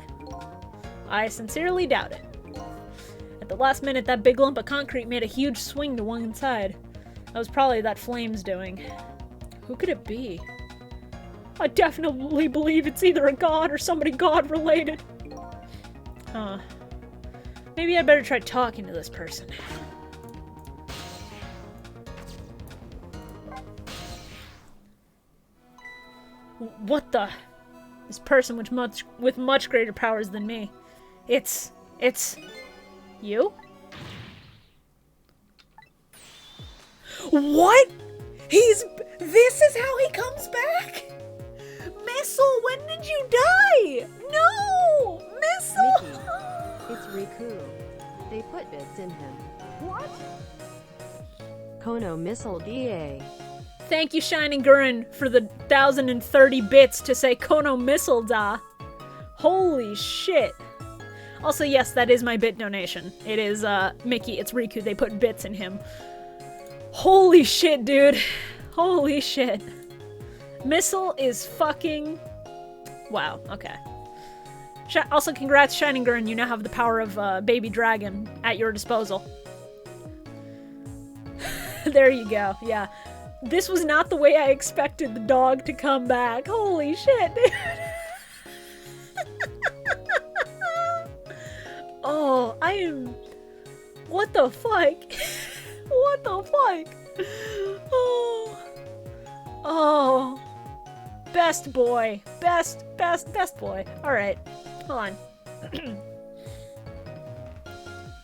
I sincerely doubt it. At the last minute, that big lump of concrete made a huge swing to one side. That was probably that flame's doing. Who could it be? I definitely believe it's either a god or somebody god-related. Huh. Maybe I'd better try talking to this person. What the? This person with much greater powers than me. It's you? What? This is how he comes back? Missile, when did you die? No! Missile! Mickey, it's Riku. They put bits in him. What? Kono Missile DA. Thank you, Shining Gurren, for the 1,030 bits to say Kono Missile Da. Holy shit. Also, yes, that is my bit donation. It is, Mickey, it's Riku, they put bits in him. Holy shit, dude. Holy shit. Missile is fucking... Wow, okay. Also, congrats, Shining Gurren, you now have the power of, Baby Dragon at your disposal. There you go, yeah. This was not the way I expected the dog to come back. Holy shit, dude. Oh, I am... What the fuck? What the fuck? Oh. Best boy. Best boy. Alright. Hold on.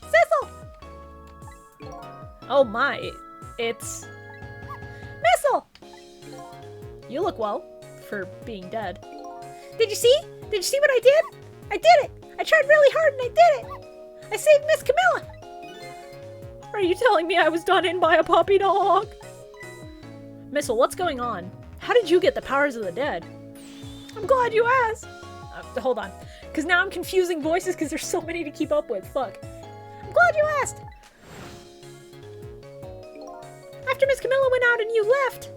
Cecil! Oh my. It's... Missile! You look well, for being dead. Did you see? Did you see what I did? I did it! I tried really hard and I did it! I saved Miss Camilla! Are you telling me I was done in by a puppy dog? Missile, what's going on? How did you get the powers of the dead? I'm glad you asked. Hold on. Because now I'm confusing voices because there's so many to keep up with. Fuck. I'm glad you asked. After Miss Camilla went out and you left.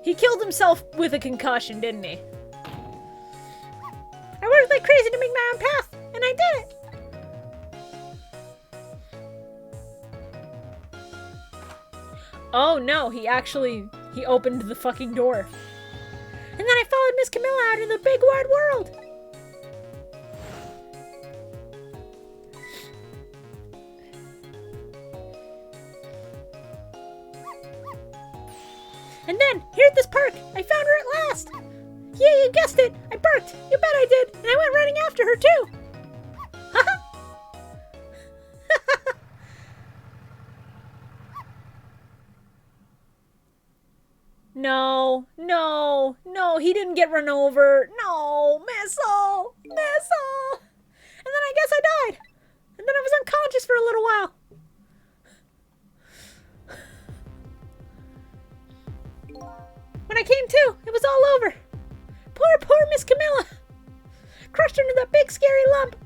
He killed himself with a concussion, didn't he? I worked like crazy to make my own path, and I did it. Oh no, he opened the fucking door. And then I followed Miss Camilla out in the big wide world. And then, here at this park, I found her at last. Yeah, you guessed it. I barked. You bet I did. And I went running after her, too. No, no, no, he didn't get run over. No, Missile! Missile! And then I guess I died. And then I was unconscious for a little while. When I came to, it was all over. Poor Miss Camilla. Crushed under that big scary lump.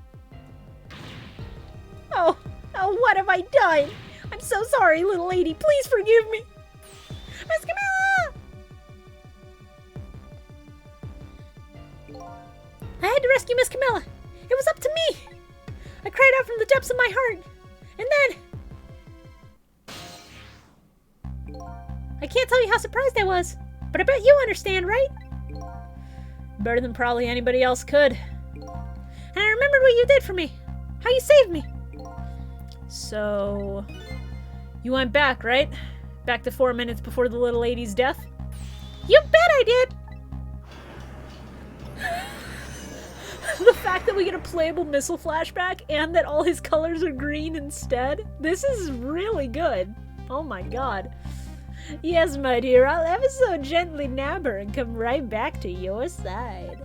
Oh, what have I done? I'm so sorry, little lady. Please forgive me. Miss Camilla! I had to rescue Miss Camilla. It was up to me. I cried out from the depths of my heart. And then... I can't tell you how surprised I was, but I bet you understand, right? Better than probably anybody else could. And I remembered what you did for me. How you saved me. So... you went back, right? Back to 4 minutes before the little lady's death? You bet I did! The fact that we get a playable Missile flashback and that all his colors are green instead? This is really good. Oh my god. Yes, my dear, I'll ever so gently nab her and come right back to your side.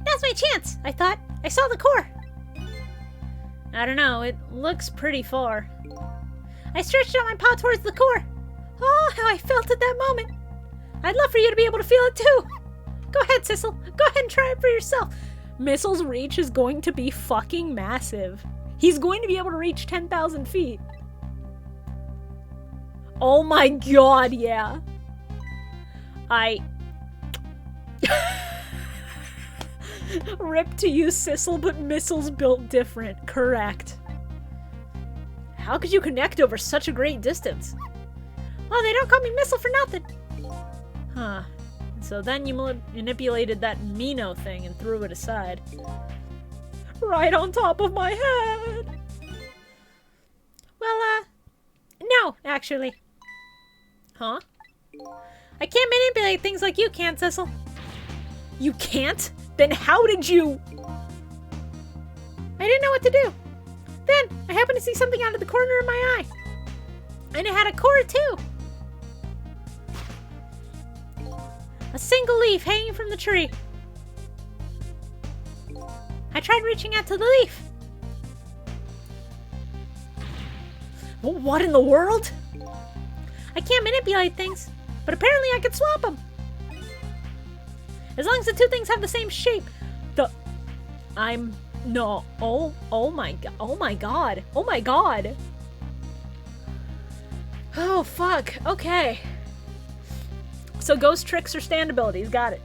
Now's my chance, I thought. I saw the core. I don't know, it looks pretty far. I stretched out my paw towards the core. Oh, how I felt at that moment. I'd love for you to be able to feel it too. Go ahead, Sissel. Go ahead and try it for yourself. Missile's reach is going to be fucking massive. He's going to be able to reach 10,000 feet. Oh my god, yeah. Rip to you, Sissel, but Missile's built different. Correct. How could you connect over such a great distance? Oh, they don't call me Missile for nothing. Huh. So then you manipulated that Mino thing and threw it aside. Right on top of my head! Well, no, actually. Huh? I can't manipulate things like you can, Sissel. You can't? Then how did you? I didn't know what to do. Then, I happened to see something out of the corner of my eye. And it had a core, too. A single leaf hanging from the tree. I tried reaching out to the leaf. What in the world? I can't manipulate things, but apparently I could swap them. As long as the two things have the same shape. No. Oh my god. Oh my god. Oh my god. Oh fuck. Okay. So ghost tricks or stand abilities. Got it.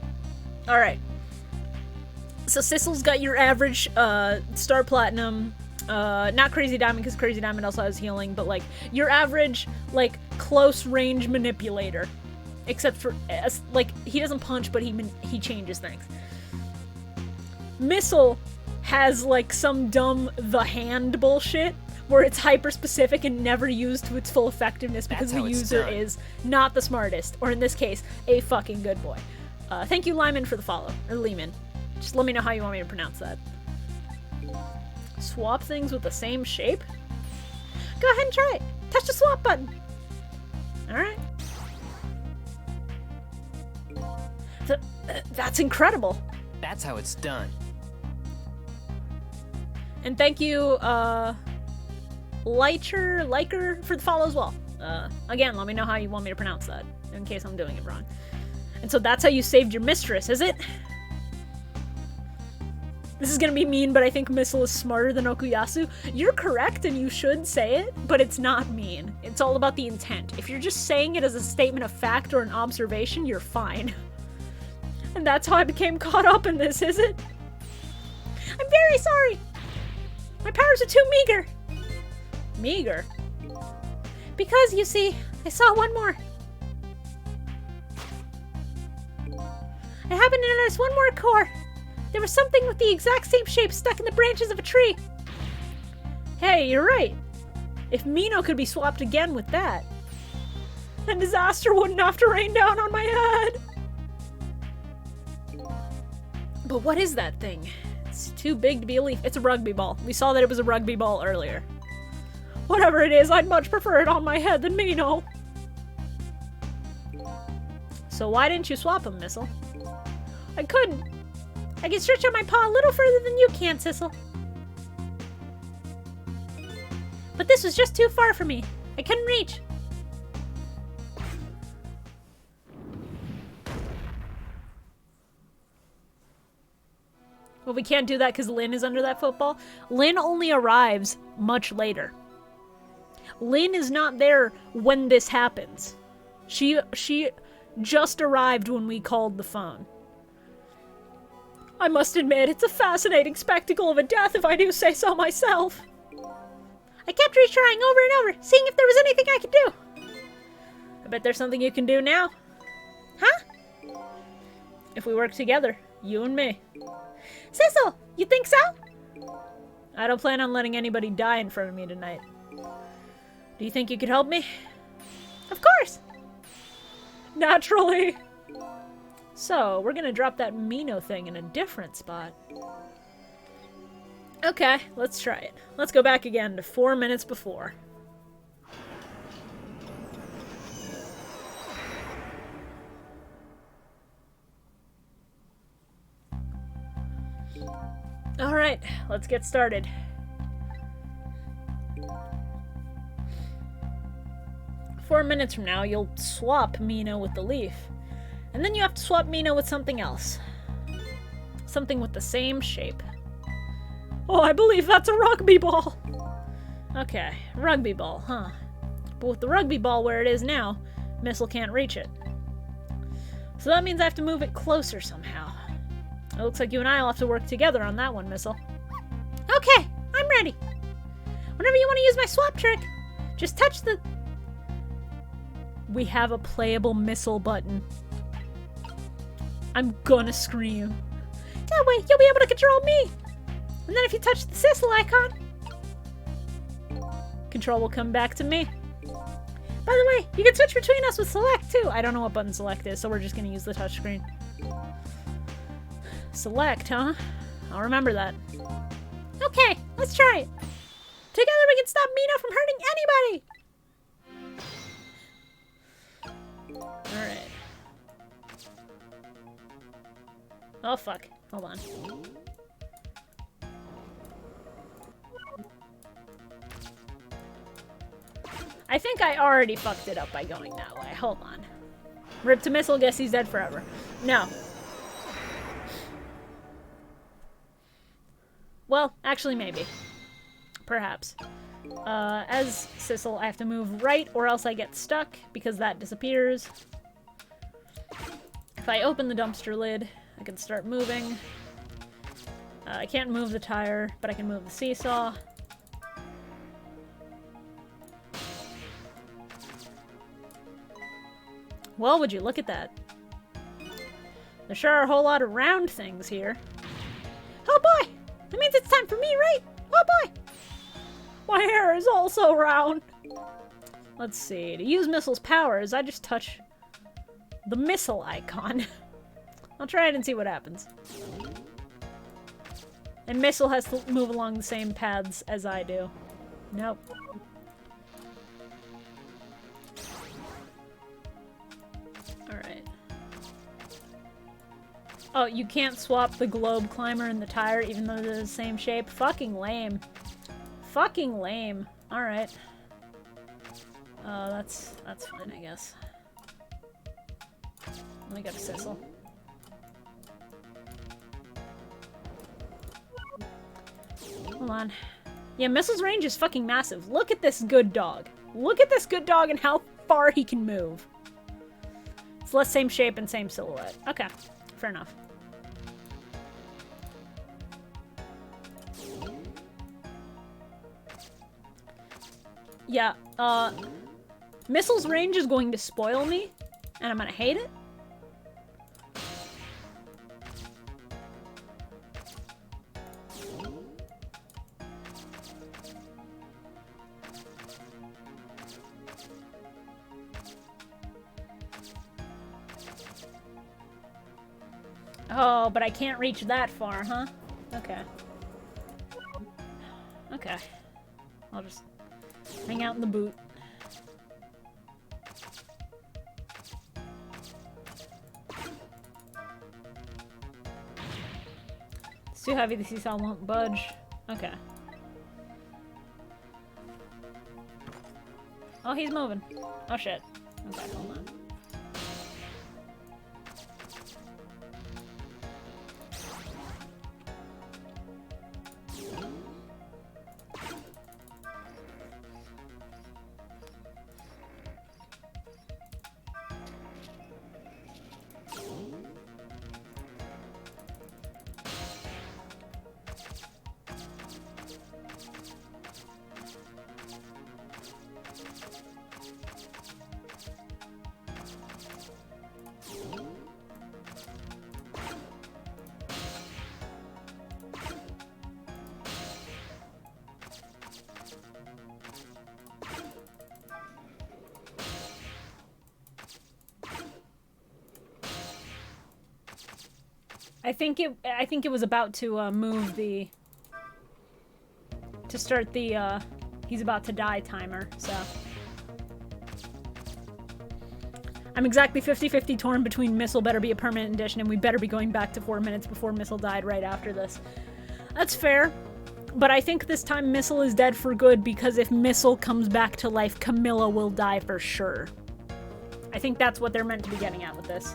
Alright. So Sissel's got your average Star Platinum. Not Crazy Diamond, because Crazy Diamond also has healing, but like your average like close range manipulator. Except for like he doesn't punch, but he changes things. Missile has like some dumb the hand bullshit where it's hyper specific and never used to its full effectiveness because the user is not the smartest, or in this case, a fucking good boy. Thank you, Lyman, for the follow, or Lehman. Just let me know how you want me to pronounce that. Swap things with the same shape? Go ahead and try it. Touch the swap button. Alright. That's incredible. That's how it's done. And thank you, Liker, for the follow as well. Again, let me know how you want me to pronounce that, in case I'm doing it wrong. And so that's how you saved your mistress, is it? This is gonna be mean, but I think Missile is smarter than Okuyasu. You're correct, and you should say it, but it's not mean. It's all about the intent. If you're just saying it as a statement of fact or an observation, you're fine. And that's how I became caught up in this, is it? I'm very sorry! My powers are too meager! Meager? Because, you see, I saw one more. I happened to notice one more core. There was something with the exact same shape stuck in the branches of a tree. Hey, you're right. If Mino could be swapped again with that, then disaster wouldn't have to rain down on my head. But what is that thing? It's too big to be a leaf. It's a rugby ball. We saw that it was a rugby ball earlier. Whatever it is, I'd much prefer it on my head than Mino. So why didn't you swap him, Missile? I couldn't. I can stretch out my paw a little further than you can, Sissel. But this was just too far for me. I couldn't reach. Well, we can't do that because Lynn is under that football. Lynn only arrives much later. Lynn is not there when this happens. She just arrived when we called the phone. I must admit, it's a fascinating spectacle of a death if I do say so myself. I kept retrying over and over, seeing if there was anything I could do. I bet there's something you can do now. Huh? If we work together, you and me. Sissel, you think so? I don't plan on letting anybody die in front of me tonight. Do you think you could help me? Of course. Naturally. So, we're gonna drop that Mino thing in a different spot. Okay, let's try it. Let's go back again to 4 minutes before. Alright, let's get started. "4 minutes from now, you'll swap Mino with the leaf. And then you have to swap Mino with something else. Something with the same shape." Oh, I believe that's a rugby ball! Okay, rugby ball, huh? But with the rugby ball where it is now, Missile can't reach it. So that means I have to move it closer somehow. It looks like you and I will have to work together on that one, Missile. Okay, I'm ready. Whenever you want to use my swap trick, just touch the... We have a playable Missile button. I'm gonna scream. That way, you'll be able to control me. And then if you touch the Sissel icon... Control will come back to me. By the way, you can switch between us with select, too. I don't know what button select is, so we're just gonna use the touchscreen. Select, huh? I'll remember that. Okay, let's try it. Together we can stop Mino from hurting anybody. Alright. Oh, fuck. Hold on. I think I already fucked it up by going that way. Hold on. Rip to Missile, guess he's dead forever. No. Well, actually, maybe. Perhaps. As Sissel, I have to move right or else I get stuck because that disappears. If I open the dumpster lid, I can start moving. I can't move the tire, but I can move the seesaw. Well, would you look at that? There sure are a whole lot of round things here. Oh boy! That means it's time for me, right? Oh boy! My hair is also round. Let's see. To use Missile's powers, I just touch the Missile icon. I'll try it and see what happens. And Missile has to move along the same paths as I do. Nope. Alright. Oh, you can't swap the globe climber and the tire even though they're the same shape? Fucking lame. Fucking lame. Alright. That's fine, I guess. Let me go to Sissel. Hold on. Yeah, Missile's range is fucking massive. Look at this good dog. Look at this good dog and how far he can move. It's less same shape and same silhouette. Okay, fair enough. Yeah, Missile's range is going to spoil me, and I'm gonna hate it. Oh, but I can't reach that far, huh? Okay. Okay. I'll just hang out in the boot. It's too heavy, the seesaw won't budge. Okay. Oh, he's moving. Oh shit. Okay, hold on. I think it was about to move the to start the he's about to die timer, so I'm exactly 50-50 torn between Missile better be a permanent addition and we better be going back to 4 minutes before Missile died right after this. That's fair, but I think this time Missile is dead for good because if Missile comes back to life, Camilla will die for sure. I think that's what they're meant to be getting at with this.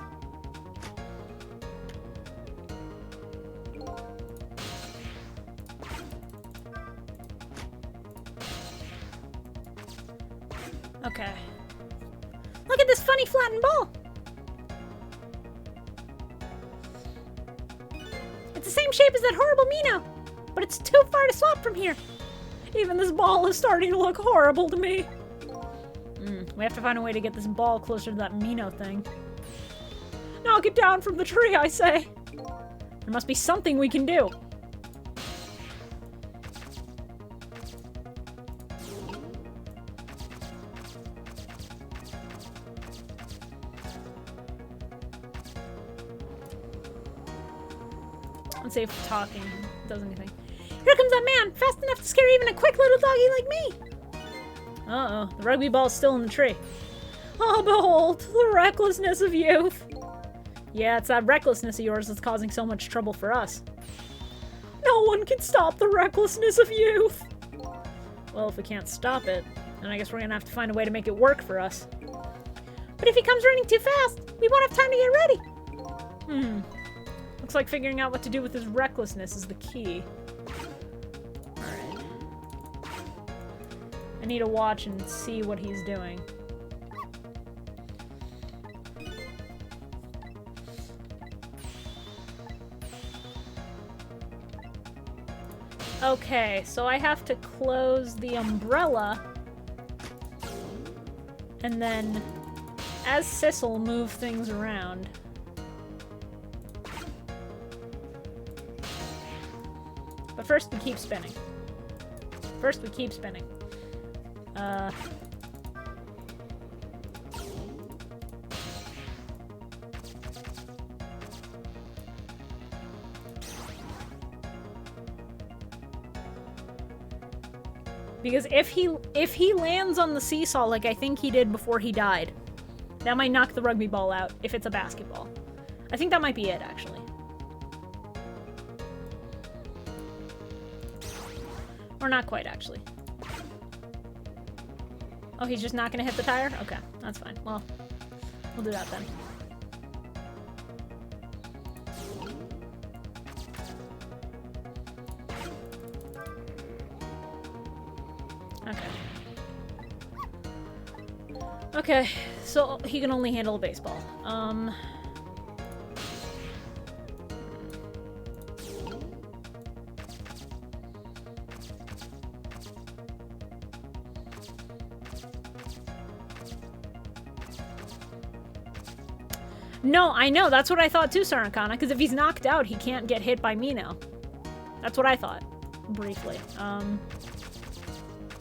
Okay. Look at this funny flattened ball! It's the same shape as that horrible Mino, but it's too far to swap from here. Even this ball is starting to look horrible to me. We have to find a way to get this ball closer to that Mino thing. Knock it down from the tree, I say. There must be something we can do. Let's see if talking does anything. Here comes that man, fast enough to scare even a quick little doggy like me. Uh-oh, the rugby ball's still in the tree. Oh, behold, the recklessness of youth. Yeah, it's that recklessness of yours that's causing so much trouble for us. No one can stop the recklessness of youth. Well, if we can't stop it, then I guess we're gonna have to find a way to make it work for us. But if he comes running too fast, we won't have time to get ready. Looks like figuring out what to do with his recklessness is the key. Alright. I need to watch and see what he's doing. Okay, so I have to close the umbrella and then as Sissel move things around. But first we keep spinning. Because if he lands on the seesaw like I think he did before he died, that might knock the rugby ball out if it's a basketball. I think that might be it, actually. Or not quite, actually. Oh, he's just not gonna hit the tire? Okay, that's fine. Well, we'll do that then. Okay. Okay, so he can only handle a baseball. No, I know. That's what I thought too, Saracana. Because if he's knocked out, he can't get hit by me now. That's what I thought. Briefly.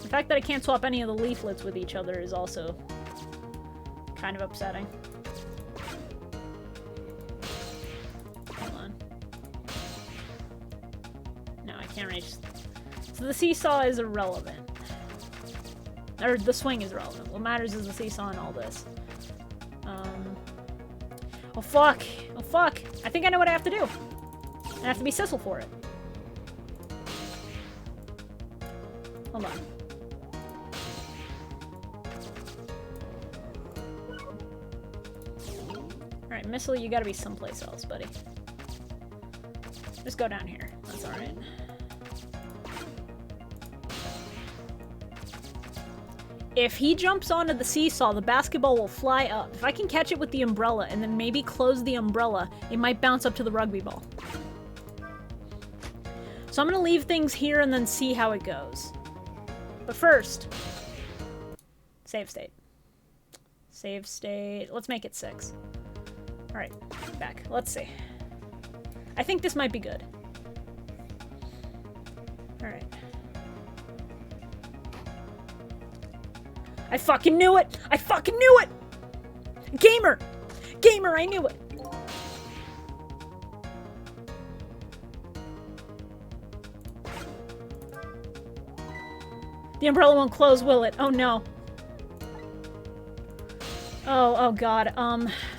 The fact that I can't swap any of the leaflets with each other is also kind of upsetting. Hold on. No, I can't reach. So the seesaw is irrelevant. Or the swing is irrelevant. What matters is the seesaw and all this. Oh fuck! Oh fuck! I think I know what I have to do. I have to be Sissel for it. Hold on. Alright, Missile, you gotta be someplace else, buddy. Just go down here. That's alright. If he jumps onto the seesaw, the basketball will fly up. If I can catch it with the umbrella and then maybe close the umbrella, it might bounce up to the rugby ball. So I'm gonna leave things here and then see how it goes. But first, save state. Save state. Let's make it 6. Alright, back. Let's see. I think this might be good. Alright. I fucking knew it! I fucking knew it! Gamer! Gamer, I knew it! The umbrella won't close, will it? Oh no. Oh god.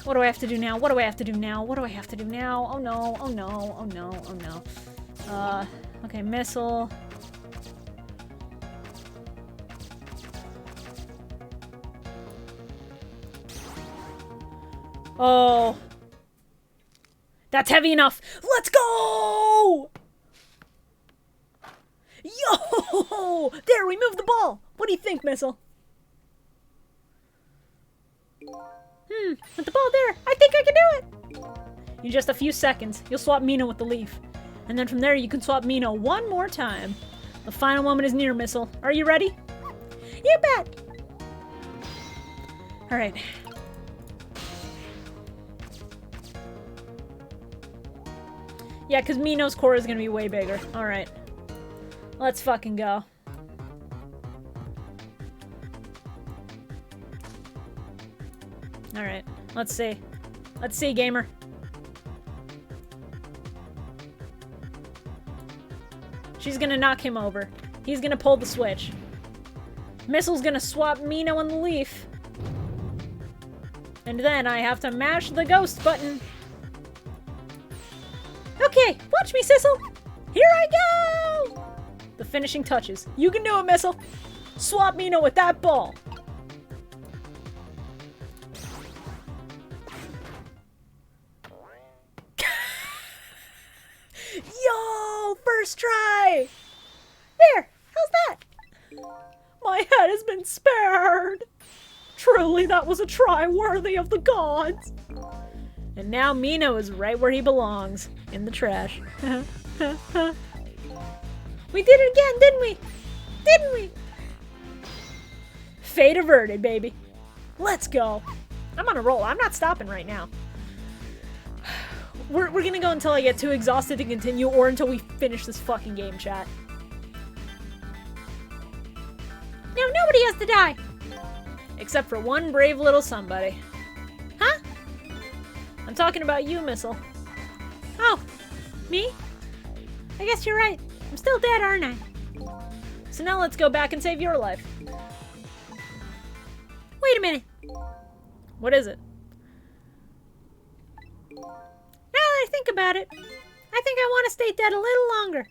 What do I have to do now? What do I have to do now? What do I have to do now? Oh no, oh no, oh no, oh no. Okay, Missile. Oh. That's heavy enough. Let's go! Yo! There, we moved the ball. What do you think, Missile? With the ball there, I think I can do it! In just a few seconds, you'll swap Mino with the leaf. And then from there, you can swap Mino one more time. The final moment is near, Missile. Are you ready? You bet! Alright. Yeah, because Mino's core is gonna be way bigger. Alright. Let's fucking go. Alright. Let's see. Let's see, gamer. She's gonna knock him over. He's gonna pull the switch. Missile's gonna swap Mino and the leaf. And then I have to mash the ghost button. Okay, watch me, Sissel! Here I go! The finishing touches. You can do it, Missile! Swap Mino with that ball! Yo! First try! There! How's that? My head has been spared! Truly, that was a try worthy of the gods! And now Mino is right where he belongs. In the trash. We did it again, didn't we? Didn't we? Fate averted, baby. Let's go. I'm on a roll. I'm not stopping right now. We're gonna go until I get too exhausted to continue or until we finish this fucking game, chat. Now nobody has to die. Except for one brave little somebody. Huh? I'm talking about you, Missile. Oh, me? I guess you're right. I'm still dead, aren't I? So now let's go back and save your life. Wait a minute. What is it? Now that I think about it, I think I want to stay dead a little longer.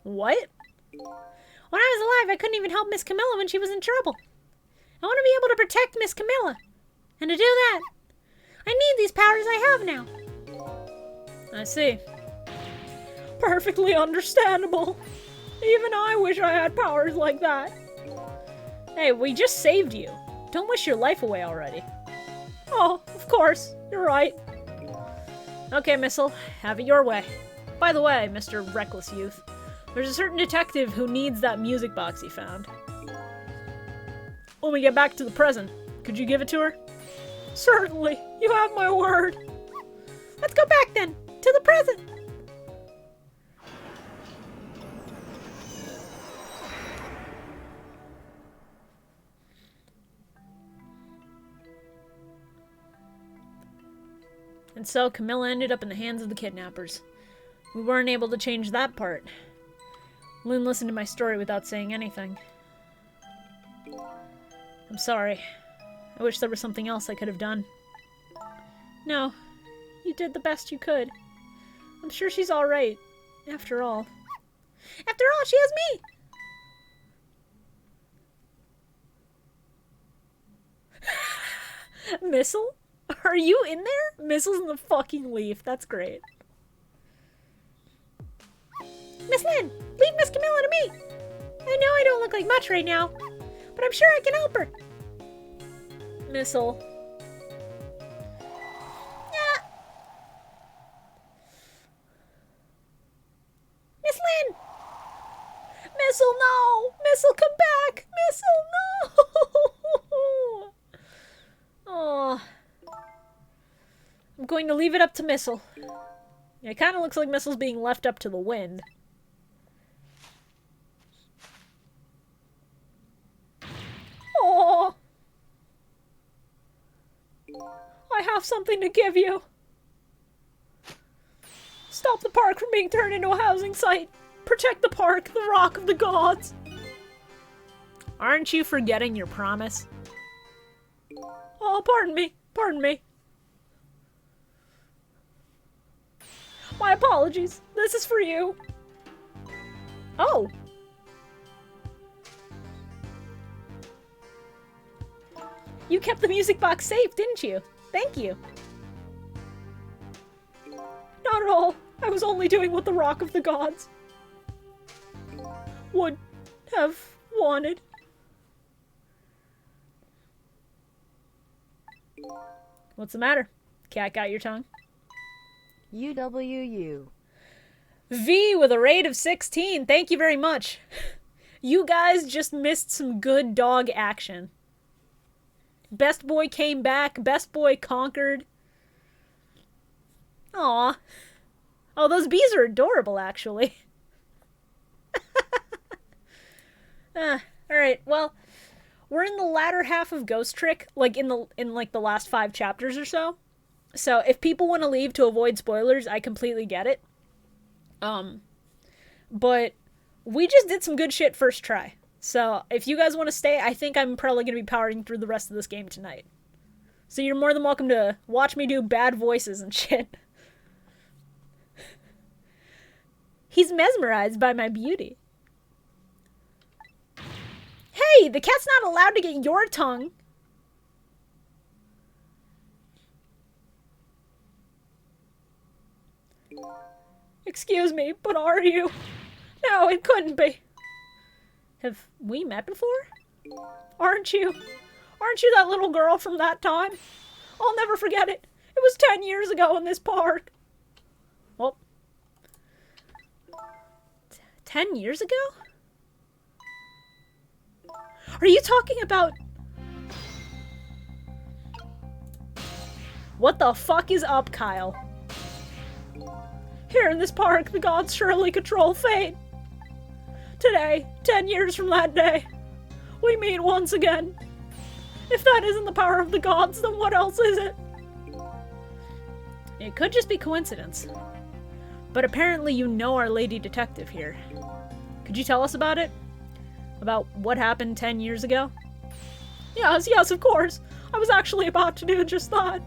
What? When I was alive, I couldn't even help Miss Camilla when she was in trouble. I want to be able to protect Miss Camilla. And to do that, I need these powers I have now. I see. Perfectly understandable. Even I wish I had powers like that. Hey, we just saved you. Don't wish your life away already. Oh, of course. You're right. Okay, Missile. Have it your way. By the way, Mr. Reckless Youth, there's a certain detective who needs that music box he found. When we get back to the present, could you give it to her? Certainly. You have my word. Let's go back then, to the present. And so Camilla ended up in the hands of the kidnappers. We weren't able to change that part. Lynn listened to my story without saying anything. I'm sorry. I wish there was something else I could have done. No, you did the best you could. I'm sure she's alright, after all. After all, she has me! Missile? Are you in there? Missile's in the fucking leaf. That's great. Miss Lynn, leave Miss Camilla to me. I know I don't look like much right now, but I'm sure I can help her. Missile. Yeah. Miss Lynn! Missile, no! Missile, come back! Missile, no! Oh. I'm going to leave it up to Missile. It kind of looks like Missile's being left up to the wind. Oh. I have something to give you. Stop the park from being turned into a housing site. Protect the park, the rock of the gods. Aren't you forgetting your promise? Oh, pardon me. Pardon me. My apologies. This is for you. Oh. You kept the music box safe, didn't you? Thank you. Not at all. I was only doing what the Rock of the Gods would have wanted. What's the matter? Cat got your tongue? UWU. V with a rate of 16. Thank you very much. You guys just missed some good dog action. Best boy came back. Best boy conquered. Aw. Oh, those bees are adorable, actually. Alright, well, we're in the latter half of Ghost Trick, like in the last 5 chapters or so. So if people want to leave to avoid spoilers, I completely get it. But we just did some good shit first try. So if you guys want to stay, I think I'm probably going to be powering through the rest of this game tonight. So you're more than welcome to watch me do bad voices and shit. He's mesmerized by my beauty. Hey, the cat's not allowed to get your tongue. Excuse me, but are you? No, it couldn't be. Have we met before? Aren't you? Aren't you that little girl from that time? I'll never forget it. It was 10 years ago in this park. Well, 10 years ago? Are you talking about... What the fuck is up, Kyle? Here in this park, the gods surely control fate. Today, 10 years from that day, we meet once again. If that isn't the power of the gods, then what else is it? It could just be coincidence. But apparently you know our lady detective here. Could you tell us about it? About what happened 10 years ago? Yes, of course. I was actually about to do just that.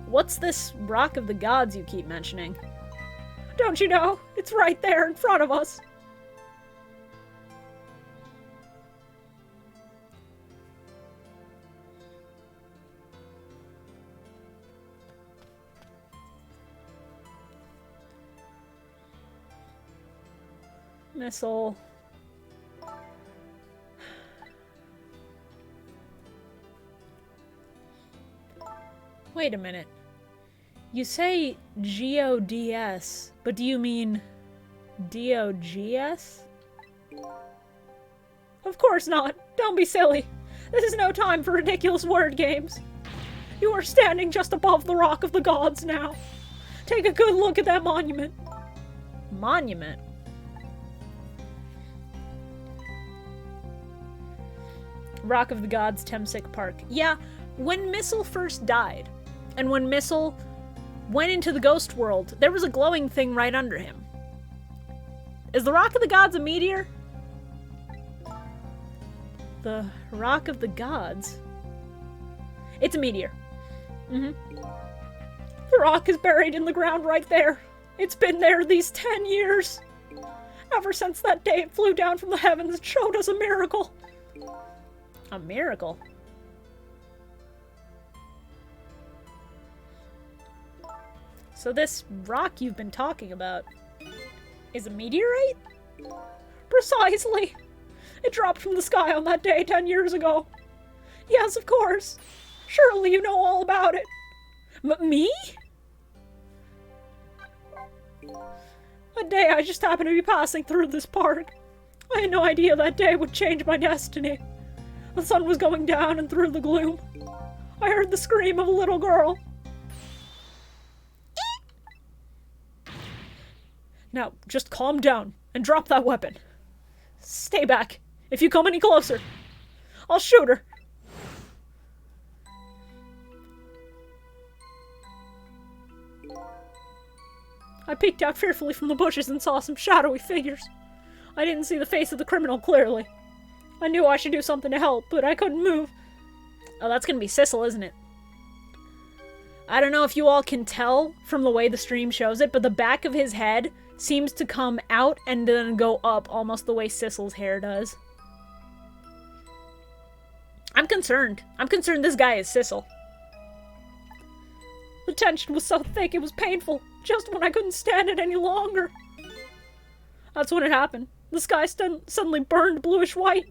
What's this Rock of the Gods you keep mentioning? Don't you know? It's right there in front of us. Missile. Wait a minute. You say GODS, but do you mean DOGS? Of course not. Don't be silly. This is no time for ridiculous word games. You are standing just above the Rock of the Gods now. Take a good look at that monument. Monument? Rock of the Gods, Temsic Park. Yeah, when Missile first died, and when Missile went into the ghost world, there was a glowing thing right under him. Is the Rock of the Gods a meteor? The Rock of the Gods? It's a meteor. The rock is buried in the ground right there. It's been there these 10 years. Ever since that day it flew down from the heavens and showed us a miracle. A miracle? So this rock you've been talking about is a meteorite? Precisely. It dropped from the sky on that day 10 years ago. Yes, of course. Surely you know all about it. Me? That day I just happened to be passing through this park. I had no idea that day would change my destiny. The sun was going down, and through the gloom, I heard the scream of a little girl. Now, just calm down and drop that weapon. Stay back. If you come any closer, I'll shoot her. I peeked out fearfully from the bushes and saw some shadowy figures. I didn't see the face of the criminal clearly. I knew I should do something to help, but I couldn't move. Oh, that's gonna be Sissel, isn't it? I don't know if you all can tell from the way the stream shows it, but the back of his head seems to come out and then go up almost the way Sissel's hair does. I'm concerned. I'm concerned this guy is Sissel. The tension was so thick it was painful, just when I couldn't stand it any longer. That's when it happened. The sky suddenly burned bluish white.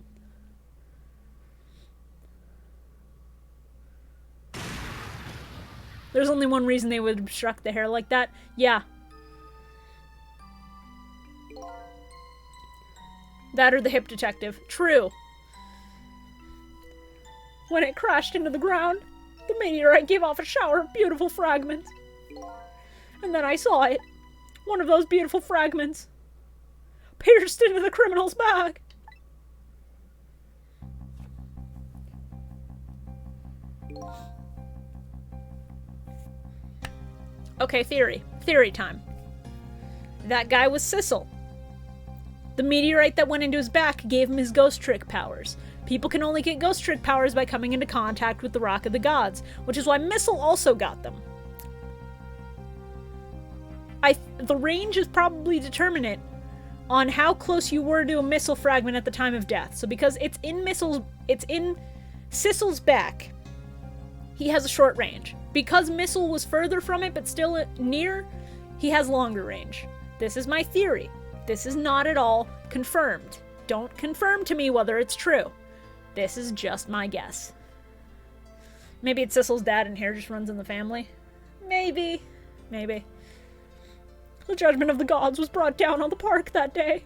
There's only one reason they would obstruct the hair like that. Yeah. That or the hip detective. True. When it crashed into the ground, the meteorite gave off a shower of beautiful fragments. And then I saw it. One of those beautiful fragments pierced into the criminal's back. Okay, theory. Theory time. That guy was Sissel. The meteorite that went into his back gave him his ghost trick powers. People can only get ghost trick powers by coming into contact with the Rock of the Gods, which is why Missile also got them. The range is probably determinate on how close you were to a missile fragment at the time of death. So because it's in Sissel's back, he has a short range. Because Missile was further from it but still near, he has longer range. This is my theory. This is not at all confirmed. Don't confirm to me whether it's true. This is just my guess. Maybe it's Sissel's dad and hair just runs in the family. Maybe. Maybe. The judgment of the gods was brought down on the park that day.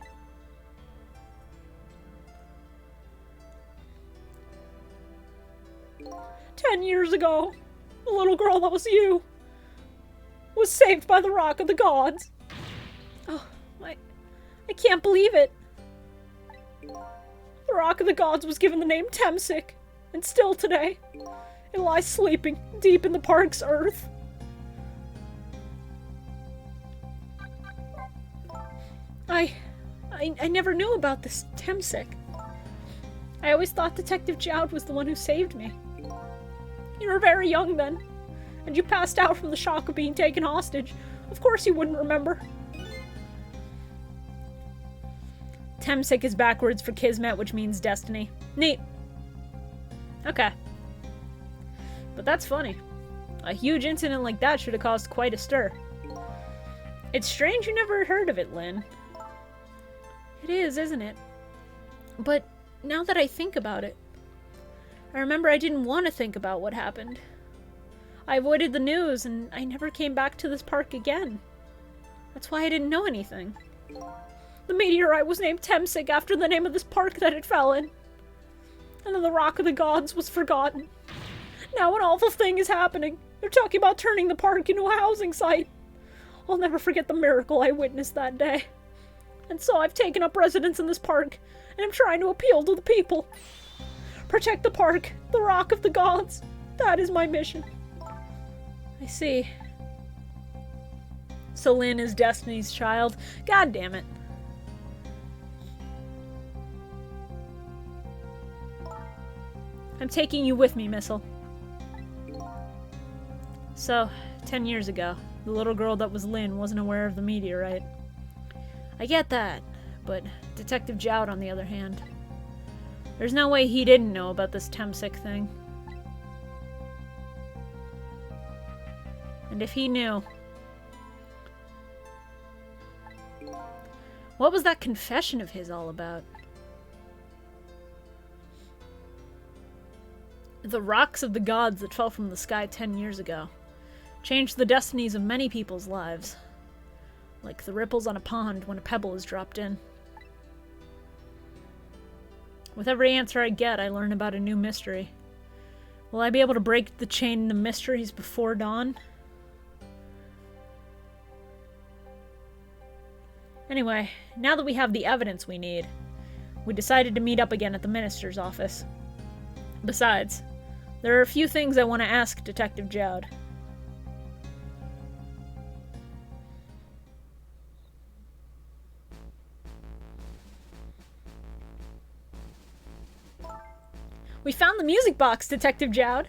"10 years ago, the little girl that was you was saved by the Rock of the Gods." Oh, I can't believe it. The Rock of the Gods was given the name Temsic, and still today, it lies sleeping deep in the park's earth. I never knew about this Temsic. I always thought Detective Jowd was the one who saved me. You were very young then, and you passed out from the shock of being taken hostage. Of course you wouldn't remember. Temsic is backwards for Kismet, which means destiny. Neat. Okay. But that's funny. A huge incident like that should have caused quite a stir. It's strange you never heard of it, Lynn. It It is, isn't it? But now that I think about it, I remember I didn't want to think about what happened. I avoided the news, and I never came back to this park again. That's why I didn't know anything. The meteorite was named Temsik after the name of this park that it fell in. And then the Rock of the Gods was forgotten. Now an awful thing is happening. They're talking about turning the park into a housing site. I'll never forget the miracle I witnessed that day. And so I've taken up residence in this park, and I'm trying to appeal to the people. Protect the park, the Rock of the Gods. That is my mission. I see. So Lynn is Destiny's child. God damn it. I'm taking you with me, Missile. So, 10 years ago, the little girl that was Lynn wasn't aware of the meteorite. I get that, but Detective Jowd, on the other hand, there's no way he didn't know about this Temsik thing. And if he knew, what was that confession of his all about? The rocks of the gods that fell from the sky 10 years ago changed the destinies of many people's lives, like the ripples on a pond when a pebble is dropped in. With every answer I get, I learn about a new mystery. Will I be able to break the chain of mysteries before dawn? Anyway, now that we have the evidence we need, we decided to meet up again at the minister's office. Besides, there are a few things I want to ask Detective Jowd. We found the music box, Detective Jowd.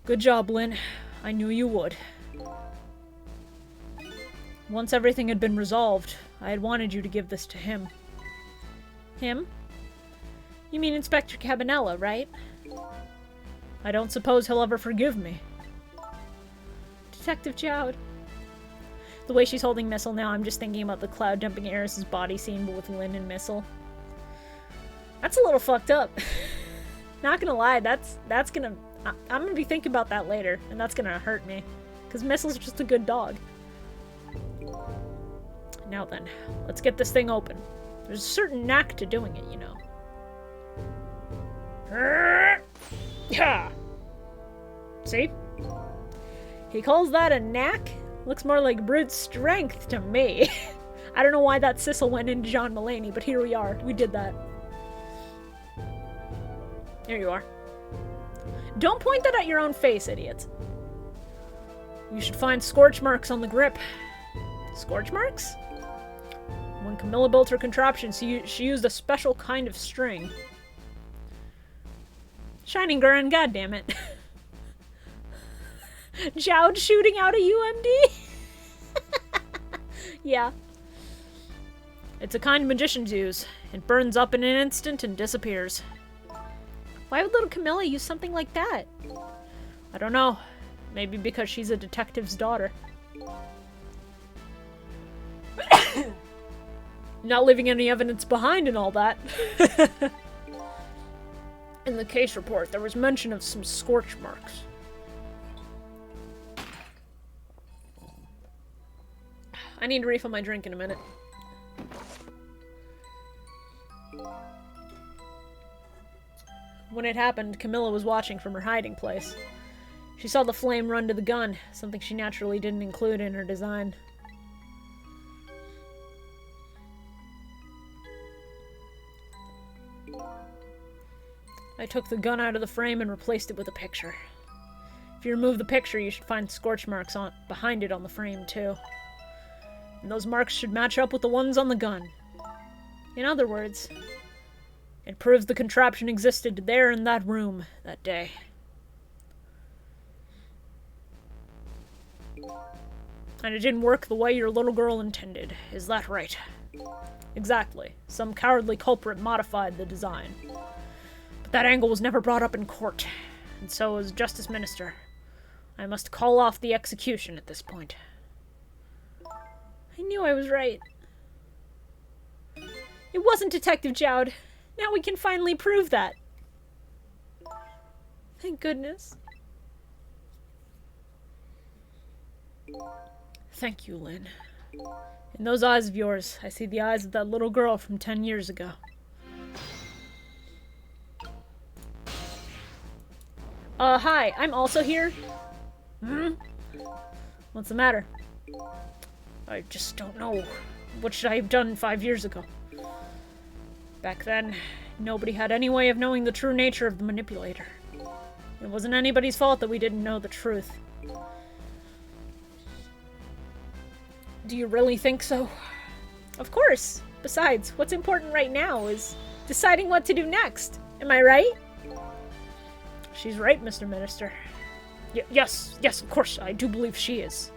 Good job, Lynn. I knew you would. Once everything had been resolved, I had wanted you to give this to him. Him? You mean Inspector Cabanella, right? I don't suppose he'll ever forgive me. Detective Jowd. The way she's holding Missile now, I'm just thinking about the cloud dumping Eris's body scene, but with Lynn and Missile. That's a little fucked up. Not gonna lie, that's gonna... I'm gonna be thinking about that later, and that's gonna hurt me. Because Missile's just a good dog. Now then, let's get this thing open. There's a certain knack to doing it, you know. Yeah. See? He calls that a knack? Looks more like brute strength to me. I don't know why that Sissel went into John Mulaney, but here we are. We did that. Here you are. Don't point that at your own face, idiots. You should find scorch marks on the grip. Scorch marks? When Camilla built her contraption, she used a special kind of string. Shining Gurren, goddammit. Jowd shooting out a UMD? Yeah. It's a kind magicians use. It burns up in an instant and disappears. Why would little Camilla use something like that? I don't know. Maybe because she's a detective's daughter. Not leaving any evidence behind and all that. In the case report, there was mention of some scorch marks. I need to refill my drink in a minute. When it happened, Camilla was watching from her hiding place. She saw the flame run to the gun, something she naturally didn't include in her design. I took the gun out of the frame and replaced it with a picture. If you remove the picture, you should find scorch marks behind it on the frame, too. And those marks should match up with the ones on the gun. In other words, it proves the contraption existed there in that room that day. And it didn't work the way your little girl intended. Is that right? Exactly. Some cowardly culprit modified the design. But that angle was never brought up in court. And so, as Justice Minister, I must call off the execution at this point. I knew I was right. It wasn't Detective Jowd. Now we can finally prove that. Thank goodness. Thank you, Lynn. In those eyes of yours, I see the eyes of that little girl from 10 years ago. Hi, I'm also here. What's the matter? I just don't know. What should I have done 5 years ago? Back then, nobody had any way of knowing the true nature of the manipulator. It wasn't anybody's fault that we didn't know the truth. Do you really think so? Of course. Besides, what's important right now is deciding what to do next. Am I right? She's right, Mr. Minister. Yes, of course, I do believe she is.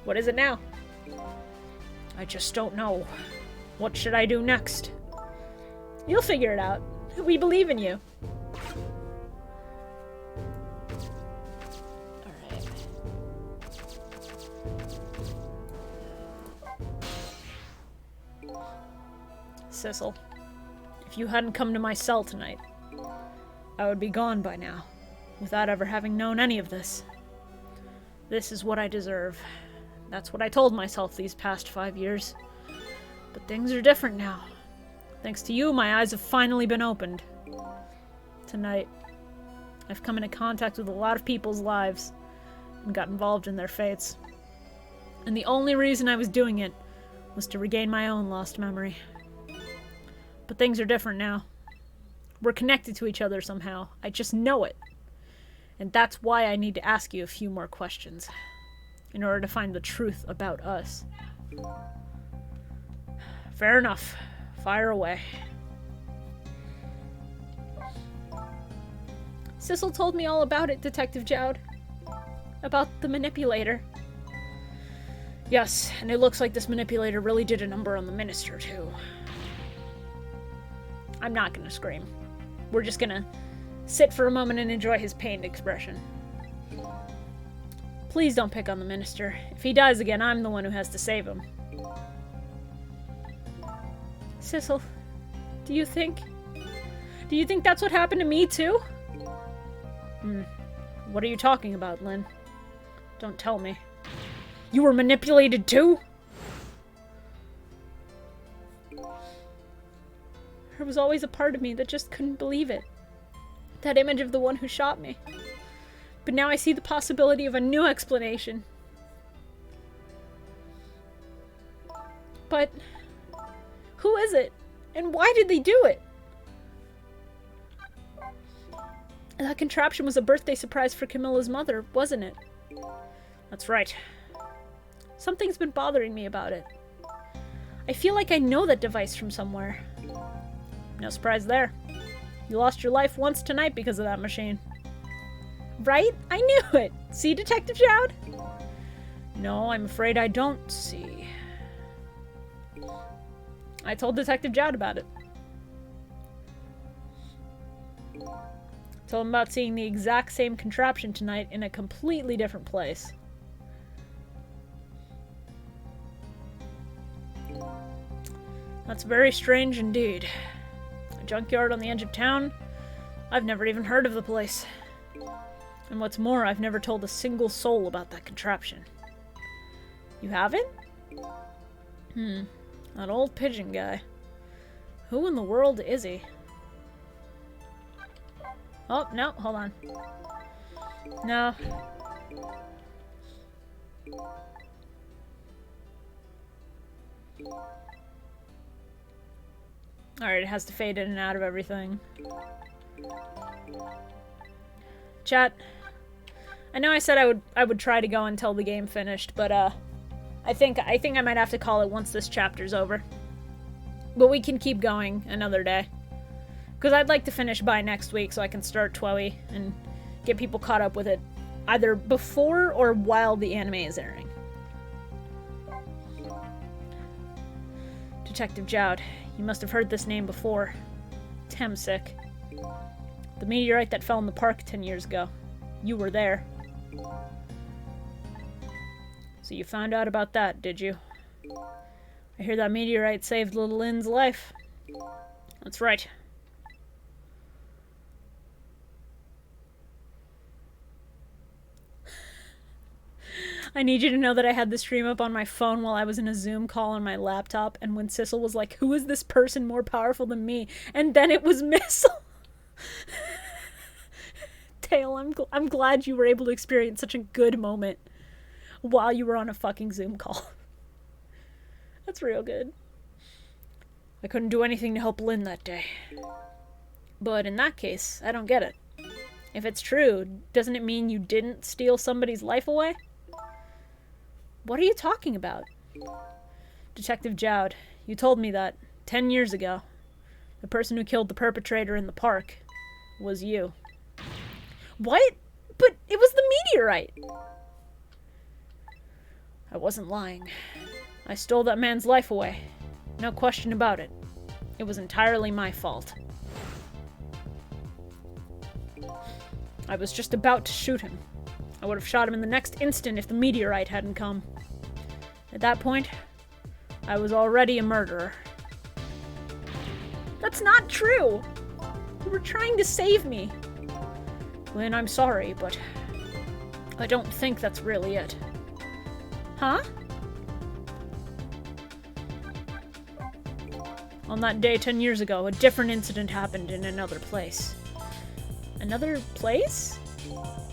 What is it now? I just don't know. What should I do next? You'll figure it out. We believe in you. Alright. Sissel, if you hadn't come to my cell tonight, I would be gone by now, without ever having known any of this. This is what I deserve. That's what I told myself these past 5 years. But things are different now. Thanks to you, my eyes have finally been opened. Tonight, I've come into contact with a lot of people's lives and got involved in their fates. And the only reason I was doing it was to regain my own lost memory. But things are different now. We're connected to each other somehow. I just know it. And that's why I need to ask you a few more questions, in order to find the truth about us. Fair enough. Fire away. Sissel told me all about it, Detective Jowd. About the manipulator. Yes, and it looks like this manipulator really did a number on the minister, too. I'm not gonna scream. We're just gonna sit for a moment and enjoy his pained expression. Please don't pick on the minister. If he dies again, I'm the one who has to save him. Sissel, do you think that's what happened to me, too? What are you talking about, Lynn? Don't tell me. You were manipulated, too? There was always a part of me that just couldn't believe it. That image of the one who shot me. But now I see the possibility of a new explanation. But who is it? And why did they do it? That contraption was a birthday surprise for Camilla's mother, wasn't it? That's right. Something's been bothering me about it. I feel like I know that device from somewhere. No surprise there. You lost your life once tonight because of that machine. Right? I knew it! See, Detective Jowd? No, I'm afraid I don't see. I told Detective Jowd about it. Told him about seeing the exact same contraption tonight in a completely different place. That's very strange indeed. A junkyard on the edge of town? I've never even heard of the place. And what's more, I've never told a single soul about that contraption. You haven't? That old pigeon guy. Who in the world is he? Oh, no, hold on. No. Alright, it has to fade in and out of everything. Chat. I know I said I would try to go until the game finished, but I think I might have to call it once this chapter's over. But we can keep going another day. Because I'd like to finish by next week so I can start TWEWY and get people caught up with it either before or while the anime is airing. Detective Jowd, you must have heard this name before. Temsic. The meteorite that fell in the park 10 years ago. You were there. So you found out about that, did you? I hear that meteorite saved little Lynn's life. That's right. I need you to know that I had the stream up on my phone while I was in a Zoom call on my laptop, and when Sissel was like, who is this person more powerful than me? And then it was Missile. Tail, I'm glad you were able to experience such a good moment while you were on a fucking Zoom call. That's real good. I couldn't do anything to help Lynn that day. But in that case, I don't get it. If it's true, doesn't it mean you didn't steal somebody's life away? What are you talking about? Detective Jowd, you told me that 10 years ago, the person who killed the perpetrator in the park was you. What? But it was the meteorite! I wasn't lying. I stole that man's life away. No question about it. It was entirely my fault. I was just about to shoot him. I would have shot him in the next instant if the meteorite hadn't come. At that point, I was already a murderer. That's not true! You were trying to save me. Lynn, I'm sorry, but I don't think that's really it. Huh? On that day 10 years ago, a different incident happened in another place. Another place?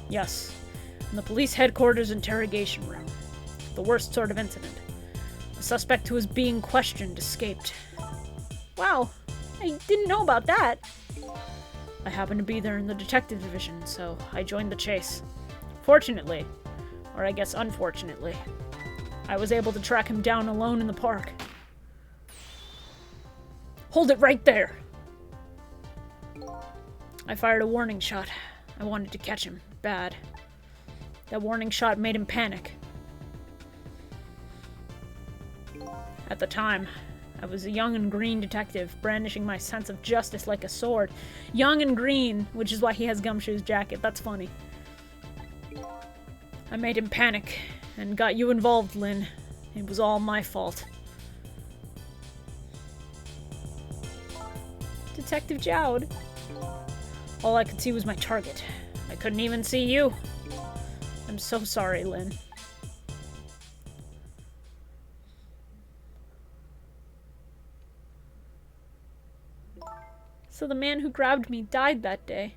Yes. In the police headquarters interrogation room. The worst sort of incident. The suspect who was being questioned escaped. Wow, I didn't know about that. I happened to be there in the detective division, so I joined the chase. Fortunately, or I guess unfortunately, I was able to track him down alone in the park. Hold it right there! I fired a warning shot. I wanted to catch him. Bad. That warning shot made him panic. At the time, I was a young and green detective, brandishing my sense of justice like a sword. Young and green, which is why he has Gumshoe's jacket. That's funny. I made him panic, and got you involved, Lynn. It was all my fault. Detective Jowd. All I could see was my target. I couldn't even see you. I'm so sorry, Lynn. So the man who grabbed me died that day.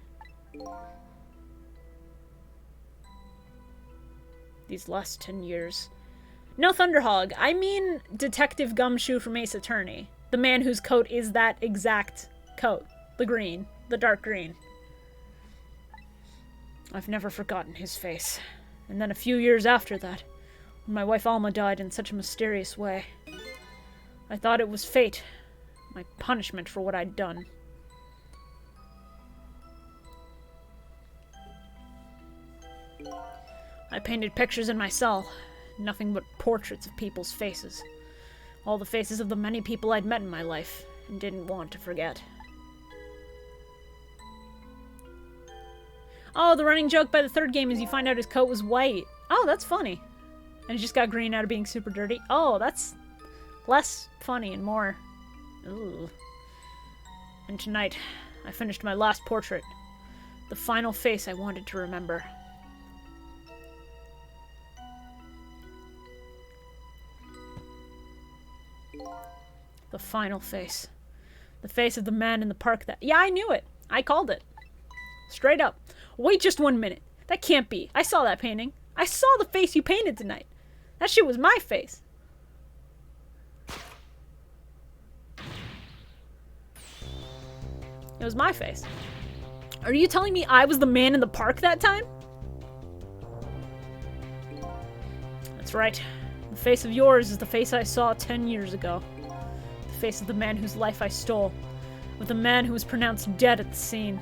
These last 10 years. No, Thunderhog. I mean Detective Gumshoe from Ace Attorney. The man whose coat is that exact coat. The green. The dark green. I've never forgotten his face. And then a few years after that, when my wife Alma died in such a mysterious way, I thought it was fate. My punishment for what I'd done. I painted pictures in my cell. Nothing but portraits of people's faces. All the faces of the many people I'd met in my life, and didn't want to forget. Oh, the running joke by the third game is you find out his coat was white. Oh, that's funny. And he just got green out of being super dirty. Oh, that's less funny and more... Ooh. And tonight, I finished my last portrait. The final face I wanted to remember. The final face. The face of the man in the park that... Yeah, I knew it. I called it. Straight up. Wait just 1 minute. That can't be. I saw that painting. I saw the face you painted tonight. That shit was my face. It was my face. Are you telling me I was the man in the park that time? That's right. The face of yours is the face I saw 10 years ago. The face of the man whose life I stole. Of the man who was pronounced dead at the scene.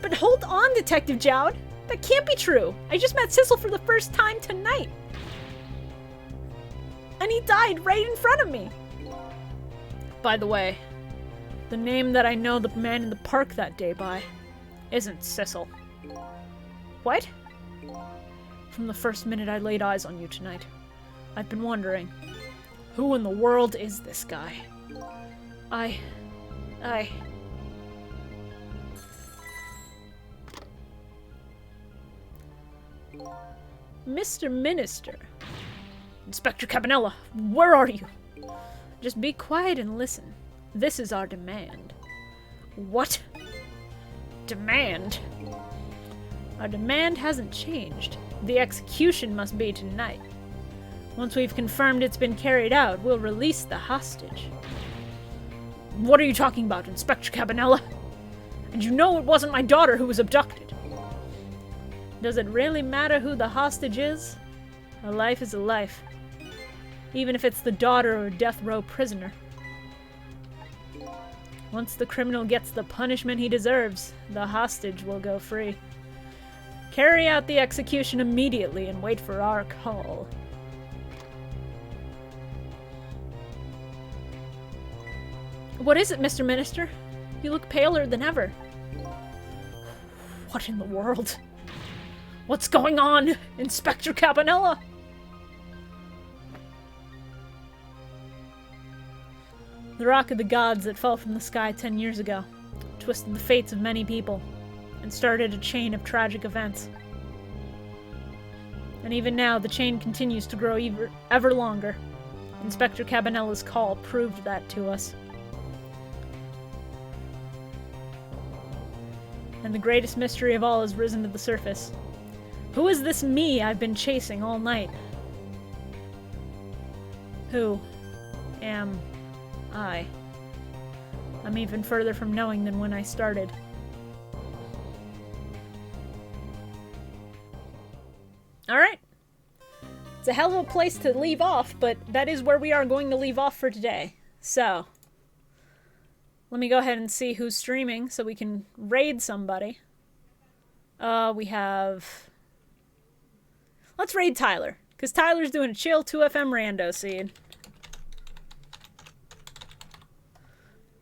But hold on, Detective Jowd. That can't be true. I just met Sissel for the first time tonight. And he died right in front of me. By the way, the name that I know the man in the park that day by isn't Sissel. What? From the first minute I laid eyes on you tonight, I've been wondering, Who in the world is this guy? I... Mr. Minister. Inspector Cabanela, where are you? Just be quiet and listen. This is our demand. What? Demand? Our demand hasn't changed. The execution must be tonight. Once we've confirmed it's been carried out, we'll release the hostage. What are you talking about, Inspector Cabanela? And you know it wasn't my daughter who was abducted. Does it really matter who the hostage is? A life is a life. Even if it's the daughter of a death row prisoner. Once the criminal gets the punishment he deserves, the hostage will go free. Carry out the execution immediately and wait for our call. What is it, Mr. Minister? You look paler than ever. What in the world? What's going on, Inspector Cabanela? The rock of the gods that fell from the sky 10 years ago twisted the fates of many people and started a chain of tragic events. And even now, the chain continues to grow ever longer. Inspector Cabanela's call proved that to us. And the greatest mystery of all has risen to the surface. Who is this me I've been chasing all night? Who am I? I'm even further from knowing than when I started. Alright. It's a hell of a place to leave off, but that is where we are going to leave off for today. So, let me go ahead and see who's streaming so we can raid somebody. We have... Let's raid Tyler, because Tyler's doing a chill 2FM rando seed.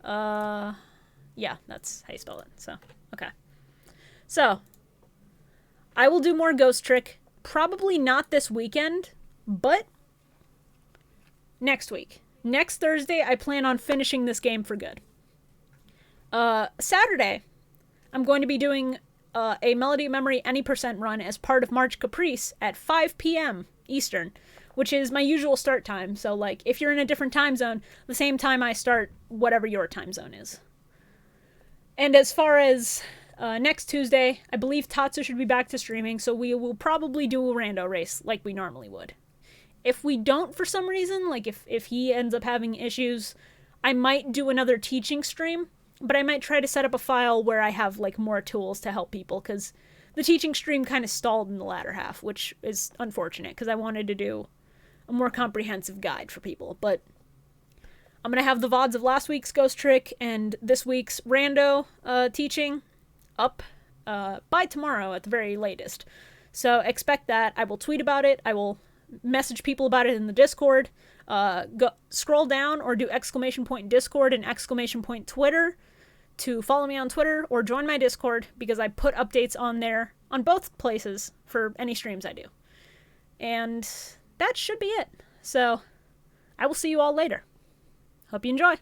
Yeah, that's how you spell it, so, okay. So, I will do more Ghost Trick, probably not this weekend, but next week. Next Thursday, I plan on finishing this game for good. Saturday, I'm going to be doing a Melody of Memory Any % run as part of March Caprice at 5 p.m. Eastern, which is my usual start time. So, like, if you're in a different time zone, the same time I start whatever your time zone is. And as far as next Tuesday, I believe Tatsu should be back to streaming, so we will probably do a rando race like we normally would. If we don't for some reason, like if he ends up having issues, I might do another teaching stream. But I might try to set up a file where I have, like, more tools to help people, because the teaching stream kind of stalled in the latter half, which is unfortunate, because I wanted to do a more comprehensive guide for people. But I'm going to have the VODs of last week's Ghost Trick and this week's Rando teaching up by tomorrow at the very latest. So expect that. I will tweet about it. I will message people about it in the Discord. Scroll down or do ! Discord and ! Twitter to follow me on Twitter or join my Discord, because I put updates on there on both places for any streams I do. And that should be it. So I will see you all later. Hope you enjoy.